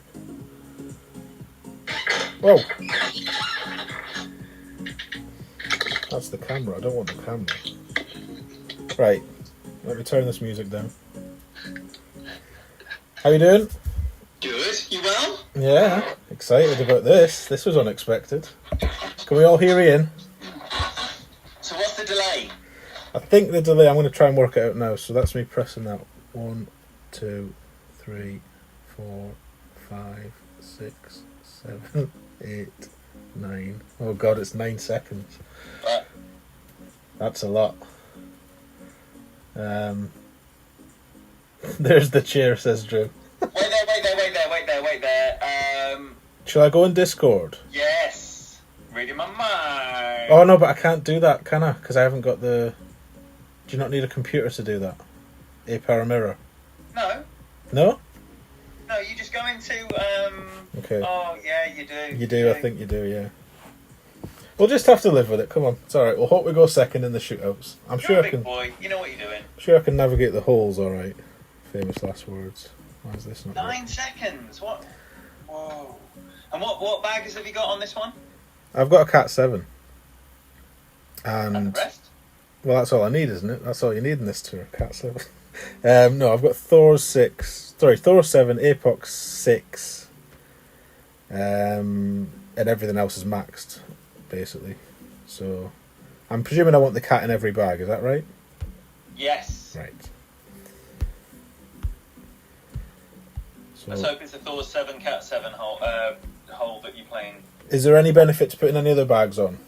Whoa! That's the camera. I don't want the camera. Right, let me turn this music down. How you doing? Good. You well? Yeah, excited about this. This was unexpected. Can we all hear Ian? So what's the delay? I think the delay, I'm going to try and work it out now. So that's me pressing that. 1, 2, 3, 4, 5, 6, 7, 8, 9. Oh god, it's 9 seconds. Right. That's a lot. There's the chair, says Drew. Wait there. Shall I go in Discord? Yes. Reading my mind. Oh no, but I can't do that, can I? Because I haven't got the... Do you not need a computer to do that? A power mirror? No. No? No, you just go into... Okay. Oh, yeah, you do. You do, I think you do, yeah. We'll just have to live with it, come on. It's alright, we'll hope we go second in the shootouts. I'm You're sure a I big can... boy. You know what you're doing. Sure I can navigate the holes alright. Famous last words. Why is this not... 9 seconds. What? Whoa. And what baggers have you got on this one? I've got a cat 7. And the And... rest? Well, that's all I need, isn't it? That's all you need in this tour, cat 7. No, I've got Thor 7, Apox 6, and everything else is maxed, basically. So, I'm presuming I want the cat in every bag, is that right? Yes. Right. So, Let's hope it's a Thor 7, Cat 7 hole that you're playing. is there any benefit to putting any other bags on,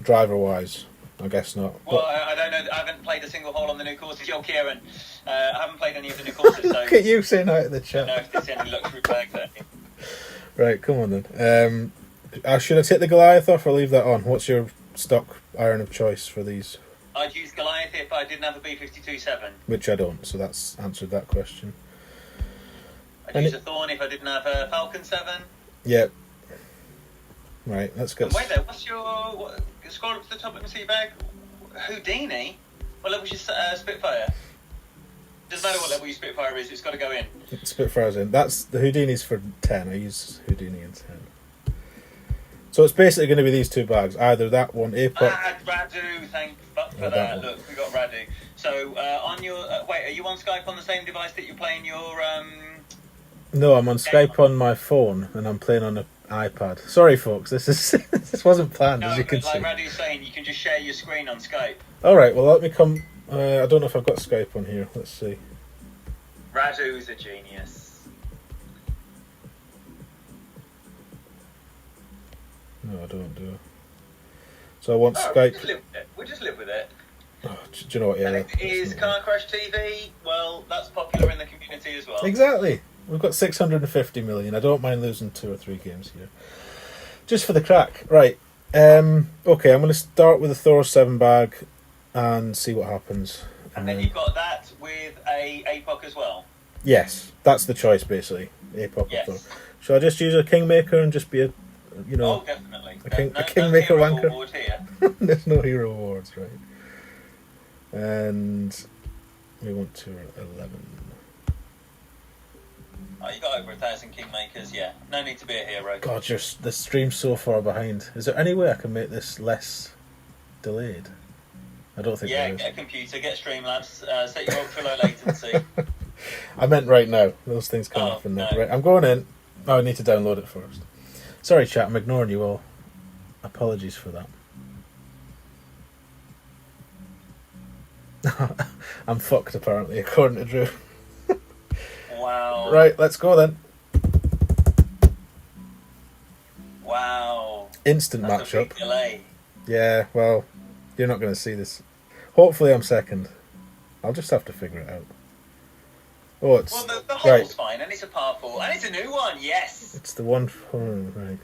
driver-wise? I guess not. Well, I don't know. I haven't played a single hole on the new courses. You're Kieran. I haven't played any of the new courses, so Look at you saying out of the I chat. don't know if there's any luxury bag there. Right, come on then. Should I take the Goliath off or leave that on? What's your stock iron of choice for these? I'd use Goliath if I didn't have a B52-7. Which I don't, so that's answered that question. I'd use a Thorn if I didn't have a Falcon 7. Yep. Right, let's go. And wait there, what's your... scroll up to the top, let me see your bag. Houdini? What level's your Spitfire? Doesn't matter what level your Spitfire is, it's got to go in. Spitfire's in. That's the Houdini's for 10. I use Houdini in 10. So it's basically going to be these two bags. Either that one, APOC... Radu, thank fuck for that. Look, we got Radu. So, on your... wait, are you on Skype on the same device that you're playing your... No, I'm on Skype on my phone, and I'm playing on an iPad. Sorry, folks, this wasn't planned, as you can see. Like Radu's saying, you can just share your screen on Skype. Alright, well, let me come... I don't know if I've got Skype on here. Let's see. Radu's a genius. No, I don't do it. So I want Skype... We'll just live with it. Oh, do you know what? Yeah, and if it is Car Crash TV, well, that's popular in the community as well. Exactly. We've got 650 million. I don't mind losing 2 or 3 games here. Just for the crack. Right. Okay, I'm going to start with a Thor 7 bag and see what happens. And then you've got that with a APOC as well? Yes. That's the choice, basically. APOC yes. or Thor. Shall I just use a Kingmaker and just be a... Oh, definitely. A Kingmaker wanker? Here. There's no hero awards, right. And we want to 11. Oh, you got over 1,000 Kingmakers, yeah. No need to be a hero. God, the stream's so far behind. Is there any way I can make this less delayed? I don't think there is. Get a computer, get Streamlabs, set your ultra low latency. I meant right now. Those things can't happen now. No. Right, I'm going in. Oh, I need to download it first. Sorry, chat, I'm ignoring you all. Apologies for that. I'm fucked, apparently, according to Drew. Wow. Right, let's go then. Wow. Instant That's matchup. A big delay. Yeah, well, you're not going to see this. Hopefully I'm second. I'll just have to figure it out. Oh, it's... Well, the hole's fine, and it's a par 4, and it's a new one, yes! It's the one for... Right.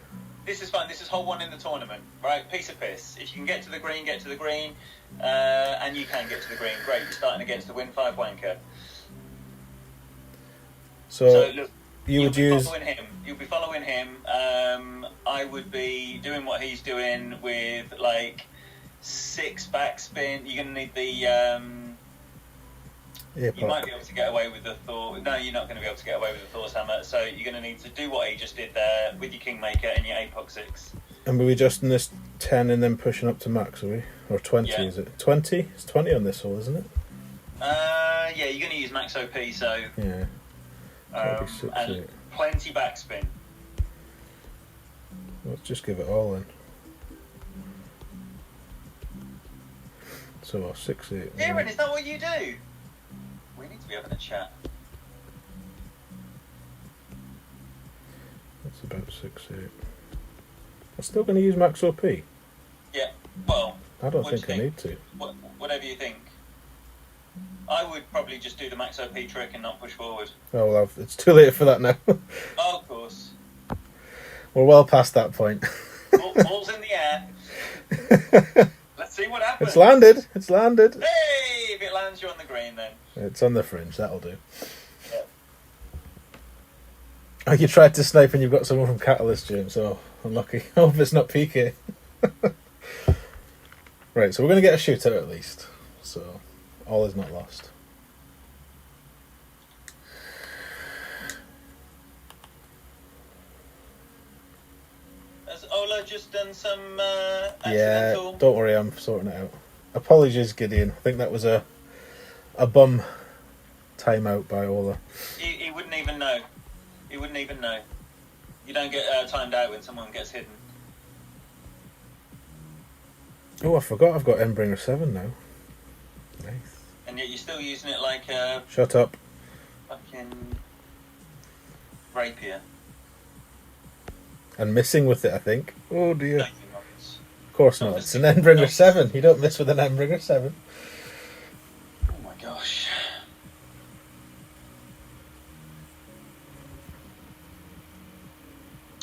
This is fine, this is hole 1 in the tournament, right? Piece of piss. If you can get to the green, get to the green. And you can get to the green, great. You're starting against the Win 5 wanker. So look, you would use... You'll be following him. I would be doing what he's doing with, like, 6 backspin. You're going to need the... You might be able to get away with the Thor. No, you're not going to be able to get away with the Thor's hammer. So you're going to need to do what he just did there with your Kingmaker and your APOC 6. And were we just in this 10 and then pushing up to max, are we? Or 20, is it? 20? It's 20 on this hole, isn't it? Yeah, you're going to use max OP, so... Yeah. And plenty backspin. Let's just give it all in. So 6-8. Kieran, is that what you do? We need to be having a chat. That's about 6-8. I'm still going to use max OP. Yeah, well... I don't think I need to. Whatever you think. I would probably just do the max OP trick and not push forward. Oh, well, it's too late for that now. Oh, of course. We're well past that point. Ball's in the air. Let's see what happens. It's landed. It's landed. Hey, if it lands, you're on the green then. It's on the fringe. That'll do. Yeah. Oh, you tried to snipe and you've got someone from Catalyst, James. Oh, unlucky. I hope it's not PK. Right, so we're going to get a shootout at least. So, all is not lost. Has Ola just done some Yeah, accidental... don't worry, I'm sorting it out. Apologies, Gideon. I think that was a bum timeout by Ola. He wouldn't even know. He wouldn't even know. You don't get timed out when someone gets hidden. Oh, I forgot I've got Endbringer 7 now. Nice. And yet you're still using it like a... Shut up. Fucking... rapier. And missing with it, I think. Oh dear. No, you're not. Of course not. It's an Endbringer 7. You don't miss with an Endbringer 7. Oh my gosh.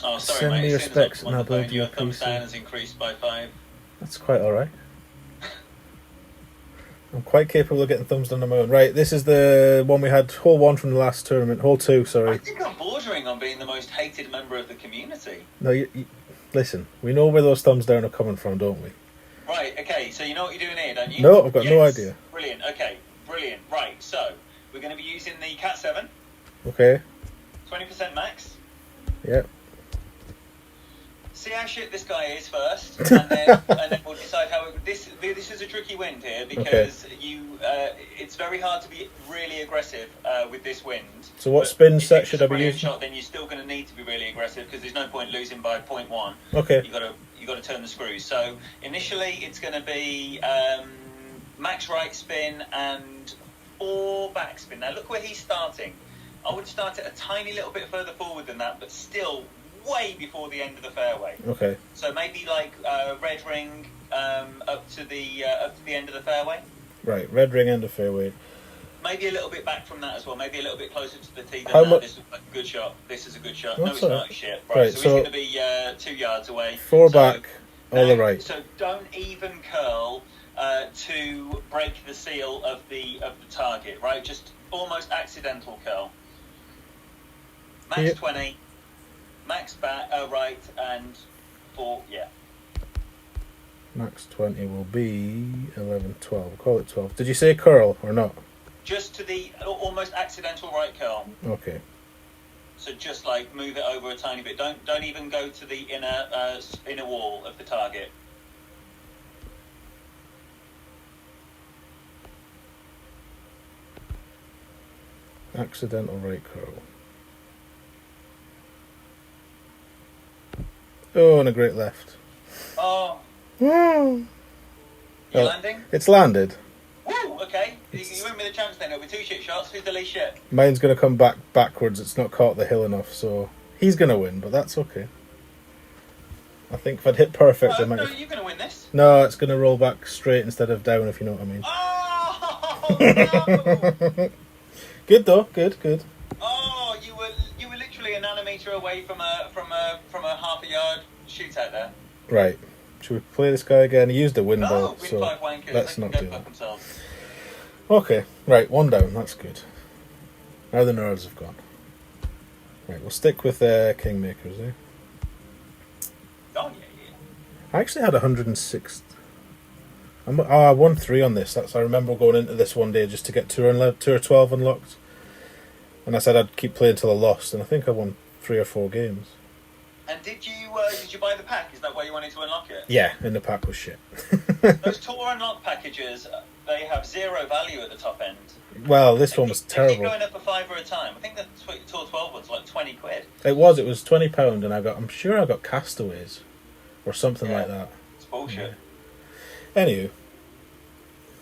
Oh, sorry, Send mate. me As your soon as I specs come on and I'll the phone, build you your a thumbs PC. down has increased by 5. That's quite alright. I'm quite capable of getting thumbs down on my own. Right, this is the one we had, hole 1 from the last tournament. Hole 2, I sorry. think I'm bordering on being the most hated member of the community. No, listen, we know where those thumbs down are coming from, don't we? Right, okay, so you know what you're doing here, don't you? No, I've got no idea. Brilliant, okay, brilliant. Right, so we're going to be using the Cat 7, Okay, 20% max. yeah. See how shit this guy is first, and then we'll decide how. This is a tricky wind here because it's very hard to be really aggressive with this wind. So what spin set should I be using? Shot, then you're still going to need to be really aggressive because there's no point losing by 0.1. Okay. You got to turn the screws. So initially it's going to be max right spin and 4 back spin. Now look where he's starting. I would start it a tiny little bit further forward than that, but still way before the end of the fairway. Okay. So maybe like red ring up to the end of the fairway. Right, red ring end of fairway. Maybe a little bit back from that as well. Maybe a little bit closer to the tee than How that. This is a good shot. This is a good shot. No, it's not shit. Right, so he's going to be 2 yards away. 4 back, all the right. So don't even curl to break the seal of the target. Right, just almost accidental curl. Max 20. Max back, right, and 4, yeah. Max 20 will be 11, 12. We'll call it 12. Did you say curl or not? Just to the almost accidental right curl. Okay. So just like move it over a tiny bit. Don't even go to the inner wall of the target. Accidental right curl. Oh, and a great left. Oh. You landing? It's landed. Woo, okay. You win me the chance then. It'll be 2 shit shots. Who's the least shit? Mine's going to come back backwards. It's not caught the hill enough, so he's going to win, but that's okay. I think if I'd hit perfect, I might. No, you're going to win this. No, it's going to roll back straight instead of down, if you know what I mean. Oh, no. Good though. Good. Oh, you were literally a nanometer away from a half a yard shootout there. Right. Should we play this guy again? He used a wind ball, win so 5 wankers. let's They not can do go fuck that. themselves. Okay, right, 1 down. That's good. Now the nerves have gone. Right, we'll stick with Kingmakers, eh? Oh yeah. I actually had 106. I won 3 on this. I remember going into this one day just to get 2 or 12 unlocked, and I said I'd keep playing till I lost, and I think I won 3 or 4 games. And did you buy the pack? Is that why you wanted to unlock it? Yeah, and the pack was shit. Those tour unlock packages, they have 0 value at the top end. Well, this one was terrible. You're going up a $5 a time. I think the Tour 12 one's like 20 quid. It was £20, and I'm sure I got Castaways or something like that. It's bullshit. Yeah. Anywho,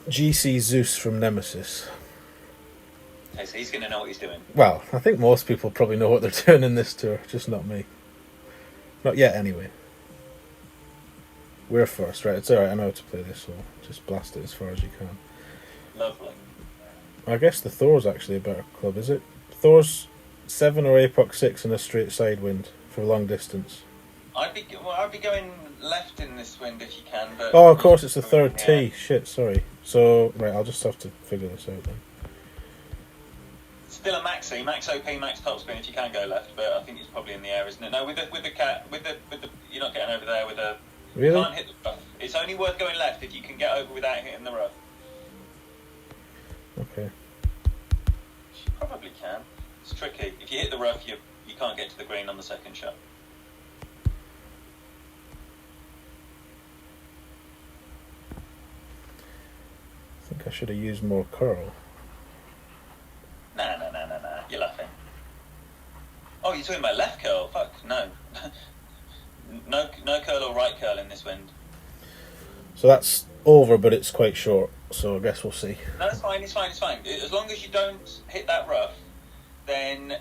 GC Zeus from Nemesis. Okay, so he's going to know what he's doing. Well, I think most people probably know what they're doing in this tour, just not me. Not yet, anyway. We're first, right? It's alright, I know how to play this, so just blast it as far as you can. Lovely. I guess the Thor's actually a better club, is it? Thor's 7 or APOC 6 in a straight side wind for long distance. I'd be going left in this wind if you can, but... Oh, of course, it's the third tee. Shit, sorry. So, right, I'll just have to figure this out then. Still a maxi, max OP, max topspin if you can go left, but I think it's probably in the air, isn't it? No, with the cat, you're not getting over there with a. Really? You can't hit the rough. It's only worth going left if you can get over without hitting the rough. Okay. You probably can. It's tricky. If you hit the rough, you can't get to the green on the second shot. I think I should have used more curl. Nah. You're laughing. Oh, you're talking about left curl? Fuck, no. no curl or right curl in this wind. So that's over, but it's quite short, so I guess we'll see. No, it's fine. As long as you don't hit that rough, then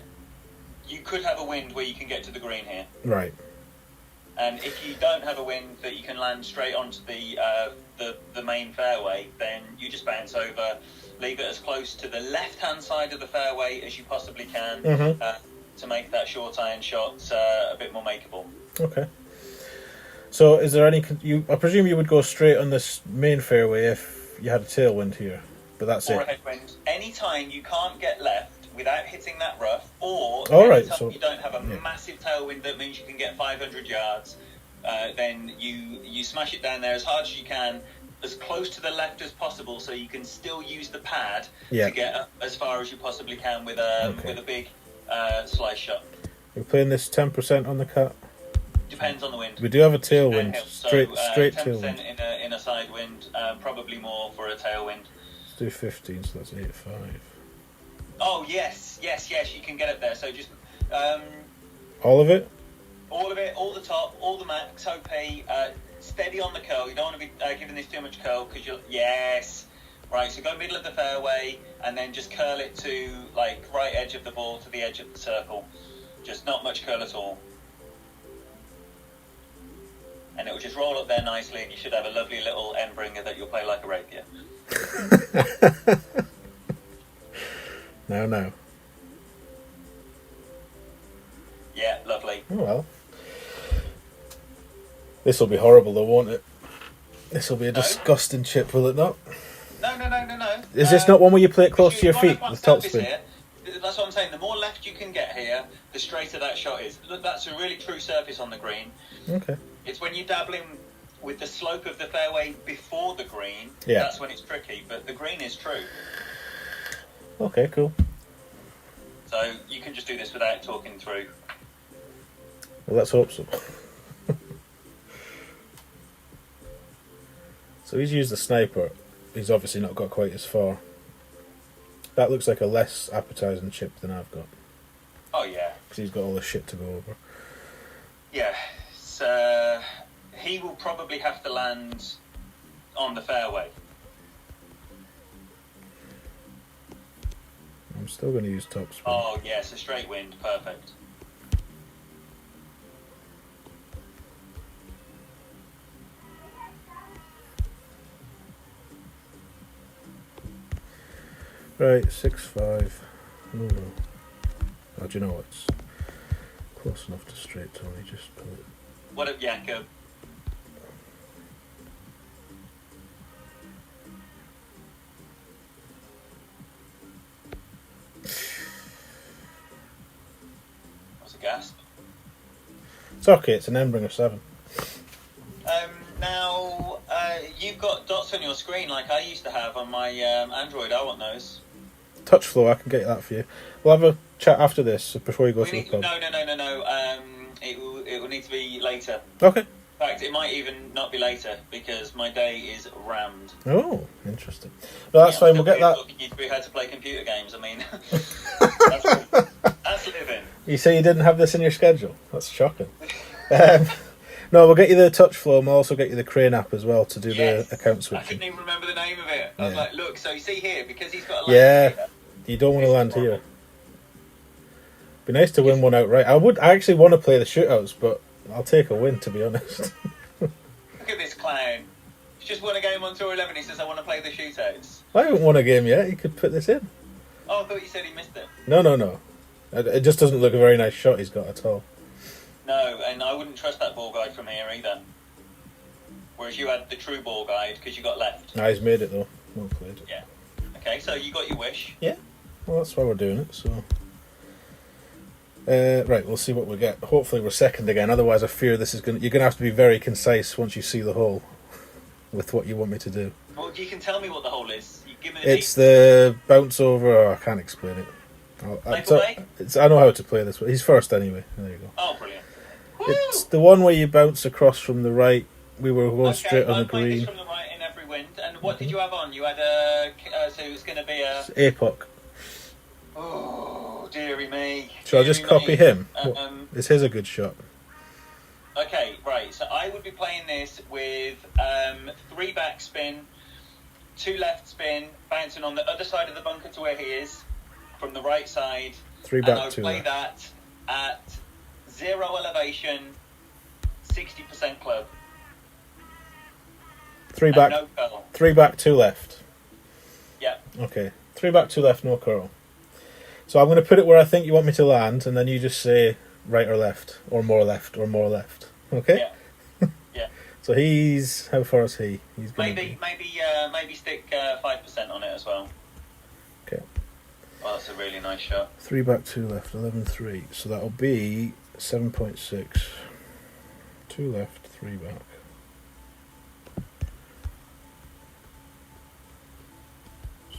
you could have a wind where you can get to the green here. Right. And if you don't have a wind that you can land straight onto the main fairway, then you just bounce over, leave it as close to the left-hand side of the fairway as you possibly can to make that short iron shot a bit more makeable. Okay. So is there any... I presume you would go straight on this main fairway if you had a tailwind here, but that's or it. a headwind. Anytime you can't get left without hitting that rough, or Alright, anytime so you don't have a massive tailwind that means you can get 500 yards, then you smash it down there as hard as you can, as close to the left as possible, so you can still use the pad to get up as far as you possibly can with a big slice shot. We're playing this 10% on the cat. Depends on the wind. We do have a tailwind, straight 10% tailwind. in a side wind, probably more for a tailwind. Let's do 15, so that's 8.5. Oh yes, you can get up there. So just all of it, all the top, all the max OP. Steady on the curl. You don't want to be giving this too much curl because you'll. Yes, right. So go middle of the fairway and then just curl it to like right edge of the ball to the edge of the circle. Just not much curl at all. And it will just roll up there nicely, and you should have a lovely little end bringer that you'll play like a rapier. No. Yeah, lovely. Oh well. This will be horrible though, won't it? This will be a disgusting chip, will it not? No. Is this not one where you play it close to your feet, the top spin? Here, that's what I'm saying. The more left you can get here, the straighter that shot is. Look, that's a really true surface on the green. Okay. It's when you dabble in with the slope of the fairway before the green, that's when it's tricky. But the green is true. Okay, cool. So you can just do this without talking through. Well, let's hope so. So he's used the sniper. He's obviously not got quite as far. That looks like a less appetising chip than I've got. Oh yeah. Because he's got all the shit to go over. Yeah. So he will probably have to land on the fairway. I'm still going to use top spin. Oh yes, a straight wind, perfect. Right, 6.5. No. Oh, do you know what's close enough to straight, Tony? Just pull it. What up, Jakob? What's a gasp? It's okay, it's an Embringer 7. Now, you've got dots on your screen like I used to have on my Android. I want those. Touch flow, I can get that for you. We'll have a chat after this, before you go to the pub. No. It will need to be later. Okay. In fact, it might even not be later because my day is rammed. Oh, interesting. No, that's fine, we'll get that. You need to be how to play computer games. I mean, that's living. You say you didn't have this in your schedule? That's shocking. No, we'll get you the touch flow and we'll also get you the Crane app as well to do the account I switching. couldn't even remember the name of it. I was like, look, so you see here, because he's got a land here, you don't want to land here. Be nice to win one outright. I actually want to play the shootouts, but I'll take a win, to be honest. Look at this clown. He's just won a game on Tour 11. He says, I want to play the shootouts. I haven't won a game yet. You could put this in. Oh, I thought you said he missed it. No. It just doesn't look a very nice shot he's got at all. No, and I wouldn't trust that ball guide from here either. Whereas you had the true ball guide because you got left. Nah, he's made it though. Well played. Yeah. Okay, so you got your wish. Yeah. Well, that's why we're doing it, so... right, we'll see what we get. Hopefully we're second again, otherwise I fear this is going. You're going to have to be very concise once you see the hole with what you want me to do. Well, you can tell me what the hole is. You give me It's the bounce over... Oh, I can't explain it. I know how to play this. He's first anyway. There you go. Oh, brilliant. It's the one where you bounce across from the right. We were going straight on the green. This from the right in every wind. And what did you have on? You had so it was going to be a... APOC. Oh, dearie me. Shall I just copy him? Is his a good shot? Okay, right. So I would be playing this with 3 back spin, 2 left spin, bouncing on the other side of the bunker to where he is, from the right side. 3 back, and I would 2 play left. that at 0 elevation, 60% club. 3 back, no curl. 3 back, 2 left. Yeah. Okay. 3 back, 2 left, no curl. So I'm going to put it where I think you want me to land, and then you just say right or left, or more left, or more left. Okay? Yeah. Yeah. So he's how far is he? He's gonna Maybe stick 5% on it as well. Okay. Well, that's a really nice shot. 3 back, 2 left, 11-3. So that'll be 7.6. 2 left, 3 back.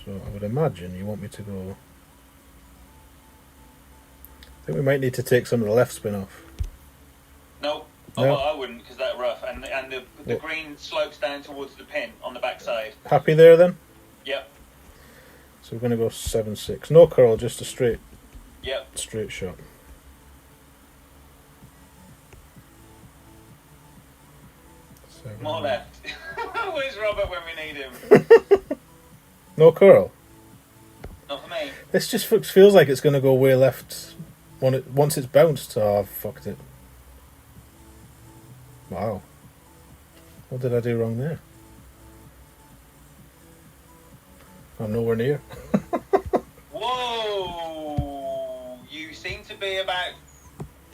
So I would imagine you want me to go. I think we might need to take some of the left spin off. No. No? Oh, well, I wouldn't, because that's rough. And the green slopes down towards the pin on the backside. Happy there then? Yep. So we're going to go 7-6. No curl, just a straight shot. More left. Where's Robert when we need him? No curl? Not for me. This just feels like it's going to go way left once it's bounced. Oh, I've fucked it. Wow. What did I do wrong there? I'm nowhere near. Whoa! You seem to be about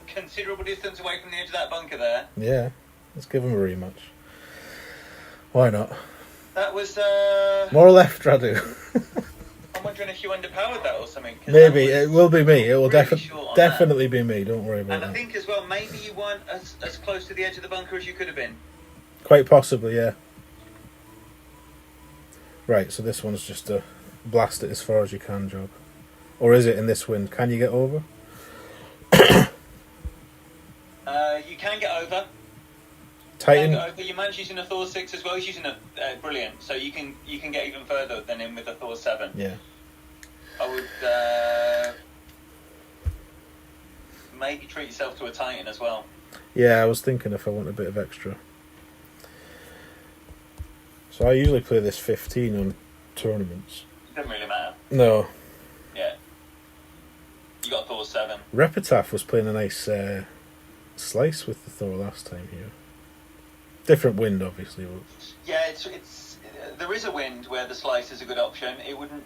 considerable distance away from the edge of that bunker there. Yeah. Let's give him a rematch. Why not? That was, More left, Radu. I'm wondering if you underpowered that or something. Maybe. It will be me. It will really definitely be me. Don't worry about that. that. And I think as well, maybe you weren't as close to the edge of the bunker as you could have been. Quite possibly, yeah. Right, so this one's just a blast it as far as you can job. Or is it in this wind? Can you get over? You can get over. Tighten. Your man's using a Thor 6 as well. He's using a brilliant, so you can get even further than him with a Thor 7. Yeah. I would maybe treat yourself to a Titan as well. Yeah, I was thinking if I want a bit of extra. So I usually play this 15 on tournaments. Doesn't really matter. No. Yeah. You got Thor 7. Repetaph was playing a nice slice with the Thor last time here. Different wind, obviously. But... Yeah, it's there is a wind where the slice is a good option. It wouldn't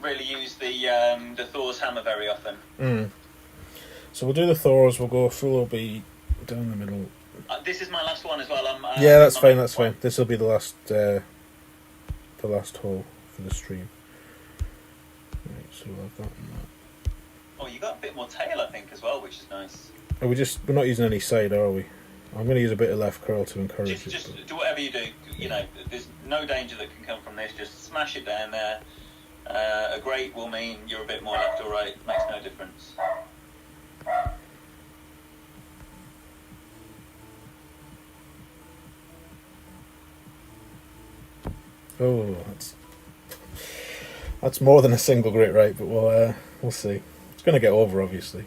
really use the Thor's hammer very often. So we'll do the Thors. We'll go full OB down the middle. This is my last one as well. Yeah, that's fine. That's fine. This will be the last hole for the stream. Right, so we'll have that and that. Oh, you got a bit more tail, I think, as well, which is nice. We're not using any side, are we? I'm going to use a bit of left curl to encourage it. Just do whatever you do. You know, there's no danger that can come from this. Just smash it down there. A great will mean you're a bit more left or right. Makes no difference. Oh, that's more than a single great right, but we'll see. It's going to get over, obviously.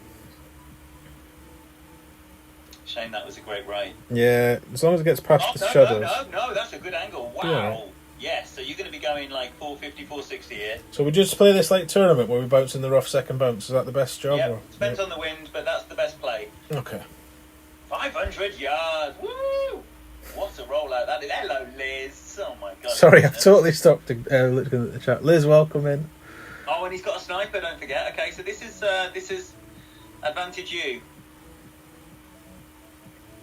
Shame that was a great right. Yeah, as long as it gets past the shadows. No, that's a good angle. Wow. Yeah. Yes, so you're going to be going like 450, 460 here. So we just play this like tournament where we bounce in the rough second bounce. Is that the best job? Yeah, or? depends on the wind, but that's the best play. Okay. 500 yards. Woo! What a rollout that is. Hello, Liz. Oh my god. Sorry, I've totally stopped looking at the chat. Liz, welcome in. Oh, and he's got a sniper, don't forget. Okay, so this is advantage you.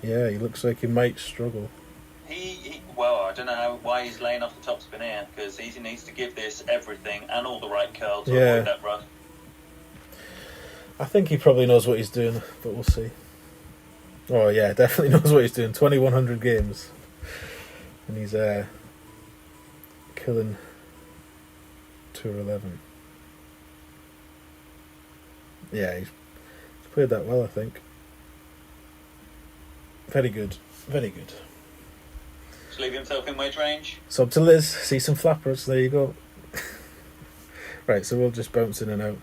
Yeah, he looks like he might struggle. Well, I don't know why he's laying off the top spin here, because he needs to give this everything and all the right curl to avoid that rough. I think he probably knows what he's doing, but we'll see. Oh yeah, definitely knows what he's doing. 2,100 games, and he's killing Tour 11. Yeah, he's played that well, I think. Very good, very good. Just leave himself in wedge range. Sub to Liz, see some flappers, there you go. Right, so we'll just bounce in and out.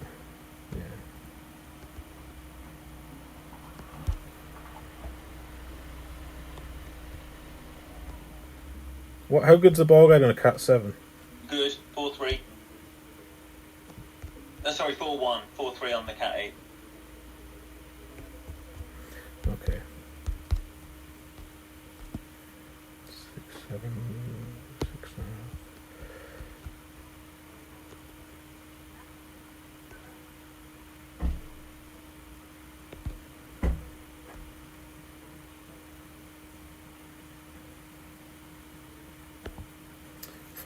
Yeah. How good's the ball going on a Cat 7? Good, 4-3. Sorry, 4-1. 4-3 on the Cat 8. Okay. 6, 7, 6.5.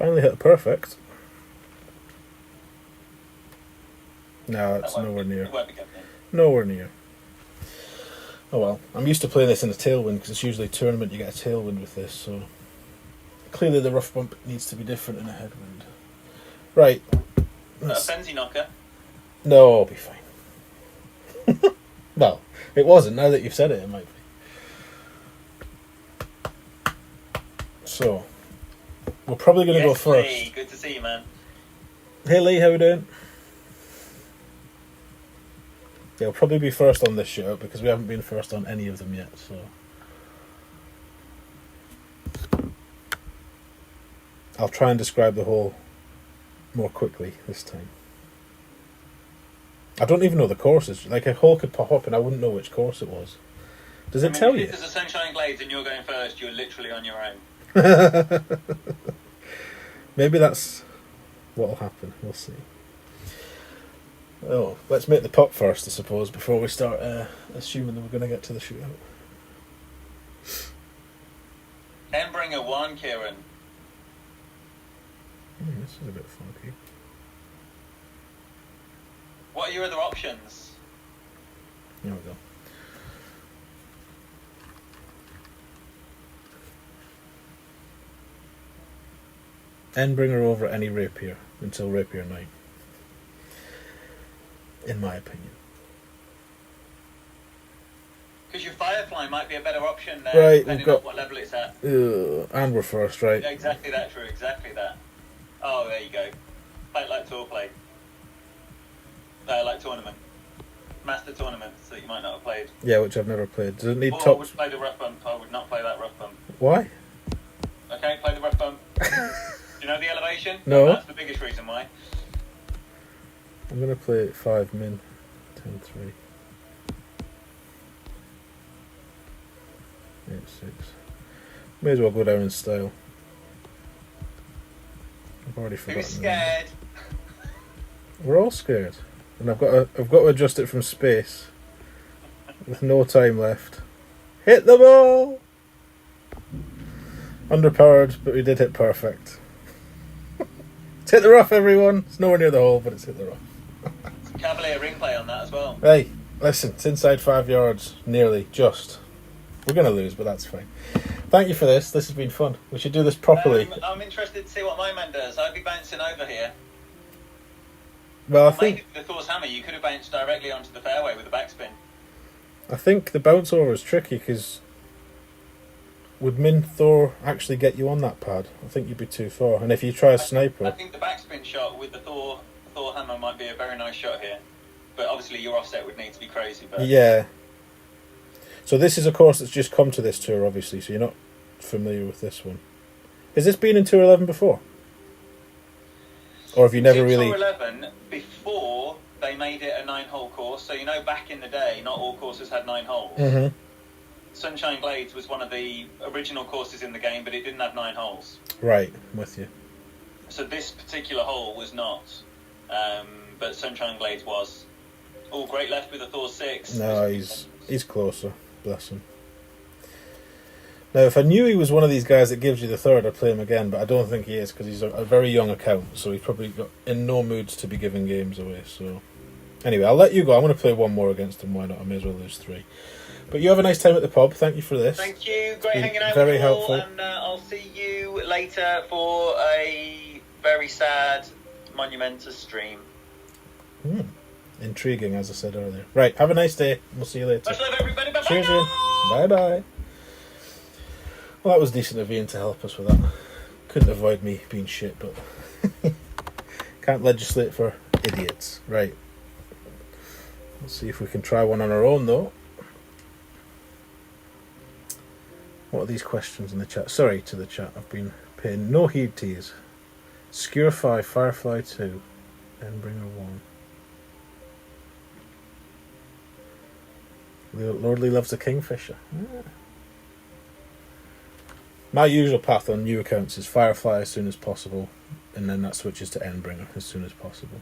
Finally hit a perfect. No, it's That won't nowhere be- near. It won't be good. Nowhere near. Oh well, I'm used to playing this in a tailwind because it's usually a tournament you get a tailwind with this, so clearly the rough bump needs to be different in a headwind. Right. A Fenzi knocker. No, I'll be fine. Well, it wasn't. Now that you've said it, it might be. So, we're probably going to go first. Lee. Good to see you, man. Hey Lee, how we doing? Yeah, we'll probably be first on this show because we haven't been first on any of them yet, so... I'll try and describe the hole more quickly this time. I don't even know the courses. Like, a hole could pop up and I wouldn't know which course it was. Does it tell you? If there's a Sunshine Glades and you're going first, you're literally on your own. Maybe that's what'll happen. We'll see. Oh, let's make the putt first, I suppose, before we start assuming that we're going to get to the shootout. Embringer 1, Kieran. This is a bit funky. What are your other options? There we go. Endbringer over any rapier until rapier 9. In my opinion. Because your Firefly might be a better option there, Right, depending on what level it's at. And we're first, right? Yeah, exactly that, true, exactly that. Oh, there you go. Play it like tour play. Like tournament. Master tournaments that you might not have played. Yeah, which I've never played. Does it need Or I top? would play the rough bump. I would not play that rough bump. Why? Okay, play the rough bump. Do you know the elevation? No. That's the biggest reason why. I'm going to play 5 min. 10-3. 8-6. May as well go down in style. I've already forgotten. Who's scared? We're all scared. And I've got to adjust it from space. With no time left. Hit the ball! Underpowered, but we did hit perfect. It's hit the rough, everyone. It's nowhere near the hole, but it's hit the rough. Cavalier ring play on that as well. Hey, listen, it's inside 5 yards, nearly, just. We're going to lose, but that's fine. Thank you for this. This has been fun. We should do this properly. I'm interested to see what my man does. I'd be bouncing over here. Well, I Maybe think with the Thor's hammer, you could have bounced directly onto the fairway with a backspin. the bounce over is tricky because would Min Thor actually get you on that pad? I think you'd be too far. And if you try a sniper, I think the backspin shot with the Thor hammer might be a very nice shot here. But obviously your offset would need to be crazy. But yeah. So this is a course that's just come to this tour, obviously. So you're not familiar with this one. Has this been in Tour 11 before? Or have you never really... Tour 11, before they made it a 9-hole course, so you know back in the day, not all courses had 9 holes. Mm-hmm. Sunshine Glades was one of the original courses in the game, but it didn't have 9 holes. Right, I'm with you. So this particular hole was not, but Sunshine Glades was. Oh, great left with a Thor 6. No, he's closer. Bless him. Now, if I knew he was one of these guys that gives you the third, I'd play him again, but I don't think he is because he's a very young account, so he's probably got in no moods to be giving games away. So, anyway, I'll let you go. I'm going to play one more against him. Why not? I may as well lose 3. But you have a nice time at the pub. Thank you for this. Thank you. Great hanging out very with you all, helpful. and I'll see you later for a very sad monumentous stream. Intriguing, as I said earlier. Right, have a nice day. We'll see you later. Much love, everybody. Bye-bye. Cheers, Ian. Bye-bye. Well, that was decent of Ian to help us with that. Couldn't avoid me being shit, but can't legislate for idiots. Right. Let's see if we can try one on our own, though. What are these questions in the chat? Sorry to the chat. I've been paying no heed to these. Skewer 5, Firefly 2, Endbringer 1. Lordly loves a kingfisher. Yeah. My usual path on new accounts is Firefly as soon as possible, and then that switches to Endbringer as soon as possible.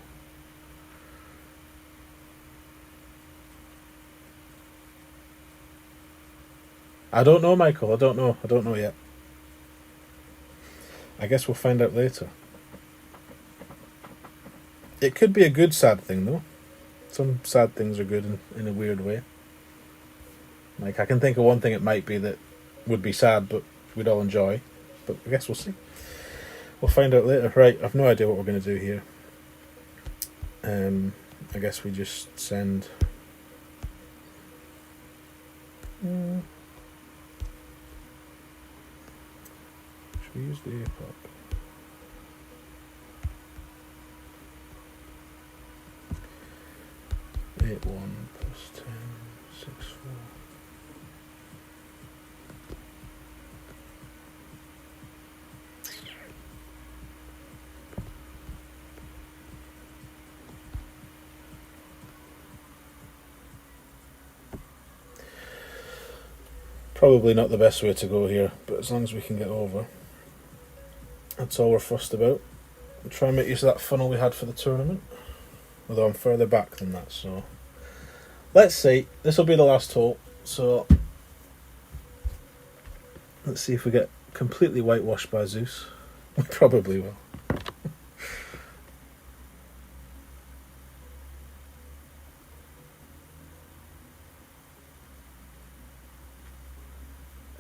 I don't know, Michael. I don't know yet. I guess we'll find out later. It could be a good sad thing, though. Some sad things are good in a weird way. Like, I can think of one thing it might be that would be sad, but we'd all enjoy. But I guess we'll see. We'll find out later. Right, I've no idea what we're going to do here. I guess we just send... Should we use the epoch? Eight one plus 10, 6 4. Probably not the best way to go here, but as long as we can get over, that's all we're fussed about. We'll try and make use of that funnel we had for the tournament, although I'm further back than that, so let's see. This will be the last hole, so let's see if we get completely whitewashed by Zeus. We probably will.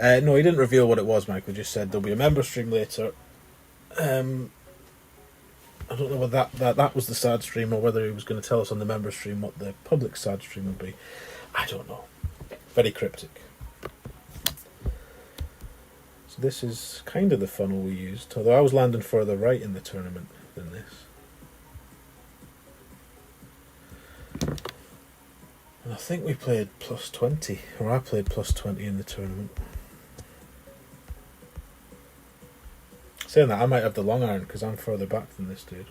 No, he didn't reveal what it was, Michael. Just said there'll be a member stream later. I don't know whether that was the sad stream or whether he was going to tell us on the member stream what the public sad stream would be. I don't know. Very cryptic. So this is kind of the funnel we used, although I was landing further right in the tournament than this. And I think we played plus 20, or I played plus 20 in the tournament. Saying that, I might have the long iron because I'm further back than this dude.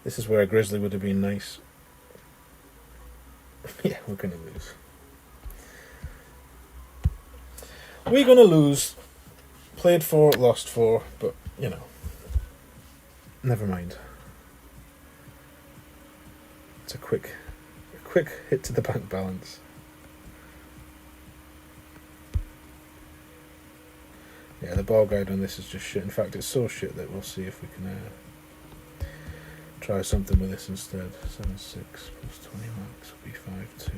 This is where a grizzly would have been nice. Yeah, we're going to lose. We're going to lose. Played 4, lost 4, but, you know. Never mind. It's a quick hit to the bank balance. Yeah, the ball guide on this is just shit. In fact, it's so shit that we'll see if we can try something with this instead. 7 6 plus 20 max will be 5 2.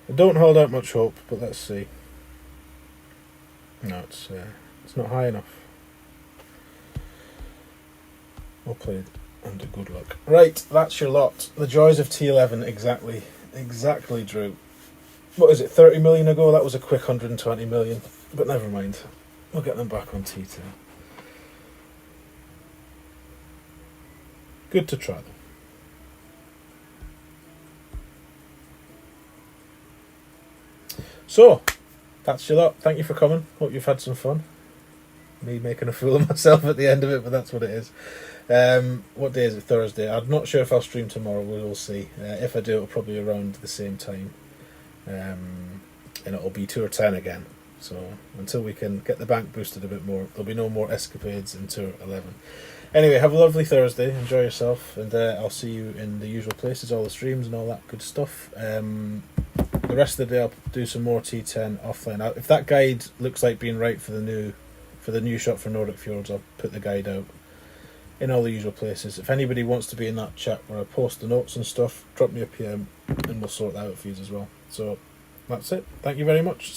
I don't hold out much hope, but let's see. No, it's not high enough. Well played, under good luck. Right, that's your lot. The joys of T11 exactly drew. What is it, 30 million ago? That was a quick 120 million. But never mind. We'll get them back on T10. Good to try them. So, that's your lot. Thank you for coming. Hope you've had some fun. Me making a fool of myself at the end of it, but that's what it is. What day is it? Thursday. I'm not sure if I'll stream tomorrow. We'll see. If I do, it'll probably be around the same time. And it'll be Tour 10 again. So, until we can get the bank boosted a bit more, there'll be no more escapades in Tour 11. Anyway, have a lovely Thursday. Enjoy yourself. And I'll see you in the usual places, all the streams and all that good stuff. The rest of the day I'll do some more T10 offline. If that guide looks like being right for the new shot for Nordic Fjords, I'll put the guide out in all the usual places. If anybody wants to be in that chat where I post the notes and stuff, drop me a PM and we'll sort that out for you as well. So that's it. Thank you very much.